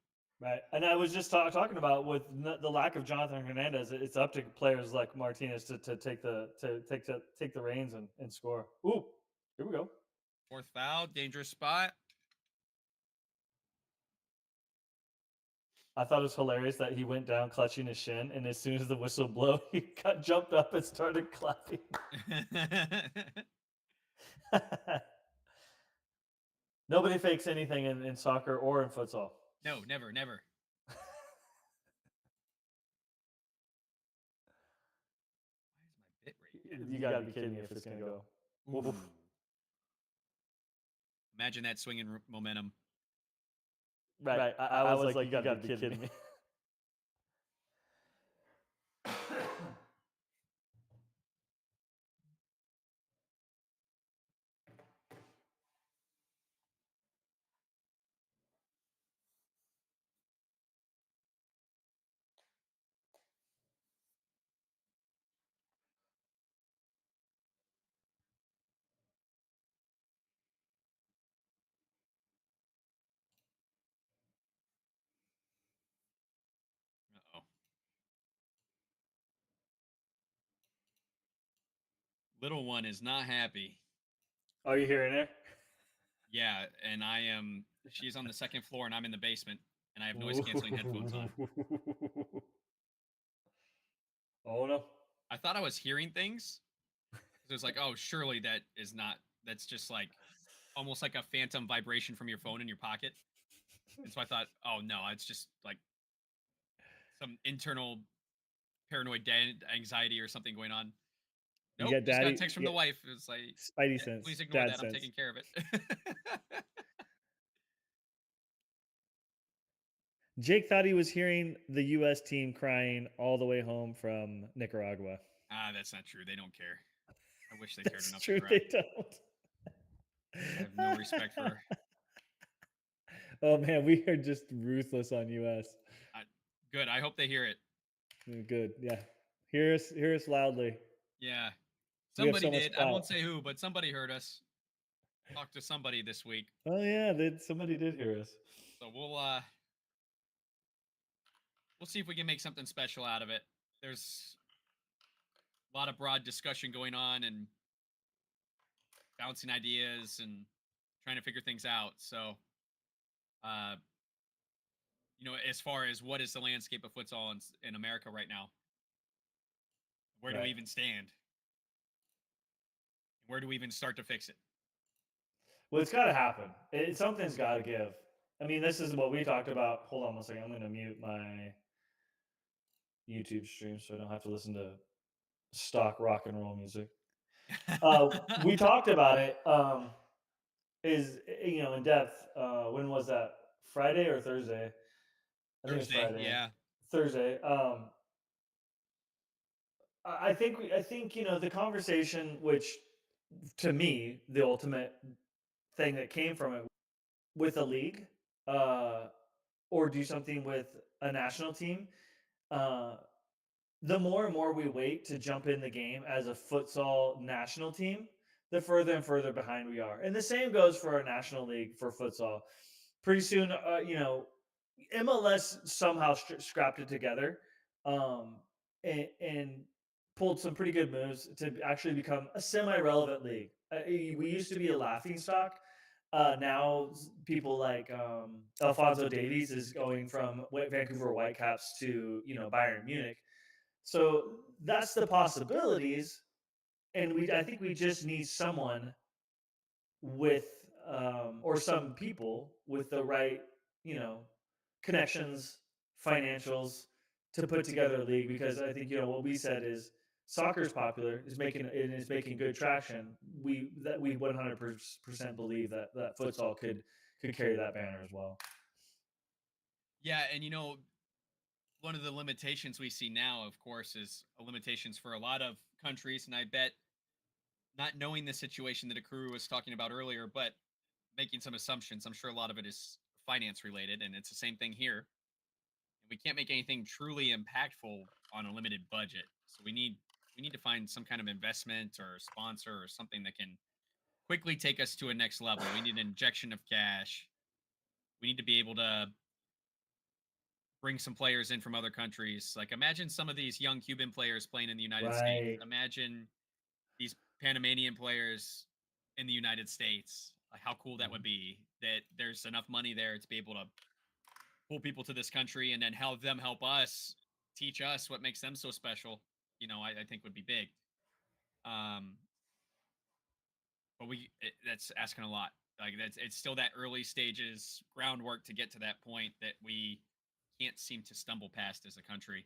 Speaker 2: Right, and I was just talking about with the lack of Jonathan Hernandez, it's up to players like Martinez to take the reins and score. Ooh, here we go.
Speaker 1: Fourth foul, dangerous spot.
Speaker 2: I thought it was hilarious that he went down clutching his shin, and as soon as the whistle blew, he got jumped up and started clapping. Nobody fakes anything in soccer or in futsal.
Speaker 1: No, never. Why is my bit rate?
Speaker 2: You gotta be kidding me if it's gonna go. Oof.
Speaker 1: Imagine that swinging momentum.
Speaker 2: Right. I was like, you gotta be kidding me.
Speaker 1: Uh-oh. Little one is not happy.
Speaker 2: Are you hearing her?
Speaker 1: Yeah, and she's on the second floor and I'm in the basement and I have noise canceling headphones on.
Speaker 2: Oh no.
Speaker 1: I thought I was hearing things. It was like, oh, surely that's just like almost like a phantom vibration from your phone in your pocket. And so I thought, oh no, it's just like some internal paranoid anxiety or something going on. Nope, just got a text from the wife. It's like,
Speaker 2: Spidey sense.
Speaker 1: Please ignore that.
Speaker 2: Sense.
Speaker 1: I'm taking care of it.
Speaker 2: Jake thought he was hearing the U.S. team crying all the way home from Nicaragua.
Speaker 1: That's not true. They don't care. I wish they cared
Speaker 2: That's
Speaker 1: enough to
Speaker 2: true.
Speaker 1: try.
Speaker 2: They don't.
Speaker 1: I have no respect for.
Speaker 2: Oh man, we are just ruthless on US.
Speaker 1: I, good. I hope they hear it.
Speaker 2: Good. Yeah. Hear us loudly.
Speaker 1: Yeah.
Speaker 2: We have
Speaker 1: Somebody
Speaker 2: so much
Speaker 1: did. I
Speaker 2: clout.
Speaker 1: won't say who, but somebody heard us. Talked to somebody this week.
Speaker 2: Oh yeah, somebody did hear us.
Speaker 1: So we'll see if we can make something special out of it. There's a lot of broad discussion going on and bouncing ideas and trying to figure things out. So uh as far as what is the landscape of futsal in America right now, where do we
Speaker 2: Right.
Speaker 1: even stand? Where do we even start to fix it?
Speaker 2: Well, it's got to happen. Something's got to give. I mean, this is what we talked about. Hold on one second. I'm going to mute my YouTube stream so I don't have to listen to stock rock and roll music. We talked about it. Is in depth. When was that? Friday or Thursday? I think it was
Speaker 1: Thursday,
Speaker 2: Friday.
Speaker 1: yeah.
Speaker 2: Thursday. I think the conversation, which to me the ultimate thing that came from it with a league, uh, or do something with a national team. Uh, the more and more we wait to jump in the game as a futsal national team, the further and further behind we are. And the same goes for our national league for futsal. Pretty soon, MLS somehow scrapped it together, um, and pulled some pretty good moves to actually become a semi-relevant league. We used to be a laughing stock. Now people like Alfonso Davies is going from Vancouver Whitecaps to Bayern Munich. So that's the possibilities, and I think we just need someone with or some people with the right you know connections, financials to put together a league, because I think what we said is soccer is popular, is making good traction. We 100% believe that futsal could carry that banner as well.
Speaker 1: Yeah, and one of the limitations we see now, of course, is limitations for a lot of countries, and I bet not knowing the situation that Akuru was talking about earlier, but making some assumptions. I'm sure a lot of it is finance related, and it's the same thing here. We can't make anything truly impactful on a limited budget. So we need to find some kind of investment or sponsor or something that can quickly take us to a next level. We need an injection of cash. We need to be able to bring some players in from other countries. Like imagine some of these young Cuban players playing in the United States.
Speaker 2: Right.
Speaker 1: Imagine these Panamanian players in the United States. Like how cool that would be. That there's enough money there to be able to pull people to this country and then help them help us teach us what makes them so special. I think would be big. Um, but that's asking a lot. Like it's still that early stages groundwork to get to that point that we can't seem to stumble past as a country.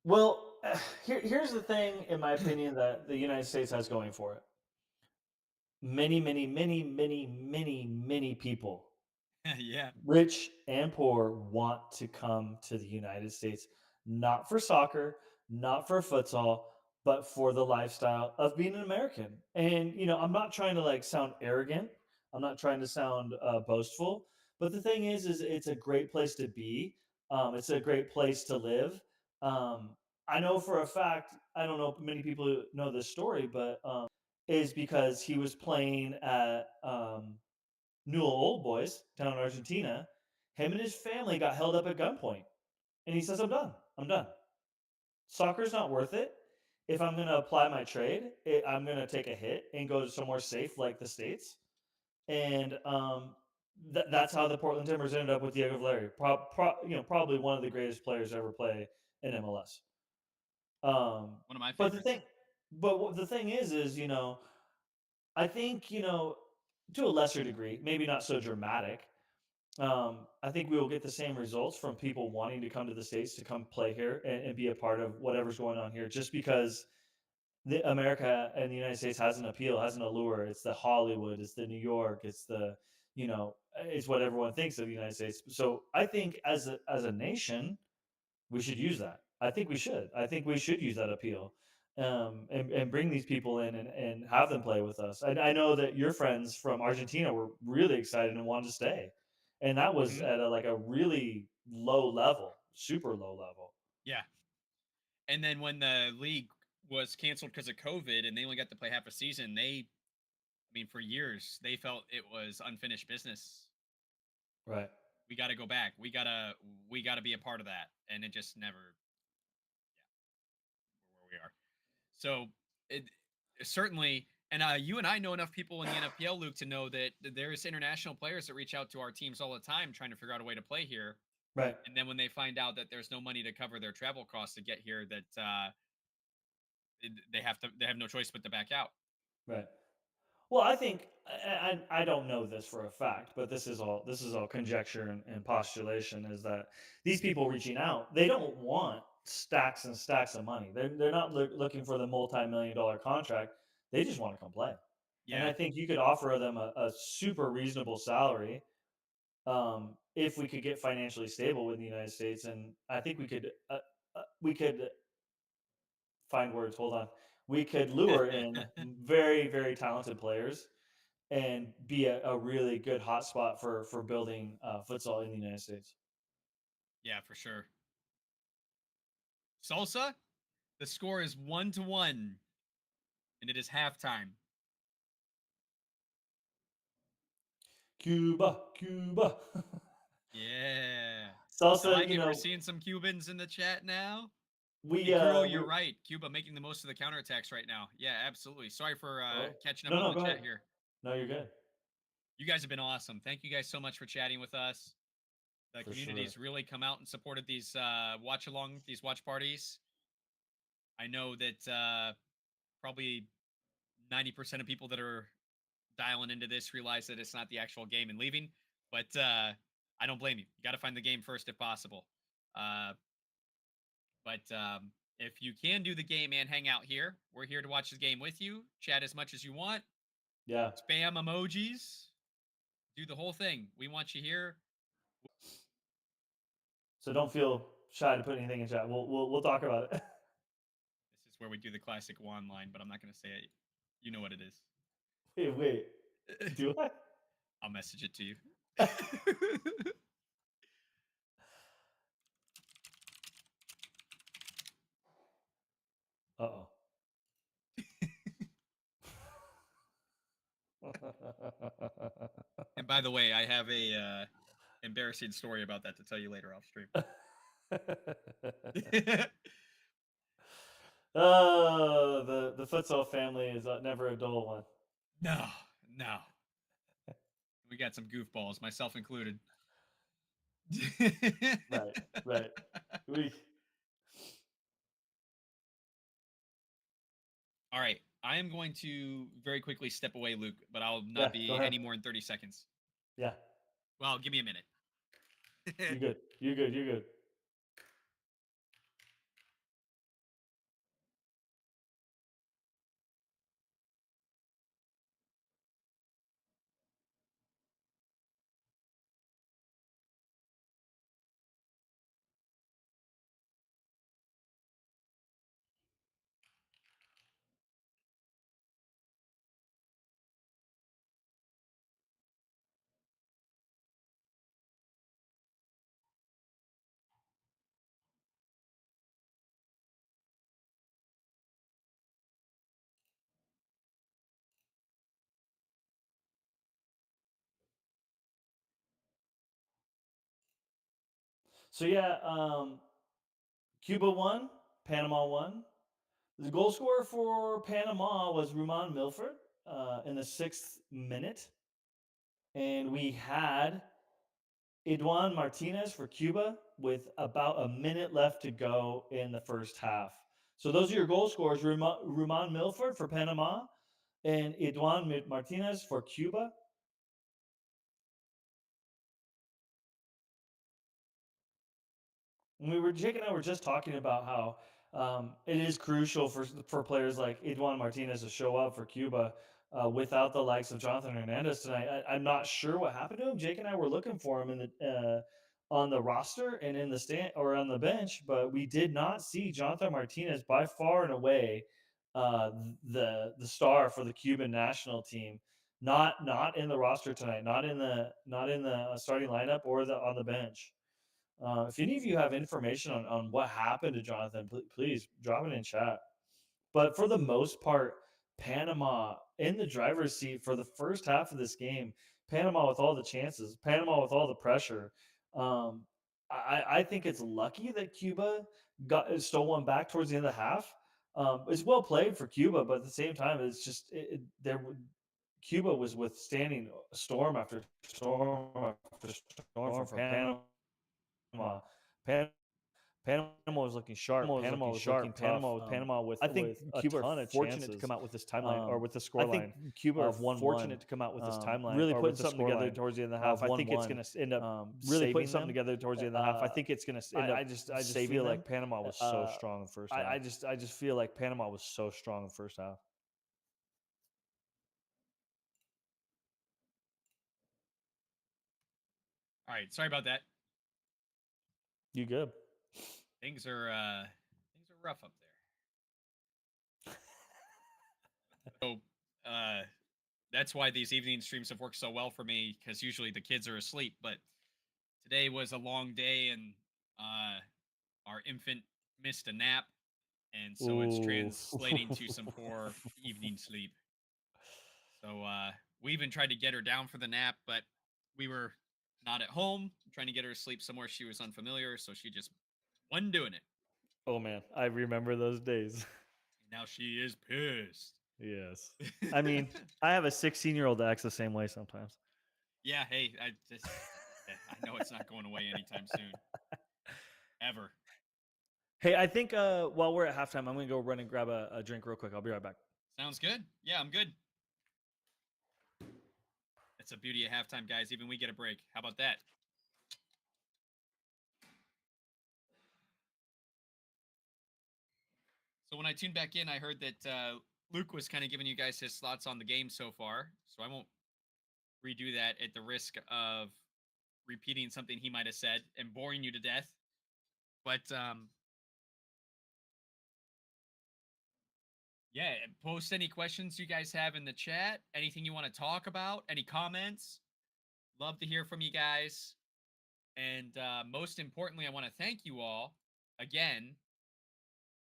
Speaker 2: Well, here's the thing, in my opinion, that the United States has going for it. Many, many, many, many, many, many people,
Speaker 1: Yeah.
Speaker 2: rich and poor, want to come to the United States, not for soccer, not for futsal, but for the lifestyle of being an American. And I'm not trying to like sound arrogant. I'm not trying to sound boastful. But the thing is it's a great place to be. It's a great place to live. Um, I know for a fact. I don't know if many people know this story, but is because he was playing at Newell Old Boys down in Argentina. Him and his family got held up at gunpoint. And he says, I'm done. I'm done. Soccer's not worth it. If I'm going to apply my trade, I'm going to take a hit and go to somewhere safe like the States. And that's how the Portland Timbers ended up with Diego Valeri. Probably one of the greatest players to ever play in MLS.
Speaker 1: One of my
Speaker 2: But the
Speaker 1: favorites.
Speaker 2: thing, but the thing is, I think, to a lesser degree, maybe not so dramatic. I think we will get the same results from people wanting to come to the States to come play here and be a part of whatever's going on here, just because America and the United States has an appeal, has an allure. It's the Hollywood, it's the New York, it's what everyone thinks of the United States. So I think as a nation, we should use that. I think we should. I think we should use that appeal, and bring these people in and have them play with us. I know that your friends from Argentina were really excited and wanted to stay, and that was
Speaker 1: Hmm.
Speaker 2: at like a really low level, super low level.
Speaker 1: Yeah. And then when the league was canceled because of COVID and they only got to play half a season, I mean, for years, they felt it was unfinished business.
Speaker 2: Right.
Speaker 1: We got to go back. We got to be a part of that. And it just never, yeah, we're where we are. So it certainly, and you and I know enough people in the NFPL, Luke, to know that there's international players that reach out to our teams all the time trying to figure out a way to play here.
Speaker 2: Right.
Speaker 1: And then when they find out that there's no money to cover their travel costs to get here, that they have no choice but to back out.
Speaker 2: Right. Well, I think I don't know this for a fact, but this is all conjecture and postulation. Is that these people reaching out? They don't want stacks and stacks of money. They're not looking for the multi-million-dollar contract. They just want to come play. And
Speaker 1: Yeah.
Speaker 2: I think you could offer them a super reasonable salary, if we could get financially stable with the United States, and I think we could find words. Hold on. We could lure in very, very talented players and be a really good hotspot for building futsal in the United States.
Speaker 1: Yeah, for sure. Salsa, the score is 1-1, and it is halftime.
Speaker 2: Cuba, Cuba.
Speaker 1: Yeah. So
Speaker 2: Salsa,
Speaker 1: I think we're seeing some Cubans in the chat now. Hey,
Speaker 2: we
Speaker 1: Kuro,
Speaker 2: we
Speaker 1: you're right. Cuba making the most of the counterattacks right now. Yeah, absolutely. Sorry for
Speaker 2: oh,
Speaker 1: catching up
Speaker 2: no,
Speaker 1: on
Speaker 2: no,
Speaker 1: the
Speaker 2: go
Speaker 1: chat
Speaker 2: ahead.
Speaker 1: here.
Speaker 2: No, you're good.
Speaker 1: You guys have been awesome. Thank you guys so much for chatting with us. The
Speaker 2: For sure.
Speaker 1: community's really come out and supported these these watch parties. I know that probably 90% of people that are dialing into this realize that it's not the actual game and leaving, but I don't blame you. You got to find the game first if possible. Uh, but if you can do the game and hang out here, we're here to watch the game with you, chat as much as you want,
Speaker 2: Yeah.
Speaker 1: spam emojis, do the whole thing. We want you here.
Speaker 2: So don't feel shy to put anything in chat. We'll talk about it.
Speaker 1: This is where we do the classic one line, but I'm not going to say it. You know what it is.
Speaker 2: Wait. Do I?
Speaker 1: I'll message it to you.
Speaker 2: Uh-oh.
Speaker 1: And by the way, I have a embarrassing story about that to tell you later off stream.
Speaker 2: Oh, the futsal family is never a dull one.
Speaker 1: No, no. We got some goofballs, myself included.
Speaker 2: Right, right. We
Speaker 1: All right. I am going to very quickly step away, Luke, but I'll
Speaker 2: Yeah,
Speaker 1: not
Speaker 2: go
Speaker 1: be
Speaker 2: ahead.
Speaker 1: any more than 30 seconds.
Speaker 2: Yeah,
Speaker 1: Well, give me a minute.
Speaker 2: you good. You good. You good. So yeah, Cuba won, Panama won. The goal scorer for Panama was Ruman Milford in the 6th minute, and we had Eduan Martinez for Cuba with about a minute left to go in the first half. So those are your goal scorers: Ruman Milford for Panama and Eduan Martinez for Cuba. Jake and I were just talking about how it is crucial for players like Eduan Martinez to show up for Cuba. Without the likes of Jonathan Hernandez tonight, I'm not sure what happened to him. Jake and I were looking for him on the roster and in the stand or on the bench, but we did not see Jonathan Martinez by far and away the star for the Cuban national team. Not in the roster tonight, not in the starting lineup or the on the bench. If any of you have information on what happened to Jonathan, please drop it in chat. But for the most part, Panama in the driver's seat for the first half of this game. Panama with all the chances, Panama with all the pressure. Um, I think it's lucky that Cuba got stole one back towards the end of the half. It's well played for Cuba, but at the same time, it's just Cuba was withstanding storm after storm after storm from Panama. Panama Panama was looking sharp. Panama was looking tough. Panama with
Speaker 3: I think
Speaker 2: a
Speaker 3: Cuba
Speaker 2: ton
Speaker 3: are
Speaker 2: of
Speaker 3: fortunate to
Speaker 2: chances.
Speaker 3: come out with this timeline or with the
Speaker 2: I think
Speaker 3: scoreline
Speaker 2: Cuba are
Speaker 3: of 1-1.
Speaker 2: fortunate to come out with this timeline.
Speaker 3: Really
Speaker 2: or
Speaker 3: putting
Speaker 2: with the
Speaker 3: something together
Speaker 2: scoreline
Speaker 3: towards the end of the half.
Speaker 2: of
Speaker 3: I think it's
Speaker 2: 1-1.
Speaker 3: going to end up
Speaker 2: Really
Speaker 3: really
Speaker 2: putting
Speaker 3: putting
Speaker 2: something
Speaker 3: something together towards the end of the half. I think it's going to end up
Speaker 2: I just
Speaker 3: saving
Speaker 2: feel
Speaker 3: them.
Speaker 2: like Panama was so strong in the first half.
Speaker 3: I just feel like Panama was so strong in the first half.
Speaker 1: All right, sorry about that.
Speaker 2: You good?
Speaker 1: Things are rough up there. So that's why these evening streams have worked so well for me, because usually the kids are asleep. But today was a long day, and our infant missed a nap, and so it's translating to some poor evening sleep. So we even tried to get her down for the nap, but we were not at home, trying to get her to sleep somewhere she was unfamiliar, so she just wasn't doing it.
Speaker 2: Oh man, I remember those days.
Speaker 1: Now she is pissed.
Speaker 2: Yes. I mean, I have a 16-year-old that acts the same way sometimes.
Speaker 1: Yeah, hey, I know it's not going away anytime soon. Ever.
Speaker 2: Hey, I think while we're at halftime, I'm going to go run and grab a drink real quick. I'll be right back.
Speaker 1: Sounds good. Yeah, I'm good. That's the beauty of halftime, guys. Even we get a break. How about that? So when I tuned back in, I heard that Luke was kind of giving you guys his thoughts on the game so far. So I won't redo that at the risk of repeating something he might have said and boring you to death. But yeah, post any questions you guys have in the chat. Anything you want to talk about? Any comments? Love to hear from you guys. And most importantly, I want to thank you all again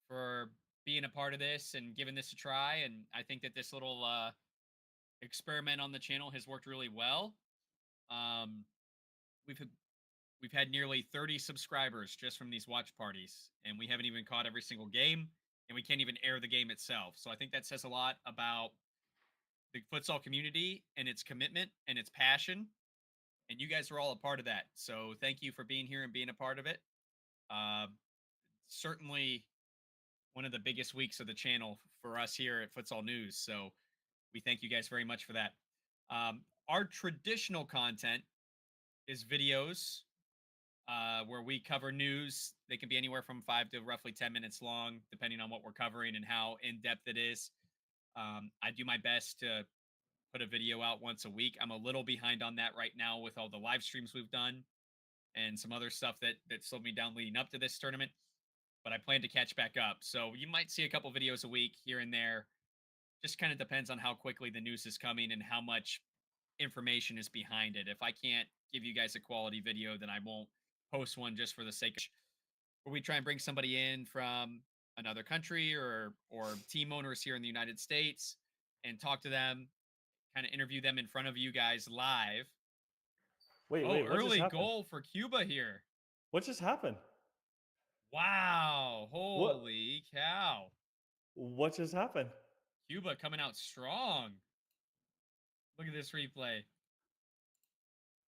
Speaker 1: for being a part of this and giving this a try. And I think that this little experiment on the channel has worked really well. We've had nearly 30 subscribers just from these watch parties, and we haven't even caught every single game, and we can't even air the game itself. So I think that says a lot about the futsal community and its commitment and its passion. And you guys are all a part of that. So thank you for being here and being a part of it. Certainly one of the biggest weeks of the channel for us here at Futsal News. So we thank you guys very much for that. Our traditional content is videos where we cover news. They can be anywhere from 5 to roughly 10 minutes long, depending on what we're covering and how in-depth it is. I do my best to put a video out once a week. I'm a little behind on that right now with all the live streams we've done and some other stuff that slowed me down leading up to this tournament. But I plan to catch back up. So you might see a couple videos a week here and there. Just kind of depends on how quickly the news is coming and how much information is behind it. If I can't give you guys a quality video, then I won't post one just for the sake of where we try and bring somebody in from another country or team owners here in the United States and talk to them, kind of interview them in front of you guys live.
Speaker 2: Wait,
Speaker 1: early goal for Cuba here.
Speaker 2: What just happened?
Speaker 1: Wow. Holy cow.
Speaker 2: What just happened?
Speaker 1: Cuba coming out strong. Look at this replay.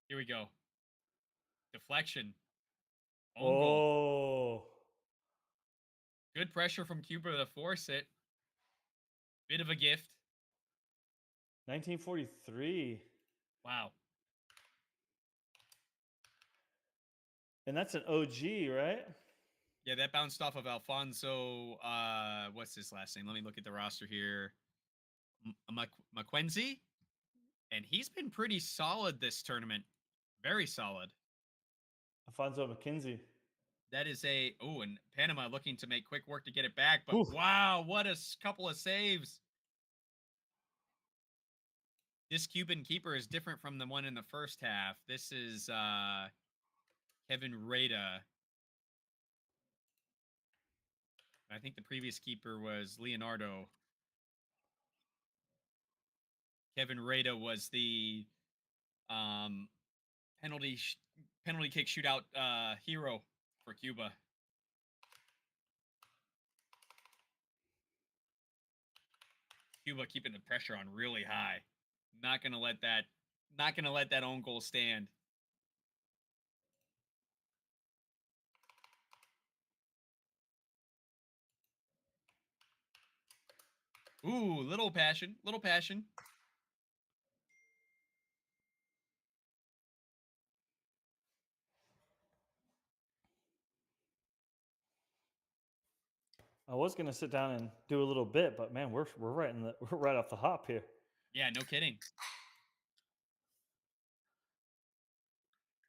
Speaker 1: Here we go. Deflection. Own goal. Good pressure from Cuba to force it. Bit of a gift.
Speaker 2: 1943.
Speaker 1: Wow.
Speaker 2: And that's an OG, right?
Speaker 1: Yeah, that bounced off of Alfonso. What's his last name? Let me look at the roster here. Mackenzie. And he's been pretty solid this tournament. Very solid.
Speaker 3: Alfonso McKenzie.
Speaker 1: That is and Panama looking to make quick work to get it back. But
Speaker 3: Oof.
Speaker 1: wow, what a couple of saves. This Cuban keeper is different from the one in the first half. This is Kevin Rica. I think the previous keeper was Leonardo. Kevin Rica was the penalty kick shootout hero for Cuba. Cuba keeping the pressure on really high. Not gonna let that own goal stand. Ooh, little passion.
Speaker 3: I was gonna sit down and do a little bit, but man, we're right we're right off the hop here.
Speaker 1: Yeah, no kidding.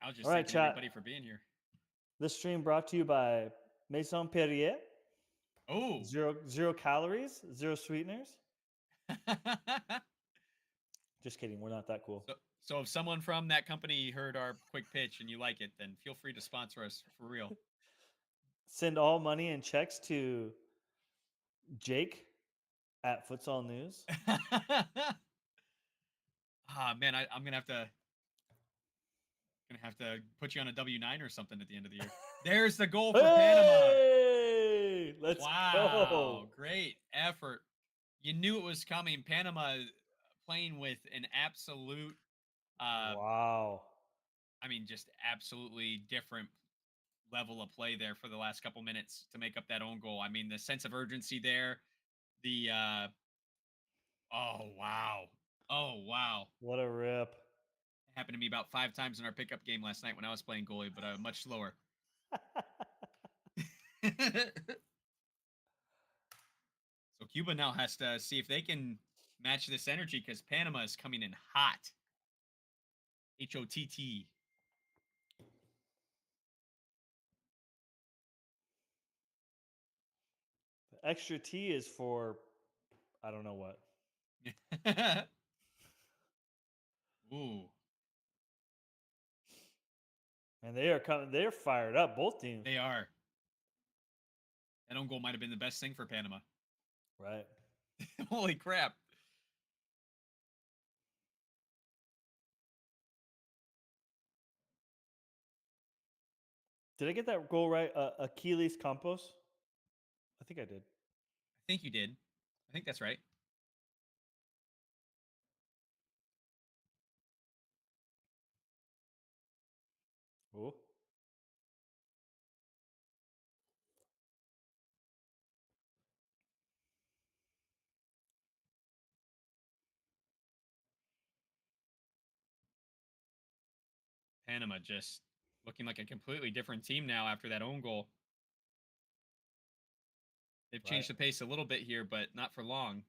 Speaker 1: I was just
Speaker 3: All right,
Speaker 1: thanking
Speaker 3: chat.
Speaker 1: everybody for being here.
Speaker 3: This stream brought to you by Maison Perrier.
Speaker 1: Oh,
Speaker 3: zero calories, zero sweeteners. Just kidding. We're not that cool.
Speaker 1: So if someone from that company heard our quick pitch and you like it, then feel free to sponsor us for real.
Speaker 3: Send all money and checks to Jake at Futsal News.
Speaker 1: Man, I'm gonna have to put you on a W-9 or something at the end of the year. There's the goal for Panama.
Speaker 3: Let's
Speaker 1: wow,
Speaker 3: go.
Speaker 1: Great effort. You knew it was coming. Panama playing with an absolute
Speaker 3: wow.
Speaker 1: I mean, just absolutely different level of play there for the last couple minutes to make up that own goal. I mean, the sense of urgency there, the oh wow.
Speaker 3: What a rip.
Speaker 1: It happened to me about 5 times in our pickup game last night when I was playing goalie, but much slower. So Cuba now has to see if they can match this energy because Panama is coming in hot. HOTT.
Speaker 3: The extra T is for I don't know what.
Speaker 1: Ooh.
Speaker 3: And they are coming. They're fired up. Both teams.
Speaker 1: They are. That own goal might have been the best thing for Panama.
Speaker 3: Right.
Speaker 1: Holy crap.
Speaker 3: Did I get that goal right? Achilles Campos? I think I did.
Speaker 1: I think you did. I think that's right.
Speaker 3: Ooh.
Speaker 1: Panama just looking like a completely different team now after that own goal. They've changed the pace a little bit here, but not for long.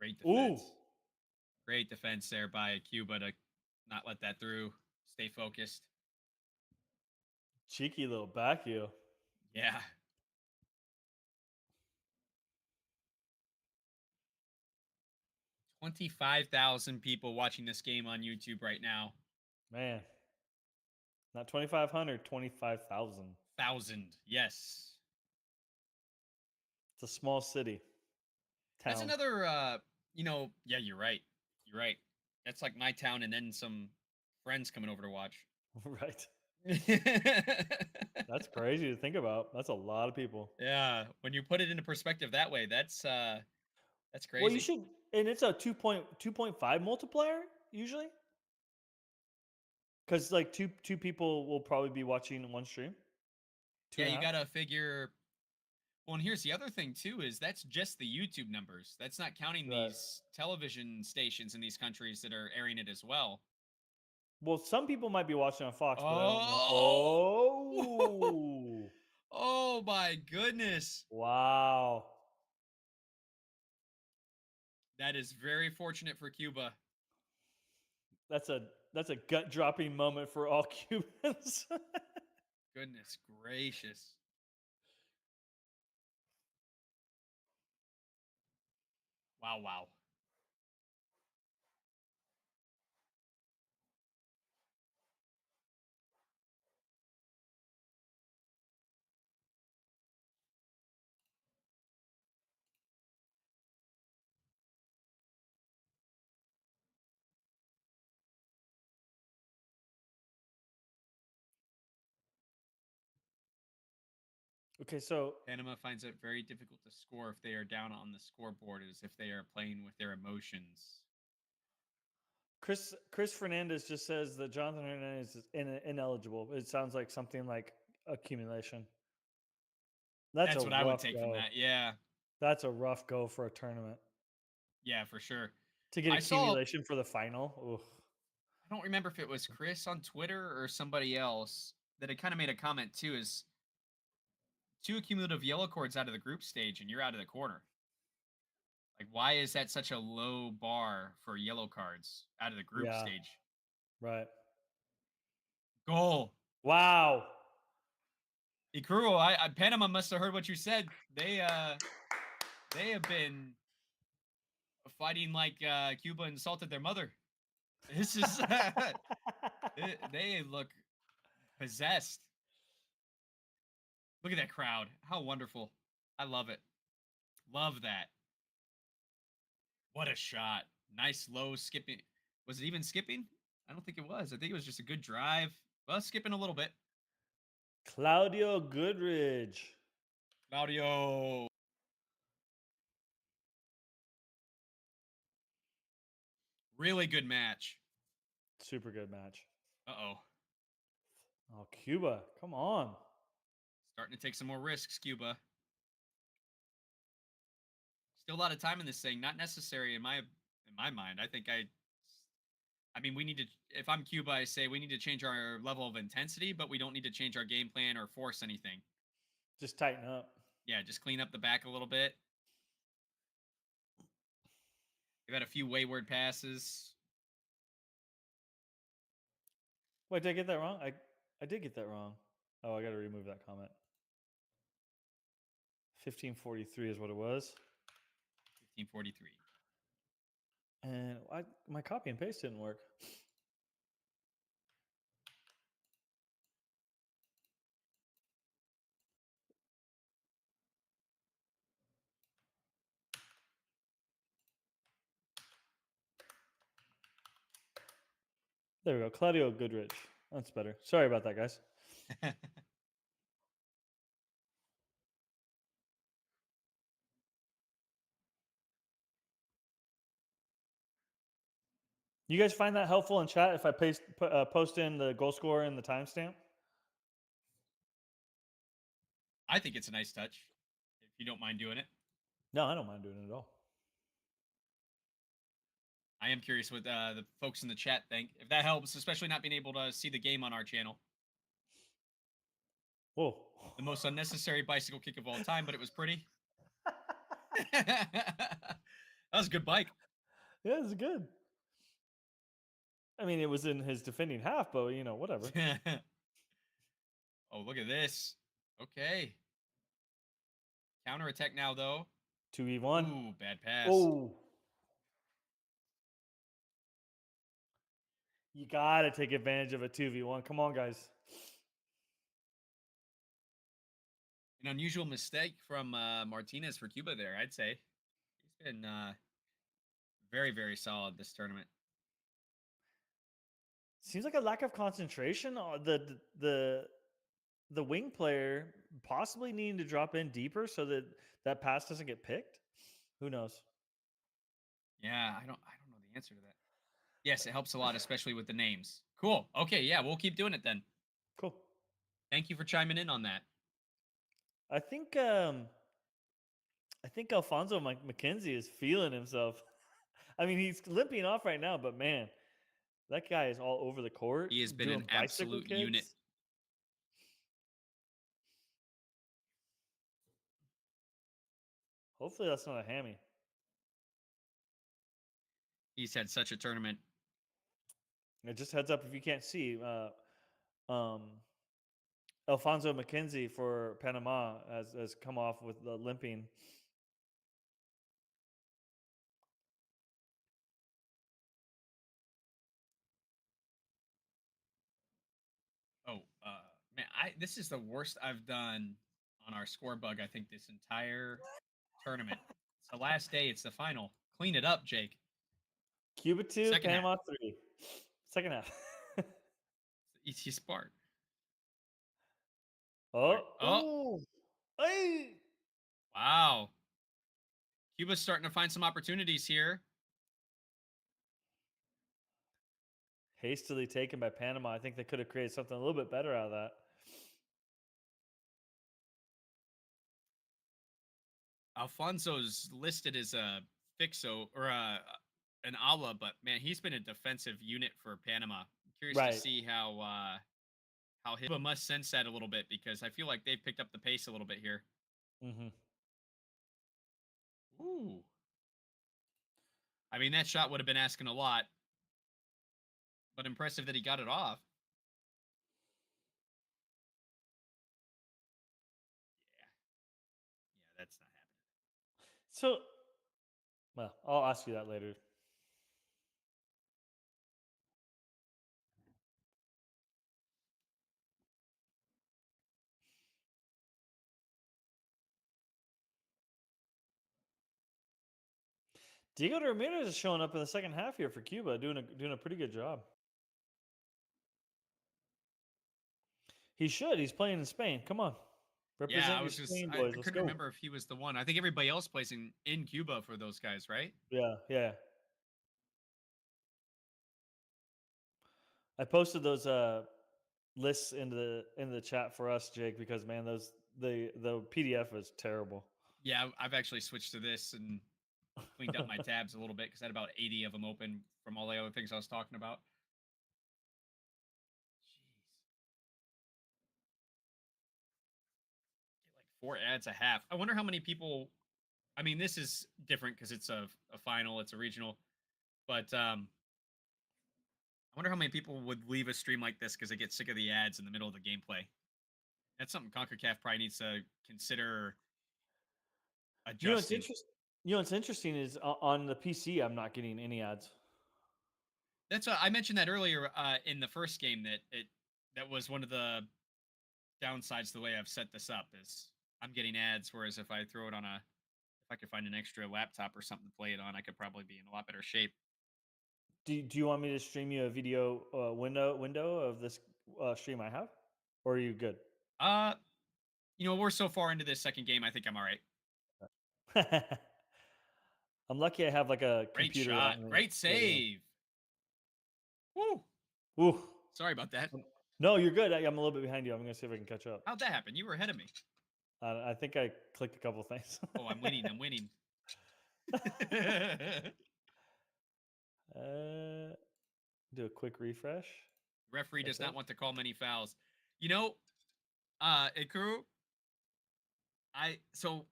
Speaker 1: Great defense.
Speaker 3: Ooh.
Speaker 1: Great defense there by Cuba to not let that through. Stay focused.
Speaker 3: Cheeky little back heel.
Speaker 1: Yeah. $25,000 people watching this game on YouTube right now.
Speaker 3: Man. Not 2,500, 25,000.
Speaker 1: 1,000, yes.
Speaker 3: It's a small city. Town.
Speaker 1: That's another, yeah, you're right. You're right. That's like my town and then some friends coming over to watch.
Speaker 3: Right. That's crazy to think about. That's a lot of people.
Speaker 1: Yeah. When you put it into perspective that way, that's crazy.
Speaker 3: Well, you should, and it's a 2.5 multiplier usually. Because like two people will probably be watching one stream.
Speaker 1: Yeah, you gotta figure. Well, and here's the other thing too: is that's just the YouTube numbers. That's not counting these television stations in these countries that are airing it as well.
Speaker 3: Well, some people might be watching on Fox.
Speaker 1: Oh, oh my goodness!
Speaker 3: Wow,
Speaker 1: that is very fortunate for Cuba.
Speaker 3: That's a that's a gut dropping moment for all Cubans.
Speaker 1: Goodness gracious. Wow, wow.
Speaker 3: Okay, so
Speaker 1: Panama finds it very difficult to score if they are down on the scoreboard as if they are playing with their emotions.
Speaker 3: Chris Fernandez just says that Jonathan Hernandez is ineligible. It sounds like something like accumulation. That's
Speaker 1: That's
Speaker 3: a
Speaker 1: what I would
Speaker 3: rough
Speaker 1: take
Speaker 3: go.
Speaker 1: from that. Yeah.
Speaker 3: That's a rough go for a tournament.
Speaker 1: Yeah, for sure.
Speaker 3: To get
Speaker 1: I saw
Speaker 3: accumulation for the final. Oof.
Speaker 1: I don't remember if it was Chris on Twitter or somebody else that had kind of made a comment too is 2 cumulative yellow cards out of the group stage and you're out of the corner. Like why is that such a low bar for yellow cards out of the group
Speaker 3: Yeah.
Speaker 1: stage?
Speaker 3: Right.
Speaker 1: Goal.
Speaker 3: Wow.
Speaker 1: Ikuru, Panama must have heard what you said. They have been fighting like Cuba insulted their mother. This is they look possessed. Look at that crowd. How wonderful. I love it. Love that. What a shot. Nice low skipping. Was it even skipping? I don't think it was. I think it was just a good drive. Well, skipping a little bit.
Speaker 3: Claudio Goodridge.
Speaker 1: Claudio. Really good match.
Speaker 3: Super good match.
Speaker 1: Uh-oh.
Speaker 3: Oh, Cuba. Come on.
Speaker 1: Starting to take some more risks, Cuba. Still a lot of time in this thing. Not necessary in my mind. I mean, we need to, if I'm Cuba, I say we need to change our level of intensity, but we don't need to change our game plan or force anything.
Speaker 3: Just tighten up.
Speaker 1: Yeah, just clean up the back a little bit. They've had a few wayward passes.
Speaker 3: Wait, did I get that wrong? I did get that wrong. Oh, I got to remove that comment. 1543 is what it was.
Speaker 1: 1543.
Speaker 3: And my copy and paste didn't work. There we go. Claudio Goodrich. That's better. Sorry about that, guys. You guys find that helpful in chat if I post in the goal scorer and the timestamp?
Speaker 1: I think it's a nice touch, if you don't mind doing it.
Speaker 3: No, I don't mind doing it at all.
Speaker 1: I am curious what the folks in the chat think. If that helps, especially not being able to see the game on our channel.
Speaker 3: Whoa.
Speaker 1: The most unnecessary bicycle kick of all time, but it was pretty. That was a good bike.
Speaker 3: Yeah, it's good. I mean, it was in his defending half, but whatever.
Speaker 1: Oh, look at this. Okay. Counter attack now, though.
Speaker 3: 2v1.
Speaker 1: Ooh, bad pass.
Speaker 3: Oh. You got to take advantage of a 2v1. Come on, guys.
Speaker 1: An unusual mistake from Martinez for Cuba there, I'd say. He's been very, very solid this tournament.
Speaker 3: Seems like a lack of concentration. The wing player possibly needing to drop in deeper so that pass doesn't get picked. Who knows?
Speaker 1: Yeah, I don't know the answer to that. Yes, it helps a lot, especially with the names. Cool. Okay, yeah, we'll keep doing it then.
Speaker 3: Cool.
Speaker 1: Thank you for chiming in on that.
Speaker 3: I think Alfonso McKenzie is feeling himself. I mean, he's limping off right now, but man, that guy is all over the court.
Speaker 1: He has been
Speaker 3: doing
Speaker 1: an
Speaker 3: bicycle
Speaker 1: absolute unit.
Speaker 3: kicks. Hopefully that's not a hammy.
Speaker 1: He's had such a tournament.
Speaker 3: Just heads up if you can't see, um, Alfonso McKenzie for Panama has come off with the limping.
Speaker 1: Oh, man, this is the worst I've done on our score bug. I think this entire tournament. It's the last day. It's the final. Clean it up, Jake.
Speaker 3: Cuba 2,
Speaker 1: Second half.
Speaker 3: Panama 3. Second half.
Speaker 1: It's his part.
Speaker 3: Oh,
Speaker 1: Oh,
Speaker 3: hey!
Speaker 1: wow. Cuba's starting to find some opportunities here.
Speaker 3: Hastily taken by Panama. I think they could have created something a little bit better out of that.
Speaker 1: Alfonso's listed as a fixo or an ala, but man, he's been a defensive unit for Panama. I'm curious to
Speaker 3: Right.
Speaker 1: see how Cuba must sense that a little bit because I feel like they've picked up the pace a little bit here.
Speaker 3: Mm-hmm.
Speaker 1: Ooh. I mean, that shot would have been asking a lot, but impressive that he got it off. Yeah. Yeah, that's not happening.
Speaker 3: So, well, I'll ask you that later. Diego Ramirez is showing up in the second half here for Cuba, doing a pretty good job. He should. He's playing in Spain. Come on, represent
Speaker 1: Yeah, I
Speaker 3: your
Speaker 1: was just
Speaker 3: Spain
Speaker 1: I
Speaker 3: boys. Let's
Speaker 1: couldn't
Speaker 3: go.
Speaker 1: remember if he was the one. I think everybody else plays in Cuba for those guys, right?
Speaker 3: Yeah, yeah. I posted those lists in the chat for us, Jake, because man, the PDF is terrible.
Speaker 1: Yeah, I've actually switched to this and cleaned up my tabs a little bit because I had about 80 of them open from all the other things I was talking about. Jeez. Get like 4 ads a half. I wonder how many people. I mean, this is different because it's a final, it's a regional, but I wonder how many people would leave a stream like this because they get sick of the ads in the middle of the gameplay. That's something CONCACAF probably needs to consider
Speaker 3: You know what's
Speaker 1: adjusting.
Speaker 3: interesting? You know what's interesting is on the PC, I'm not getting any ads.
Speaker 1: That's I mentioned that earlier in the first game that was one of the downsides to the way I've set this up is I'm getting ads, whereas if I throw it on if I could find an extra laptop or something to play it on, I could probably be in a lot better shape.
Speaker 3: Do you want me to stream you a video window of this stream I have, or are you good?
Speaker 1: We're so far into this second game, I think I'm all right.
Speaker 3: I'm lucky I have like a
Speaker 1: Great
Speaker 3: computer.
Speaker 1: shot. Great save. Woo.
Speaker 3: Ooh.
Speaker 1: Sorry about that.
Speaker 3: No, you're good. I'm a little bit behind you. I'm gonna see if I can catch up.
Speaker 1: How'd that happen? You were ahead of me.
Speaker 3: I think I clicked a couple things.
Speaker 1: Oh, I'm winning. I'm winning.
Speaker 3: Do a quick refresh.
Speaker 1: Referee does not want to call many fouls. You know, Ikuru, so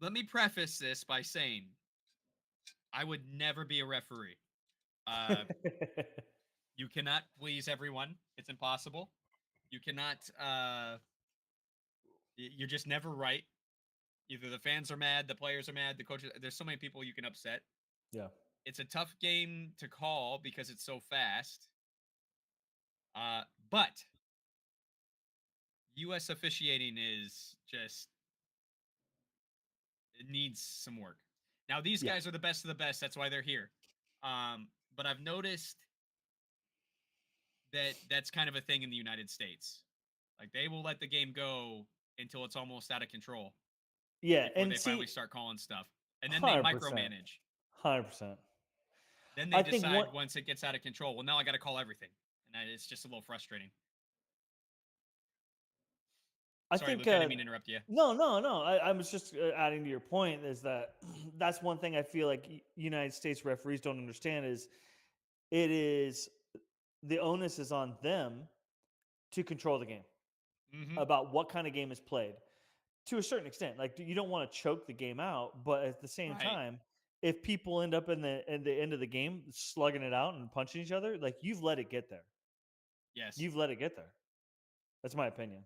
Speaker 1: let me preface this by saying I would never be a referee. You cannot please everyone. It's impossible. You cannot you're just never right. Either the fans are mad, the players are mad, the coaches. There's so many people you can upset.
Speaker 3: Yeah.
Speaker 1: It's a tough game to call because it's so fast. But U.S. officiating is just it needs some work. Now these guys are the best of the best. That's why they're here. But I've noticed that that's kind of a thing in the United States. Like they will let the game go until it's almost out of control.
Speaker 3: Yeah,
Speaker 1: before
Speaker 3: and
Speaker 1: they
Speaker 3: see,
Speaker 1: finally start calling stuff, and then they
Speaker 3: 100%.
Speaker 1: micromanage.
Speaker 3: 100%.
Speaker 1: Then they decide once it gets out of control. Well, now I got to call everything, and it's just a little frustrating. Sorry, Luke, I didn't mean to interrupt you.
Speaker 3: No. I was just adding to your point is that that's one thing I feel like United States referees don't understand is the onus is on them to control the game about what kind of game is played to a certain extent. Like you don't want to choke the game out, but at the same time, if people end up in the end of the game slugging it out and punching each other, like you've let it get there.
Speaker 1: Yes.
Speaker 3: You've let it get there. That's my opinion.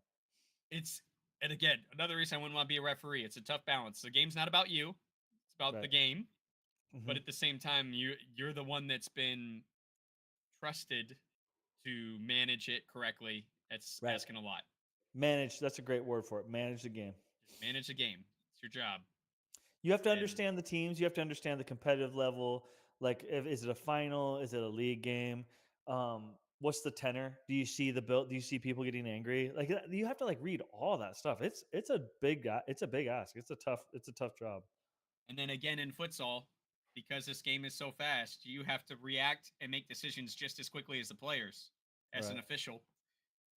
Speaker 1: It's and again, another reason I wouldn't want to be a referee. It's a tough balance. The game's not about you. It's about the
Speaker 3: Right.
Speaker 1: game. But
Speaker 3: Mhm.
Speaker 1: at the same time, you're the one that's been trusted to manage it correctly. It's
Speaker 3: Right.
Speaker 1: asking a lot.
Speaker 3: Manage. That's a great word for it. Manage the game.
Speaker 1: Just manage the game. It's your job.
Speaker 3: You have to
Speaker 1: And
Speaker 3: understand the teams. You have to understand the competitive level. Like, is it a final? Is it a league game? What's the tenor? Do you see the build? Do you see people getting angry? Like, you have to like read all that stuff. It's a big it's a big ask. It's a tough job.
Speaker 1: and then again in futsal, because this game is so fast, you have to react and make decisions just as quickly as the players as an
Speaker 3: Right.
Speaker 1: official.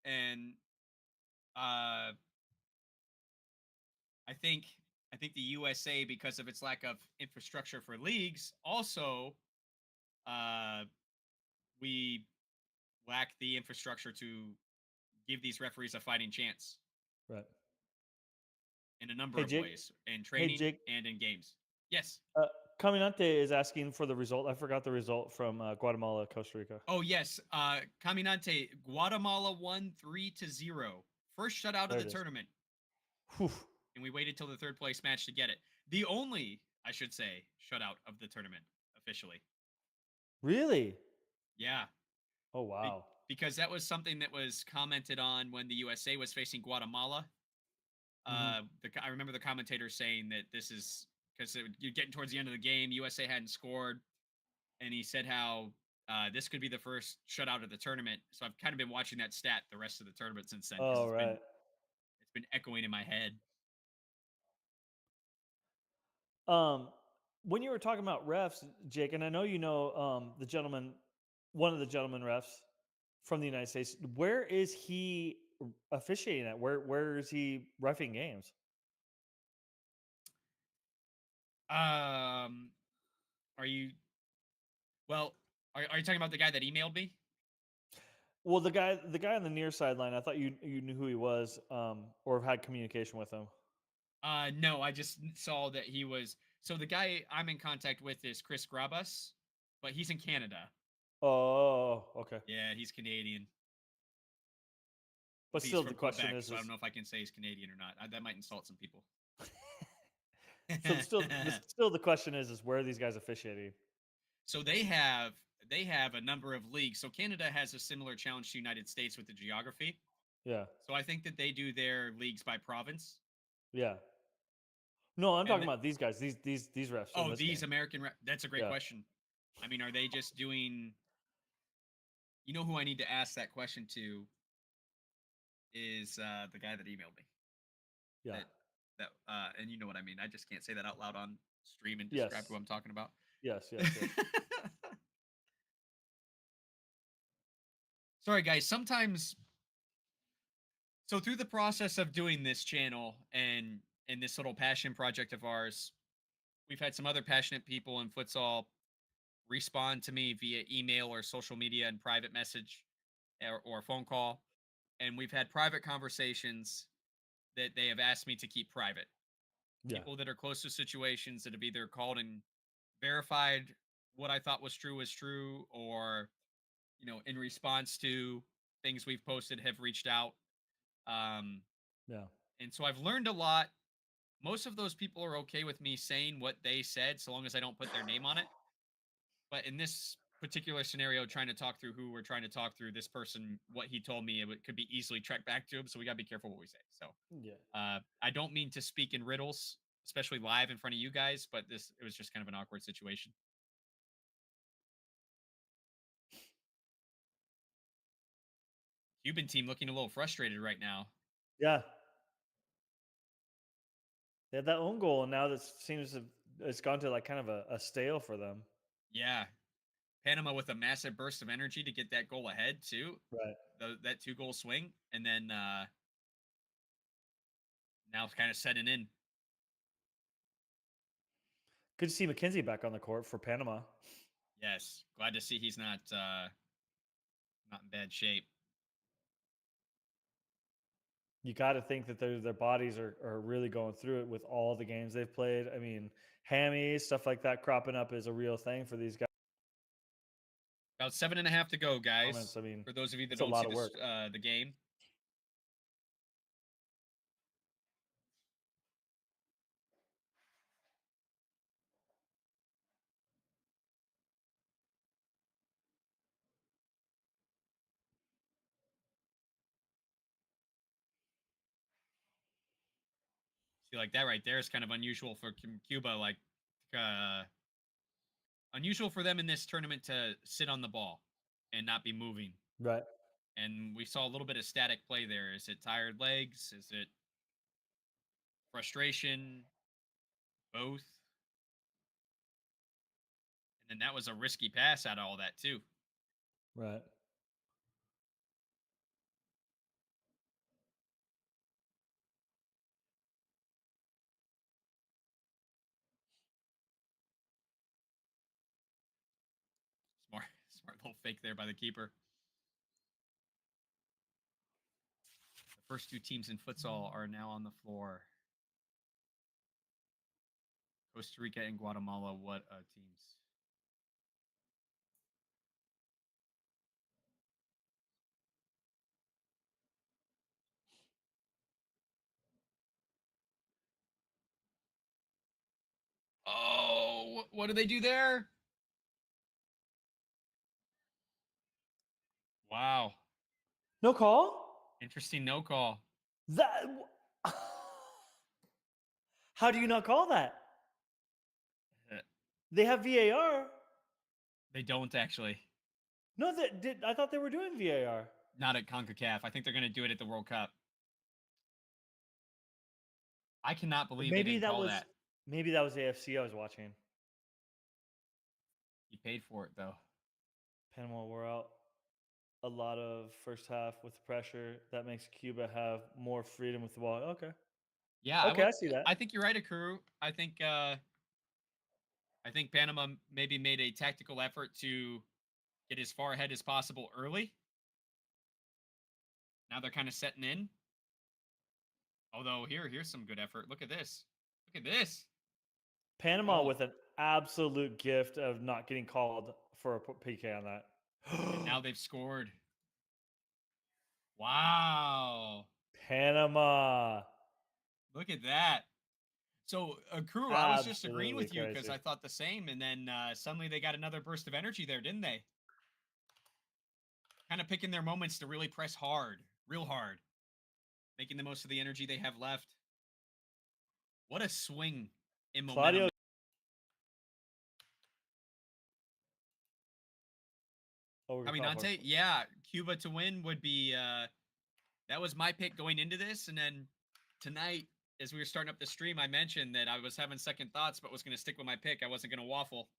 Speaker 1: And uh I think I think the USA, because of its lack of infrastructure for leagues, also uh we lack the infrastructure to give these referees a fighting chance
Speaker 3: Right.
Speaker 1: in a number
Speaker 3: Hey
Speaker 1: of
Speaker 3: Jake.
Speaker 1: ways, in
Speaker 3: Hey
Speaker 1: training
Speaker 3: Jake.
Speaker 1: and in games. Yes.
Speaker 3: Uh, Caminante is asking for the result. I forgot the result from Guatemala, Costa Rica.
Speaker 1: Oh yes. Caminante, Guatemala won 3-0. First shutout of
Speaker 3: There
Speaker 1: the
Speaker 3: it is.
Speaker 1: tournament.
Speaker 3: Whew.
Speaker 1: And we waited till the third place match to get it. The only, I should say, shutout of the tournament officially.
Speaker 3: Really?
Speaker 1: Yeah.
Speaker 3: Oh wow.
Speaker 1: Because that was something that was commented on when the USA was facing Guatemala.
Speaker 3: Mhm.
Speaker 1: I remember the commentator saying that this is because you're getting towards the end of the game. USA hadn't scored, and he said how this could be the first shutout of the tournament. So I've kind of been watching that stat the rest of the tournament since then because
Speaker 3: Oh right.
Speaker 1: it's been echoing in my head.
Speaker 3: Um, when you were talking about refs, Jake, and I know you know the gentleman, one of the gentleman refs from the United States. Where is he officiating at? Where is he reffing games?
Speaker 1: Um, are you well? Are you talking about the guy that emailed me?
Speaker 3: Well, the guy on the near sideline. I thought you knew who he was, or had communication with him.
Speaker 1: No, I just saw that he was. So the guy I'm in contact with is Chris Grabus, but he's in Canada.
Speaker 3: Oh, okay.
Speaker 1: Yeah, he's Canadian.
Speaker 3: But
Speaker 1: He's
Speaker 3: still, the
Speaker 1: from
Speaker 3: question
Speaker 1: Quebec, so I don't
Speaker 3: is
Speaker 1: know if I can say he's Canadian or not. That might insult some people.
Speaker 3: so still the question is where are these guys officiating?
Speaker 1: So they have a number of leagues. So Canada has a similar challenge to United States with the geography.
Speaker 3: Yeah,
Speaker 1: So I think that they do their leagues by province.
Speaker 3: yeah. No, I'm talking
Speaker 1: And
Speaker 3: about these guys. These refs in
Speaker 1: oh,
Speaker 3: this
Speaker 1: these
Speaker 3: game.
Speaker 1: that's a great
Speaker 3: Yeah.
Speaker 1: question. I mean, are they just doing? You know who I need to ask that question to is the guy that emailed me.
Speaker 3: Yeah.
Speaker 1: And you know what I mean. I just can't say that out loud on stream and describe
Speaker 3: Yes.
Speaker 1: who I'm talking about.
Speaker 3: Yes.
Speaker 1: Sorry, guys. Sometimes, so through the process of doing this channel and this little passion project of ours, we've had some other passionate people in futsal respond to me via email or social media and private message or phone call, and we've had private conversations that they have asked me to keep private.
Speaker 3: Yeah.
Speaker 1: People that are close to situations that have either called and verified what I thought was true, or in response to things we've posted, have reached out. Um,
Speaker 3: Yeah.
Speaker 1: and so I've learned a lot. Most of those people are okay with me saying what they said, so long as I don't put their name on it. But in this particular scenario, trying to talk through who we're trying to talk through, this person, what he told me, could be easily tracked back to him. So we got to be careful what we say. So
Speaker 3: Yeah.
Speaker 1: I don't mean to speak in riddles, especially live in front of you guys, but it was just kind of an awkward situation. Cuban team looking a little frustrated right now.
Speaker 3: Yeah. They had that own goal, and now that seems to it's gone to like kind of a stale for them.
Speaker 1: Yeah. Panama with a massive burst of energy to get that goal ahead, too.
Speaker 3: Right.
Speaker 1: That 2-goal swing. And then now it's kind of setting in.
Speaker 3: Good to see McKenzie back on the court for Panama.
Speaker 1: Yes. Glad to see he's not in bad shape.
Speaker 3: You got to think that their bodies are really going through it with all the games they've played. I mean, hammies, stuff like that cropping up is a real thing for these guys.
Speaker 1: About 7.5 to go, guys.
Speaker 3: Comments, I mean,
Speaker 1: For those of you that
Speaker 3: it's a
Speaker 1: don't
Speaker 3: lot
Speaker 1: see
Speaker 3: of
Speaker 1: this,
Speaker 3: work.
Speaker 1: the game. See, like that right there is kind of unusual for Cuba. Like, unusual for them in this tournament to sit on the ball and not be moving.
Speaker 3: Right.
Speaker 1: And we saw a little bit of static play there. Is it tired legs? Is it frustration? Both. And then that was a risky pass out of all that too.
Speaker 3: Right.
Speaker 1: Smart little fake there by the keeper. The first two teams in futsal are now on the floor. Costa Rica and Guatemala, what teams? Oh, what do they do there? Wow.
Speaker 3: No call?
Speaker 1: Interesting no call.
Speaker 3: That. How do you not call that? They have VAR.
Speaker 1: They don't actually.
Speaker 3: No, I thought they were doing VAR.
Speaker 1: Not at CONCACAF. I think they're going to do it at the World Cup. I cannot believe they didn't call that.
Speaker 3: Maybe that was AFC I was watching.
Speaker 1: You paid for it, though.
Speaker 3: Panama were out a lot of first half with pressure. That makes Cuba have more freedom with the ball. Okay.
Speaker 1: Yeah.
Speaker 3: Okay, I see that.
Speaker 1: I think you're right, Akuru. I think Panama maybe made a tactical effort to get as far ahead as possible early. Now they're kind of setting in. Although here's some good effort. Look at this. Look at this.
Speaker 3: Panama with an absolute gift of not getting called for a PK on that.
Speaker 1: And now they've scored. Wow.
Speaker 3: Panama.
Speaker 1: Look at that. So, Akuru, I was just agreeing with you because I thought the same. And then suddenly they got another burst of energy there, didn't they? Kind of picking their moments to really press hard, real hard. Making the most of the energy they have left. What a swing in momentum. Caminante, yeah, Cuba to win would be, that was my pick going into this. And then tonight, as we were starting up the stream, I mentioned that I was having second thoughts, but was going to stick with my pick. I wasn't going to waffle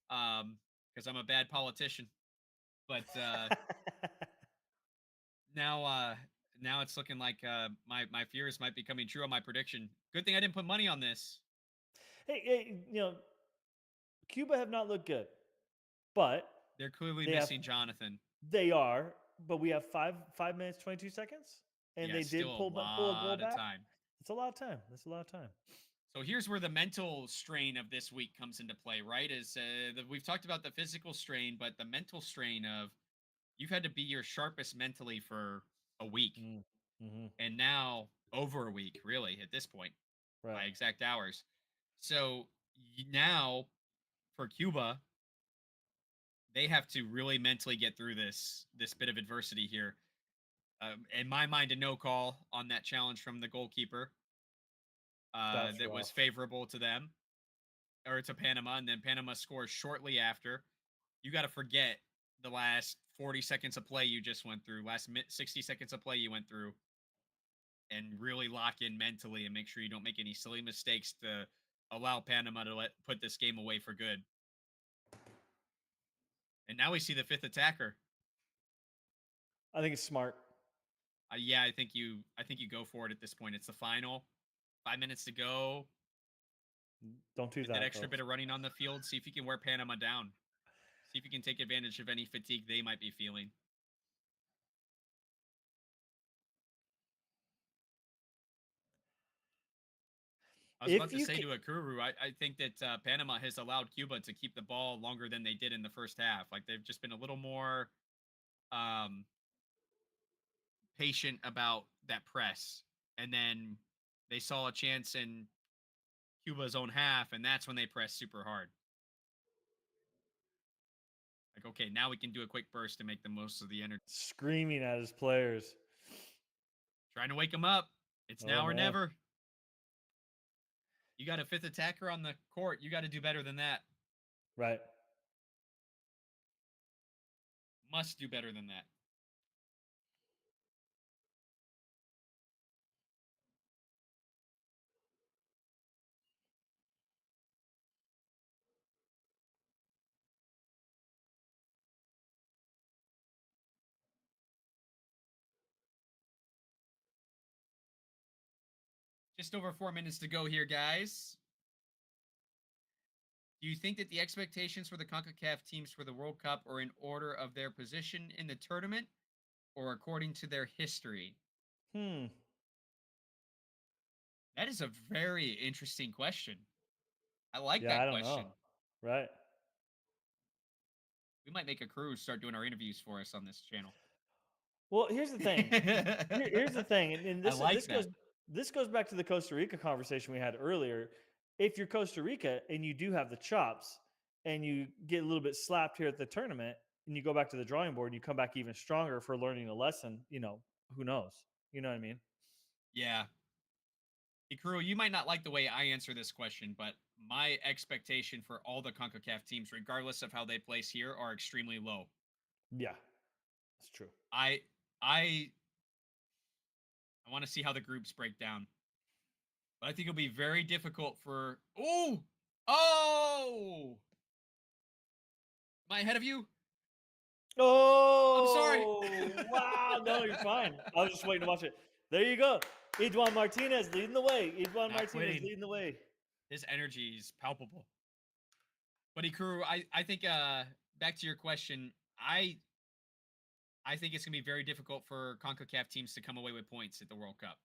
Speaker 1: because I'm a bad politician. But now it's looking like my fears might be coming true on my prediction. Good thing I didn't put money on this.
Speaker 3: Hey, Cuba have not looked good, but
Speaker 1: they're clearly missing Jonathan.
Speaker 3: They are, but we have 5 minutes 22 seconds, and they did pull a goal back. Time. It's a lot of time. That's a lot of time.
Speaker 1: So here's where the mental strain of this week comes into play, right? Is we've talked about the physical strain, but the mental strain of you've had to be your sharpest mentally for a week, and now over a week, really, at this point, by exact hours. So now for Cuba, they have to really mentally get through this bit of adversity here. In my mind, a no call on that challenge from the goalkeeper that was favorable to them, or to Panama, and then Panama scores shortly after. You got to forget the last 40 seconds of play you just went through, last 60 seconds of play you went through, and really lock in mentally and make sure you don't make any silly mistakes to allow Panama to put this game away for good. And now we see the fifth attacker.
Speaker 3: I think it's smart.
Speaker 1: Yeah, I think you go for it at this point. It's the final. 5 minutes to go.
Speaker 3: Don't do
Speaker 1: that extra bit of running on the field. See if you can wear Panama down. See if you can take advantage of any fatigue they might be feeling. I was about
Speaker 3: If
Speaker 1: to
Speaker 3: you
Speaker 1: say
Speaker 3: can,
Speaker 1: to Akuru, I think that Panama has allowed Cuba to keep the ball longer than they did in the first half. Like they've just been a little more um, patient about that press, and then they saw a chance in Cuba's own half, and that's when they pressed super hard. Like, okay, now we can do a quick burst to make the most of the energy.
Speaker 3: screaming at his players.
Speaker 1: Trying to wake them up. It's
Speaker 3: Oh
Speaker 1: now or
Speaker 3: no.
Speaker 1: never. You got a fifth attacker on the court. You got to do better than that.
Speaker 3: Right.
Speaker 1: Must do better than that. Just over 4 minutes to go here, guys. Do you think that the expectations for the CONCACAF teams for the World Cup are in order of their position in the tournament or according to their history?
Speaker 3: Hmm.
Speaker 1: That is a very interesting question. I like
Speaker 3: Yeah, I
Speaker 1: that
Speaker 3: don't know.
Speaker 1: question.
Speaker 3: Right.
Speaker 1: We might make a crew start doing our interviews for us on this channel.
Speaker 3: Well, here's the thing. Here's the thing, and
Speaker 1: I
Speaker 3: this
Speaker 1: like that.
Speaker 3: this goes back to the Costa Rica conversation we had earlier. If you're Costa Rica and you do have the chops, and you get a little bit slapped here at the tournament, and you go back to the drawing board, and you come back even stronger for learning a lesson. Who knows? You know what I mean?
Speaker 1: Yeah. Ikuru, you might not like the way I answer this question, but my expectation for all the CONCACAF teams, regardless of how they place here, are extremely low.
Speaker 3: Yeah, that's true.
Speaker 1: I I want to see how the groups break down. But I think it'll be very difficult for Oh! Am I ahead of you? I'm sorry.
Speaker 3: Oh, wow. No, you're fine. I was just waiting to watch it. There you go. Edouan Martinez leading the way. Edouan
Speaker 1: Not
Speaker 3: Martinez
Speaker 1: quitting.
Speaker 3: leading the way.
Speaker 1: His energy is palpable. But Ikuru, I think back to your question, I think it's gonna be very difficult for CONCACAF teams to come away with points at the World Cup.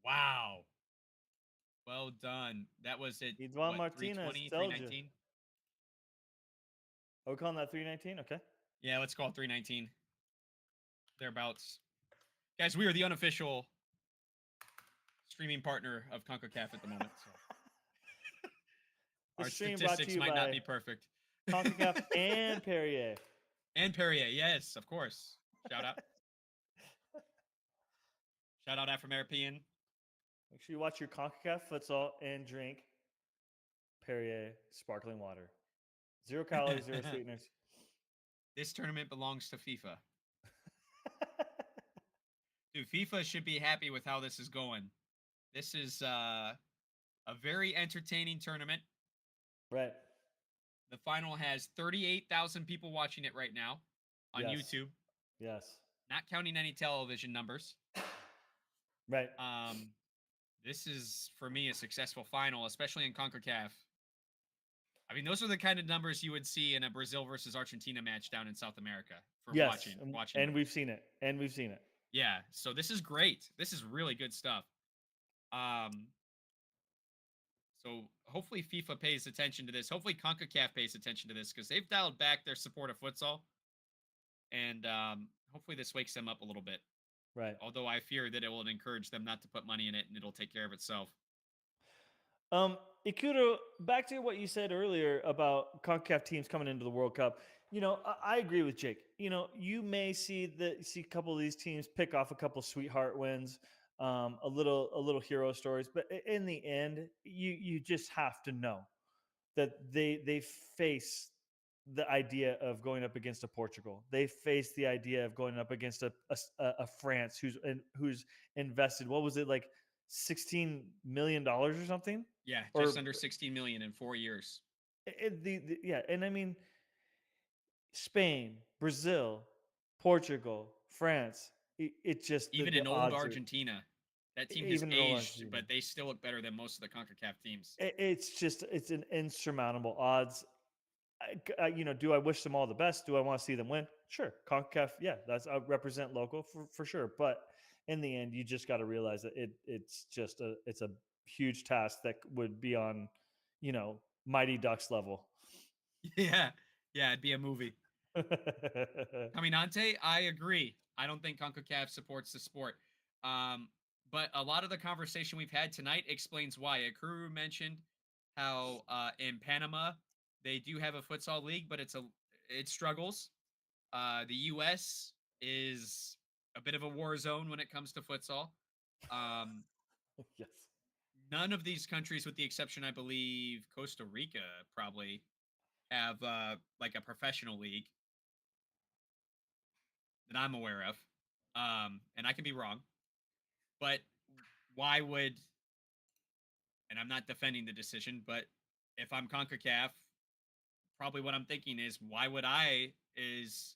Speaker 1: Wow. Well done. That was at
Speaker 3: Edouan
Speaker 1: what,
Speaker 3: Martinez
Speaker 1: 320,
Speaker 3: told you.
Speaker 1: 319?
Speaker 3: Are we calling that 319? Okay.
Speaker 1: Yeah, let's call it 319. Thereabouts. Guys, we are the unofficial streaming partner of CONCACAF at the moment. So.
Speaker 3: The
Speaker 1: Our
Speaker 3: stream brought to
Speaker 1: statistics
Speaker 3: you
Speaker 1: might not
Speaker 3: by
Speaker 1: be perfect.
Speaker 3: CONCACAF and Perrier.
Speaker 1: And Perrier, yes, of course. Shout out. Shout out Afro-American.
Speaker 3: Make sure you watch your CONCACAF futsal and drink Perrier sparkling water. 0 calories, 0 sweeteners.
Speaker 1: This tournament belongs to FIFA. Dude, FIFA should be happy with how this is going. This is a very entertaining tournament.
Speaker 3: Right.
Speaker 1: The final has 38,000 people watching it right now on YouTube.
Speaker 3: Yes.
Speaker 1: Not counting any television numbers.
Speaker 3: Right.
Speaker 1: This is, for me, a successful final, especially in CONCACAF. I mean, those are the kind of numbers you would see in a Brazil versus Argentina match down in South America for watching.
Speaker 3: And we've seen it.
Speaker 1: Yeah, so this is great. This is really good stuff. So hopefully FIFA pays attention to this. Hopefully CONCACAF pays attention to this because they've dialed back their support of futsal. And hopefully this wakes them up a little bit.
Speaker 3: Right.
Speaker 1: Although I fear that it will encourage them not to put money in it and it'll take care of itself.
Speaker 3: Ikuro, back to what you said earlier about CONCACAF teams coming into the World Cup. I agree with Jake. You may see a couple of these teams pick off a couple of sweetheart wins, a little hero stories, but in the end, you just have to know that they face the idea of going up against a Portugal. They face the idea of going up against a France who's invested. What was it, like $16 million or something?
Speaker 1: Yeah, just under 16 million in 4 years.
Speaker 3: Yeah, and I mean, Spain, Brazil, Portugal, France. It just
Speaker 1: even
Speaker 3: the
Speaker 1: in old
Speaker 3: odds
Speaker 1: Argentina, that team has
Speaker 3: even in old
Speaker 1: aged,
Speaker 3: Argentina.
Speaker 1: but they still look better than most of the CONCACAF teams.
Speaker 3: It's an insurmountable odds. do I wish them all the best? Do I want to see them win? Sure. CONCACAF, yeah, that's represent local for sure. But in the end, you just got to realize that it's a huge task that would be on, Mighty Ducks level.
Speaker 1: Yeah. Yeah, it'd be a movie. Caminante, I agree. I don't think CONCACAF supports the sport. But a lot of the conversation we've had tonight explains why. Akuru mentioned how in Panama they do have a futsal league, but it struggles. The U.S. is a bit of a war zone when it comes to futsal. Um,
Speaker 3: Yes.
Speaker 1: None of these countries, with the exception, I believe, Costa Rica, probably have like a professional league that I'm aware of. And I can be wrong, but why would, and I'm not defending the decision, but if I'm CONCACAF, probably what I'm thinking is, why would is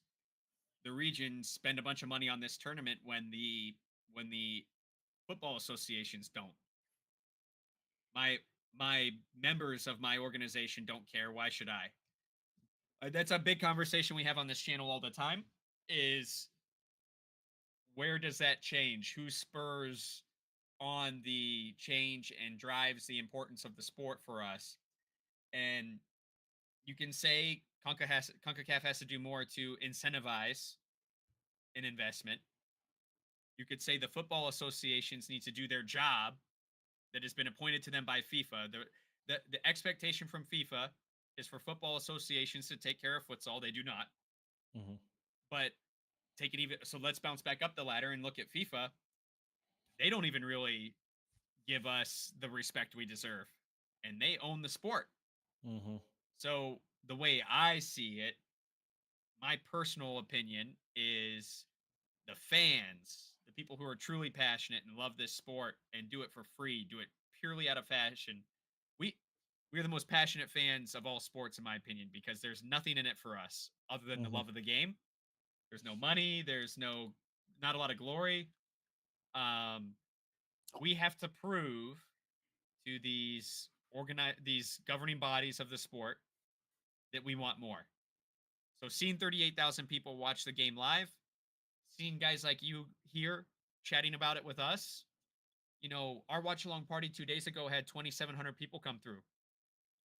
Speaker 1: the region spend a bunch of money on this tournament when the football associations don't? My members of my organization don't care. Why should I? That's a big conversation we have on this channel all the time. Is where does that change? Who spurs on the change and drives the importance of the sport for us? And you can say CONCACAF has to do more to incentivize an investment. You could say the football associations need to do their job that has been appointed to them by FIFA. The expectation from FIFA is for football associations to take care of futsal. They do not.
Speaker 3: Mm-hmm.
Speaker 1: But take it even so, let's bounce back up the ladder and look at FIFA. They don't even really give us the respect we deserve, and they own the sport.
Speaker 3: Mm-hmm.
Speaker 1: So the way I see it, my personal opinion is the fans, the people who are truly passionate and love this sport and do it for free, do it purely out of passion. We we're the most passionate fans of all sports, in my opinion, because there's nothing in it for us other than the
Speaker 3: Mm-hmm.
Speaker 1: love of the game. There's no money. There's not a lot of glory. Um, we have to prove to these governing bodies of the sport that we want more. So seeing 38,000 people watch the game live, seeing guys like you here chatting about it with us, our watch along party 2 days ago had 2,700 people come through,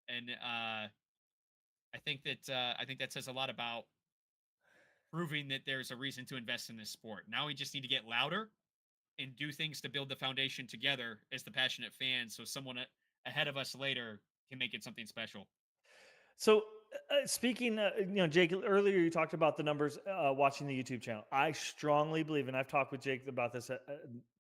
Speaker 1: and I think that says a lot about proving that there's a reason to invest in this sport. Now we just need to get louder and do things to build the foundation together as the passionate fans, so someone ahead of us later can make it something special.
Speaker 3: So, speaking, Jake, earlier you talked about the numbers watching the YouTube channel. I strongly believe, and I've talked with Jake about this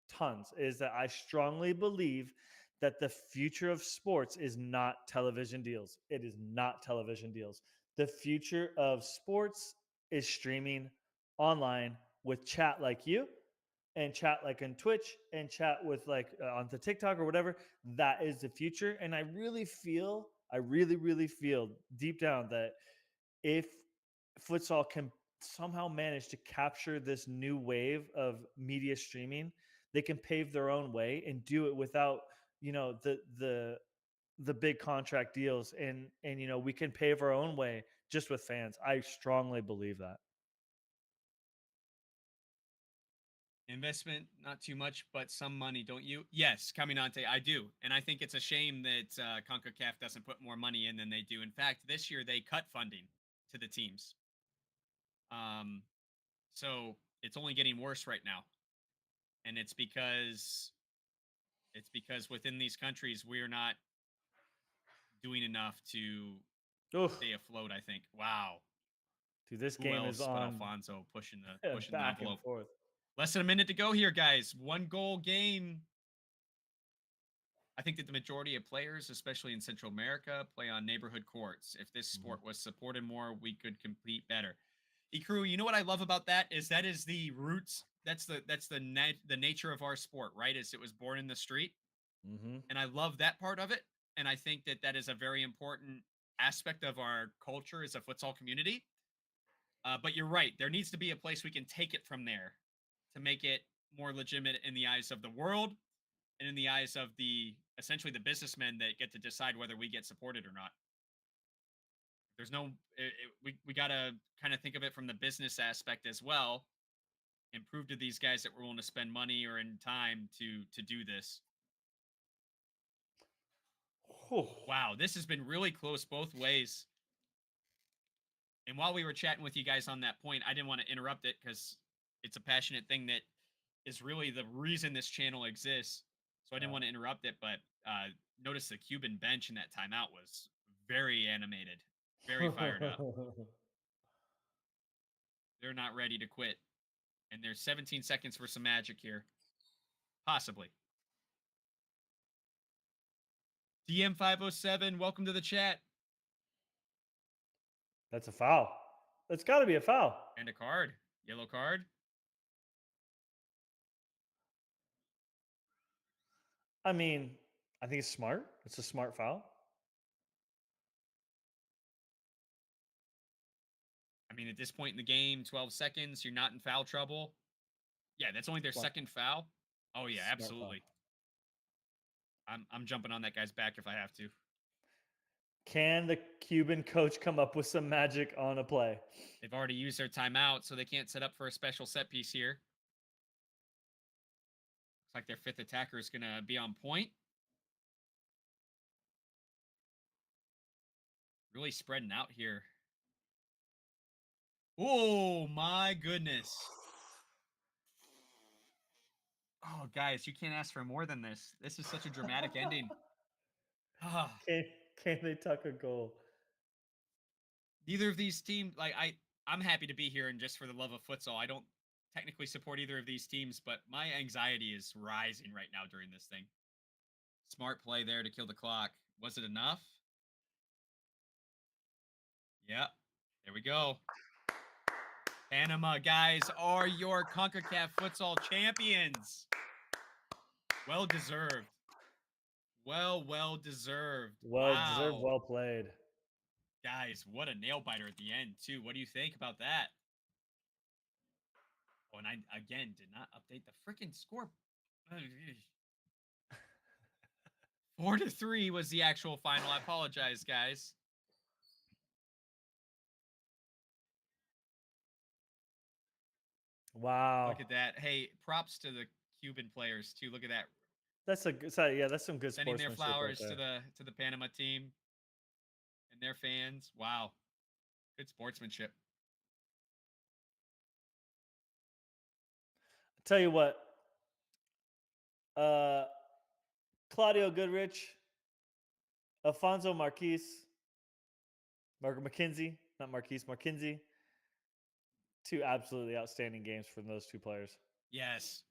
Speaker 3: tons, is that I strongly believe that the future of sports is not television deals. It is not television deals. The future of sports is streaming online with chat like you and chat like on Twitch and chat with like on the TikTok or whatever. That is the future. And I really feel deep down that if futsal can somehow manage to capture this new wave of media streaming, they can pave their own way and do it without, the big contract deals, and we can pave our own way just with fans. I strongly believe that.
Speaker 1: Investment, not too much, but some money, don't you? Yes, Caminante, I do. And I think it's a shame that CONCACAF doesn't put more money in than they do. In fact, this year they cut funding to the teams. So it's only getting worse right now. And it's because within these countries we're not doing enough to
Speaker 3: Oof.
Speaker 1: stay afloat, I think. Wow.
Speaker 3: Dude, this
Speaker 1: Who
Speaker 3: game
Speaker 1: else
Speaker 3: is
Speaker 1: but
Speaker 3: on
Speaker 1: Alfonso pushing the
Speaker 3: back and
Speaker 1: envelope?
Speaker 3: forth.
Speaker 1: Less than a minute to go here, guys. 1 goal game. I think that the majority of players, especially in Central America, play on neighborhood courts. If this sport was supported more, we could compete better. Ikru, you know what I love about that is the roots. That's the nature of our sport, right? Is it was born in the street, and I love that part of it. And I think that that is a very important aspect of our culture as a futsal community. But you're right. There needs to be a place we can take it from there to make it more legitimate in the eyes of the world and in the eyes of essentially the businessmen that get to decide whether we get supported or not. There's no, we got to kind of think of it from the business aspect as well and prove to these guys that we're willing to spend money or in time to do this.
Speaker 3: Whew.
Speaker 1: Wow, this has been really close both ways. And while we were chatting with you guys on that point, I didn't want to interrupt it because it's a passionate thing that is really the reason this channel exists. So I didn't want to interrupt it, but notice the Cuban bench in that timeout was very animated, very fired up. They're not ready to quit. And there's 17 seconds for some magic here. Possibly. DM507, welcome to the chat.
Speaker 3: That's a foul. That's got to be a foul.
Speaker 1: And a card. Yellow card.
Speaker 3: I mean, I think it's smart. It's a smart foul.
Speaker 1: I mean, at this point in the game, 12 seconds, you're not in foul trouble. Yeah, that's only their second foul. Oh, yeah,
Speaker 3: Smart
Speaker 1: absolutely. I'm jumping on that guy's back if I have to.
Speaker 3: Can the Cuban coach come up with some magic on a play?
Speaker 1: They've already used their timeout, so they can't set up for a special set piece here. Looks like their fifth attacker is going to be on point. Really spreading out here. Oh, my goodness. Oh, guys, you can't ask for more than this. This is such a dramatic ending. Ah.
Speaker 3: Can they tuck a goal?
Speaker 1: Neither of these teams, like I'm happy to be here, and just for the love of futsal, I don't technically support either of these teams, but my anxiety is rising right now during this thing. Smart play there to kill the clock. Was it enough? Yeah, there we go. Panama, guys, are your CONCACAF futsal champions. Well deserved. Well deserved.
Speaker 3: Well
Speaker 1: Wow.
Speaker 3: deserved, well played.
Speaker 1: Guys, what a nail biter at the end, too. What do you think about that? Oh, and I, again, did not update the freaking score. 4-3 was the actual final. I apologize, guys.
Speaker 3: Wow.
Speaker 1: Look at that. Hey, props to the Cuban players, too. Look at that.
Speaker 3: That's a good side. Yeah, that's some good
Speaker 1: Sending their
Speaker 3: sportsmanship
Speaker 1: flowers
Speaker 3: right
Speaker 1: to the Panama team and their fans. Wow. Good sportsmanship.
Speaker 3: Tell you what, Claudio Goodrich, Alfonso Marquise, McKenzie, not Marquise, Marquinzi. Two absolutely outstanding games from those two players.
Speaker 1: Yes,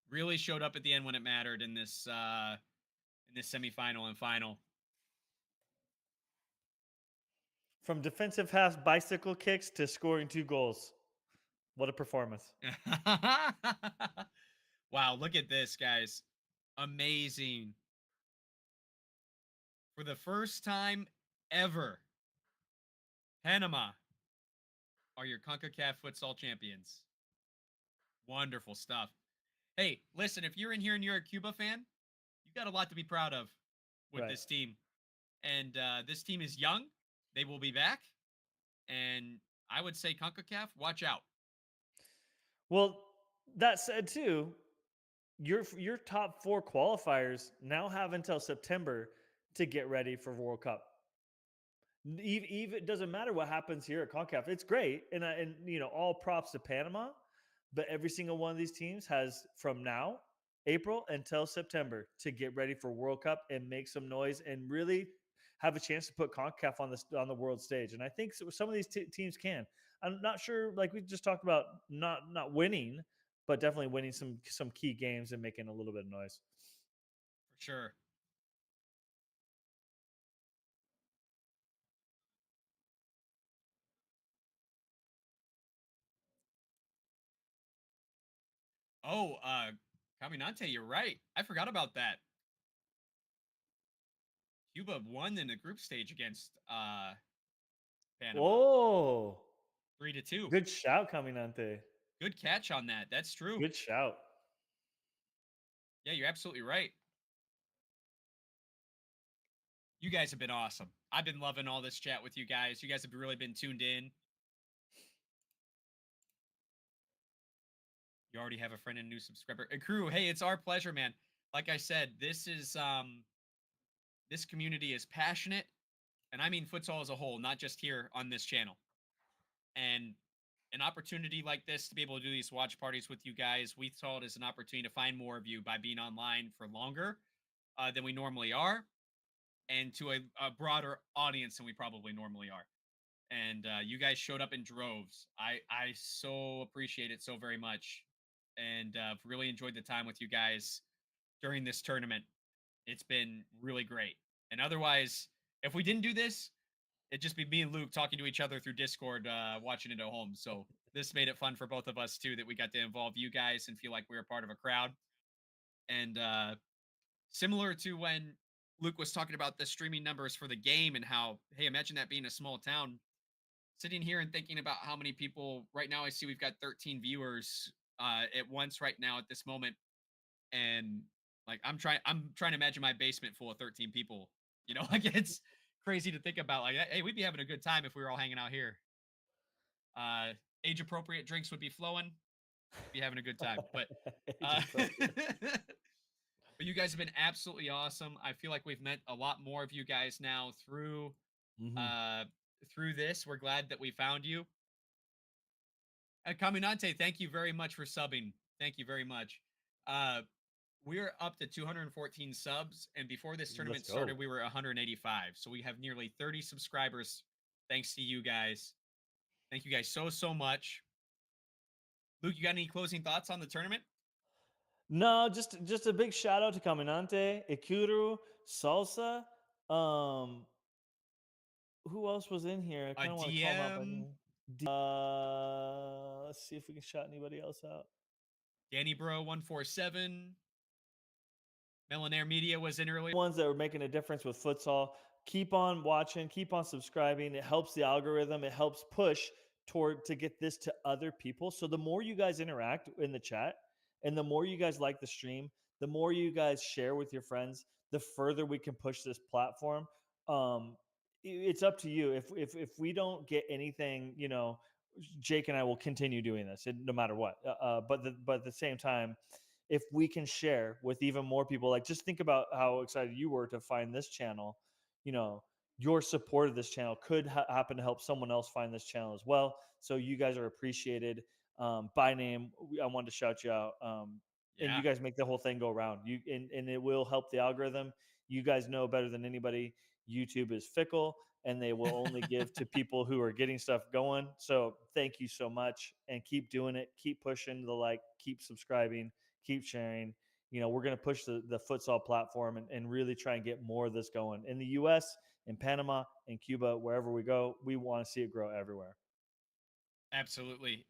Speaker 1: really showed up at the end when it mattered in this semifinal and final.
Speaker 3: From defensive half bicycle kicks to scoring 2 goals. What a performance.
Speaker 1: Wow, look at this, guys. Amazing. For the first time ever, Panama are your CONCACAF futsal champions. Wonderful stuff. Hey, listen, if you're in here and you're a Cuba fan, you've got a lot to be proud of with this team. And this team is young. They will be back. And I would say CONCACAF, watch out.
Speaker 3: Well, that said, too, your top 4 qualifiers now have until September to get ready for World Cup. Even it doesn't matter what happens here at CONCACAF. It's great, and you know, all props to Panama, but every single one of these teams has from now, April, until September to get ready for World Cup and make some noise and really have a chance to put CONCACAF on the world stage. And I think some of these teams can. I'm not sure, like we just talked about, not winning, but definitely winning some key games and making a little bit of noise.
Speaker 1: For sure. Oh, Caminante, you're right. I forgot about that. Cuba won in the group stage against Panama.
Speaker 3: Whoa.
Speaker 1: 3-2.
Speaker 3: Good shout, Caminante.
Speaker 1: Good catch on that. That's true.
Speaker 3: Good shout.
Speaker 1: Yeah, you're absolutely right. You guys have been awesome. I've been loving all this chat with you guys. You guys have really been tuned in. You already have a friend and new subscriber. Crew, hey, it's our pleasure, man. Like I said, this community is passionate, and I mean futsal as a whole, not just here on this channel. And an opportunity like this to be able to do these watch parties with you guys, we saw it as an opportunity to find more of you by being online for longer than we normally are, and to a broader audience than we probably normally are. And you guys showed up in droves. I so appreciate it so very much, and really enjoyed the time with you guys during this tournament. It's been really great. And otherwise, if we didn't do this, it'd just be me and Luke talking to each other through Discord, watching it at home. So this made it fun for both of us too, that we got to involve you guys and feel like we were part of a crowd. And similar to when Luke was talking about the streaming numbers for the game and how, hey, imagine that being a small town. Sitting here and thinking about how many people right now, I see we've got 13 viewers at once right now at this moment, and like I'm trying to imagine my basement full of 13 people. You know, like it's crazy to think about. Like, hey, we'd be having a good time if we were all hanging out here. Age appropriate drinks would be flowing. Be having a good time, but but you guys have been absolutely awesome. I feel like we've met a lot more of you guys now through through this. We're glad that we found you. Caminante, thank you very much for subbing. Thank you very much. We're up to 214 subs, and before this tournament started, we were 185. So we have nearly 30 subscribers, thanks to you guys. Thank you guys so much. Luke, you got any closing thoughts on the tournament?
Speaker 3: No, just a big shout out to Caminante, Ikuru, Salsa. Who else was in here? I kind of want to call them out by name. Let's see if we can shout anybody else out.
Speaker 1: Danny Bro 147. Melanair Media was in earlier.
Speaker 3: Ones that were making a difference with futsal. Keep on watching, keep on subscribing. It helps the algorithm. It helps push to get this to other people. So the more you guys interact in the chat and the more you guys like the stream, the more you guys share with your friends, the further we can push this platform. It's up to you. If we don't get anything, you know, Jake and I will continue doing this no matter what. But at the same time, if we can share with even more people, like just think about how excited you were to find this channel. You know, your support of this channel could happen to help someone else find this channel as well. So you guys are appreciated. By name, I wanted to shout you out. And you guys make the whole thing go around. And it will help the algorithm. You guys know better than anybody, YouTube is fickle and they will only give to people who are getting stuff going. So thank you so much, and keep doing it. Keep pushing the like, keep subscribing, keep sharing. You know, we're going to push the futsal platform and really try and get more of this going in the US, in Panama, in Cuba, wherever we go. We want to see it grow everywhere.
Speaker 1: Absolutely.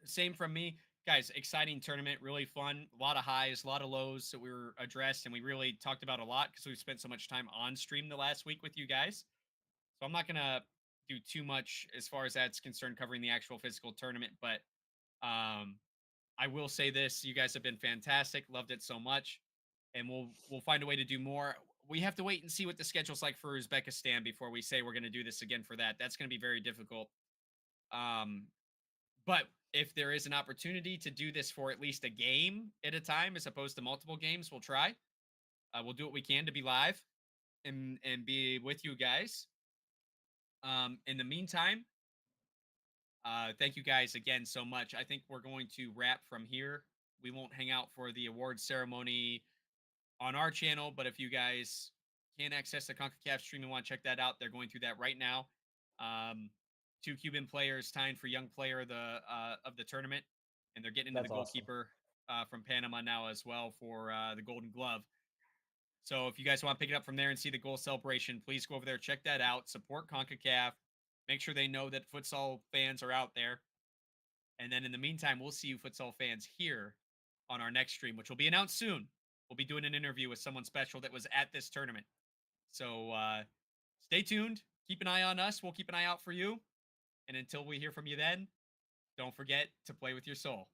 Speaker 1: Same from me. Guys, exciting tournament, really fun. A lot of highs, a lot of lows that we were addressed, and we really talked about a lot because we've spent so much time on stream the last week with you guys. So I'm not going to do too much as far as that's concerned, covering the actual physical tournament, but I will say this: you guys have been fantastic. Loved it so much, and we'll find a way to do more. We have to wait and see what the schedule's like for Uzbekistan before we say we're going to do this again for that. That's going to be very difficult. But if there is an opportunity to do this for at least a game at a time, as opposed to multiple games, we'll try. We'll do what we can to be live and be with you guys. In the meantime, thank you guys again so much. I think we're going to wrap from here. We won't hang out for the awards ceremony on our channel, but if you guys can't access the CONCACAF stream and want to check that out, they're going through that right now. 2 Cuban players tying for young player of the tournament, and they're getting into the goalkeeper from Panama now as well for the Golden Glove. So if you guys want to pick it up from there and see the goal celebration, please go over there, check that out, support CONCACAF, make sure they know that futsal fans are out there. And then in the meantime, we'll see you futsal fans here on our next stream, which will be announced soon. We'll be doing an interview with someone special that was at this tournament. So stay tuned. Keep an eye on us. We'll keep an eye out for you. And until we hear from you then, don't forget to play with your soul.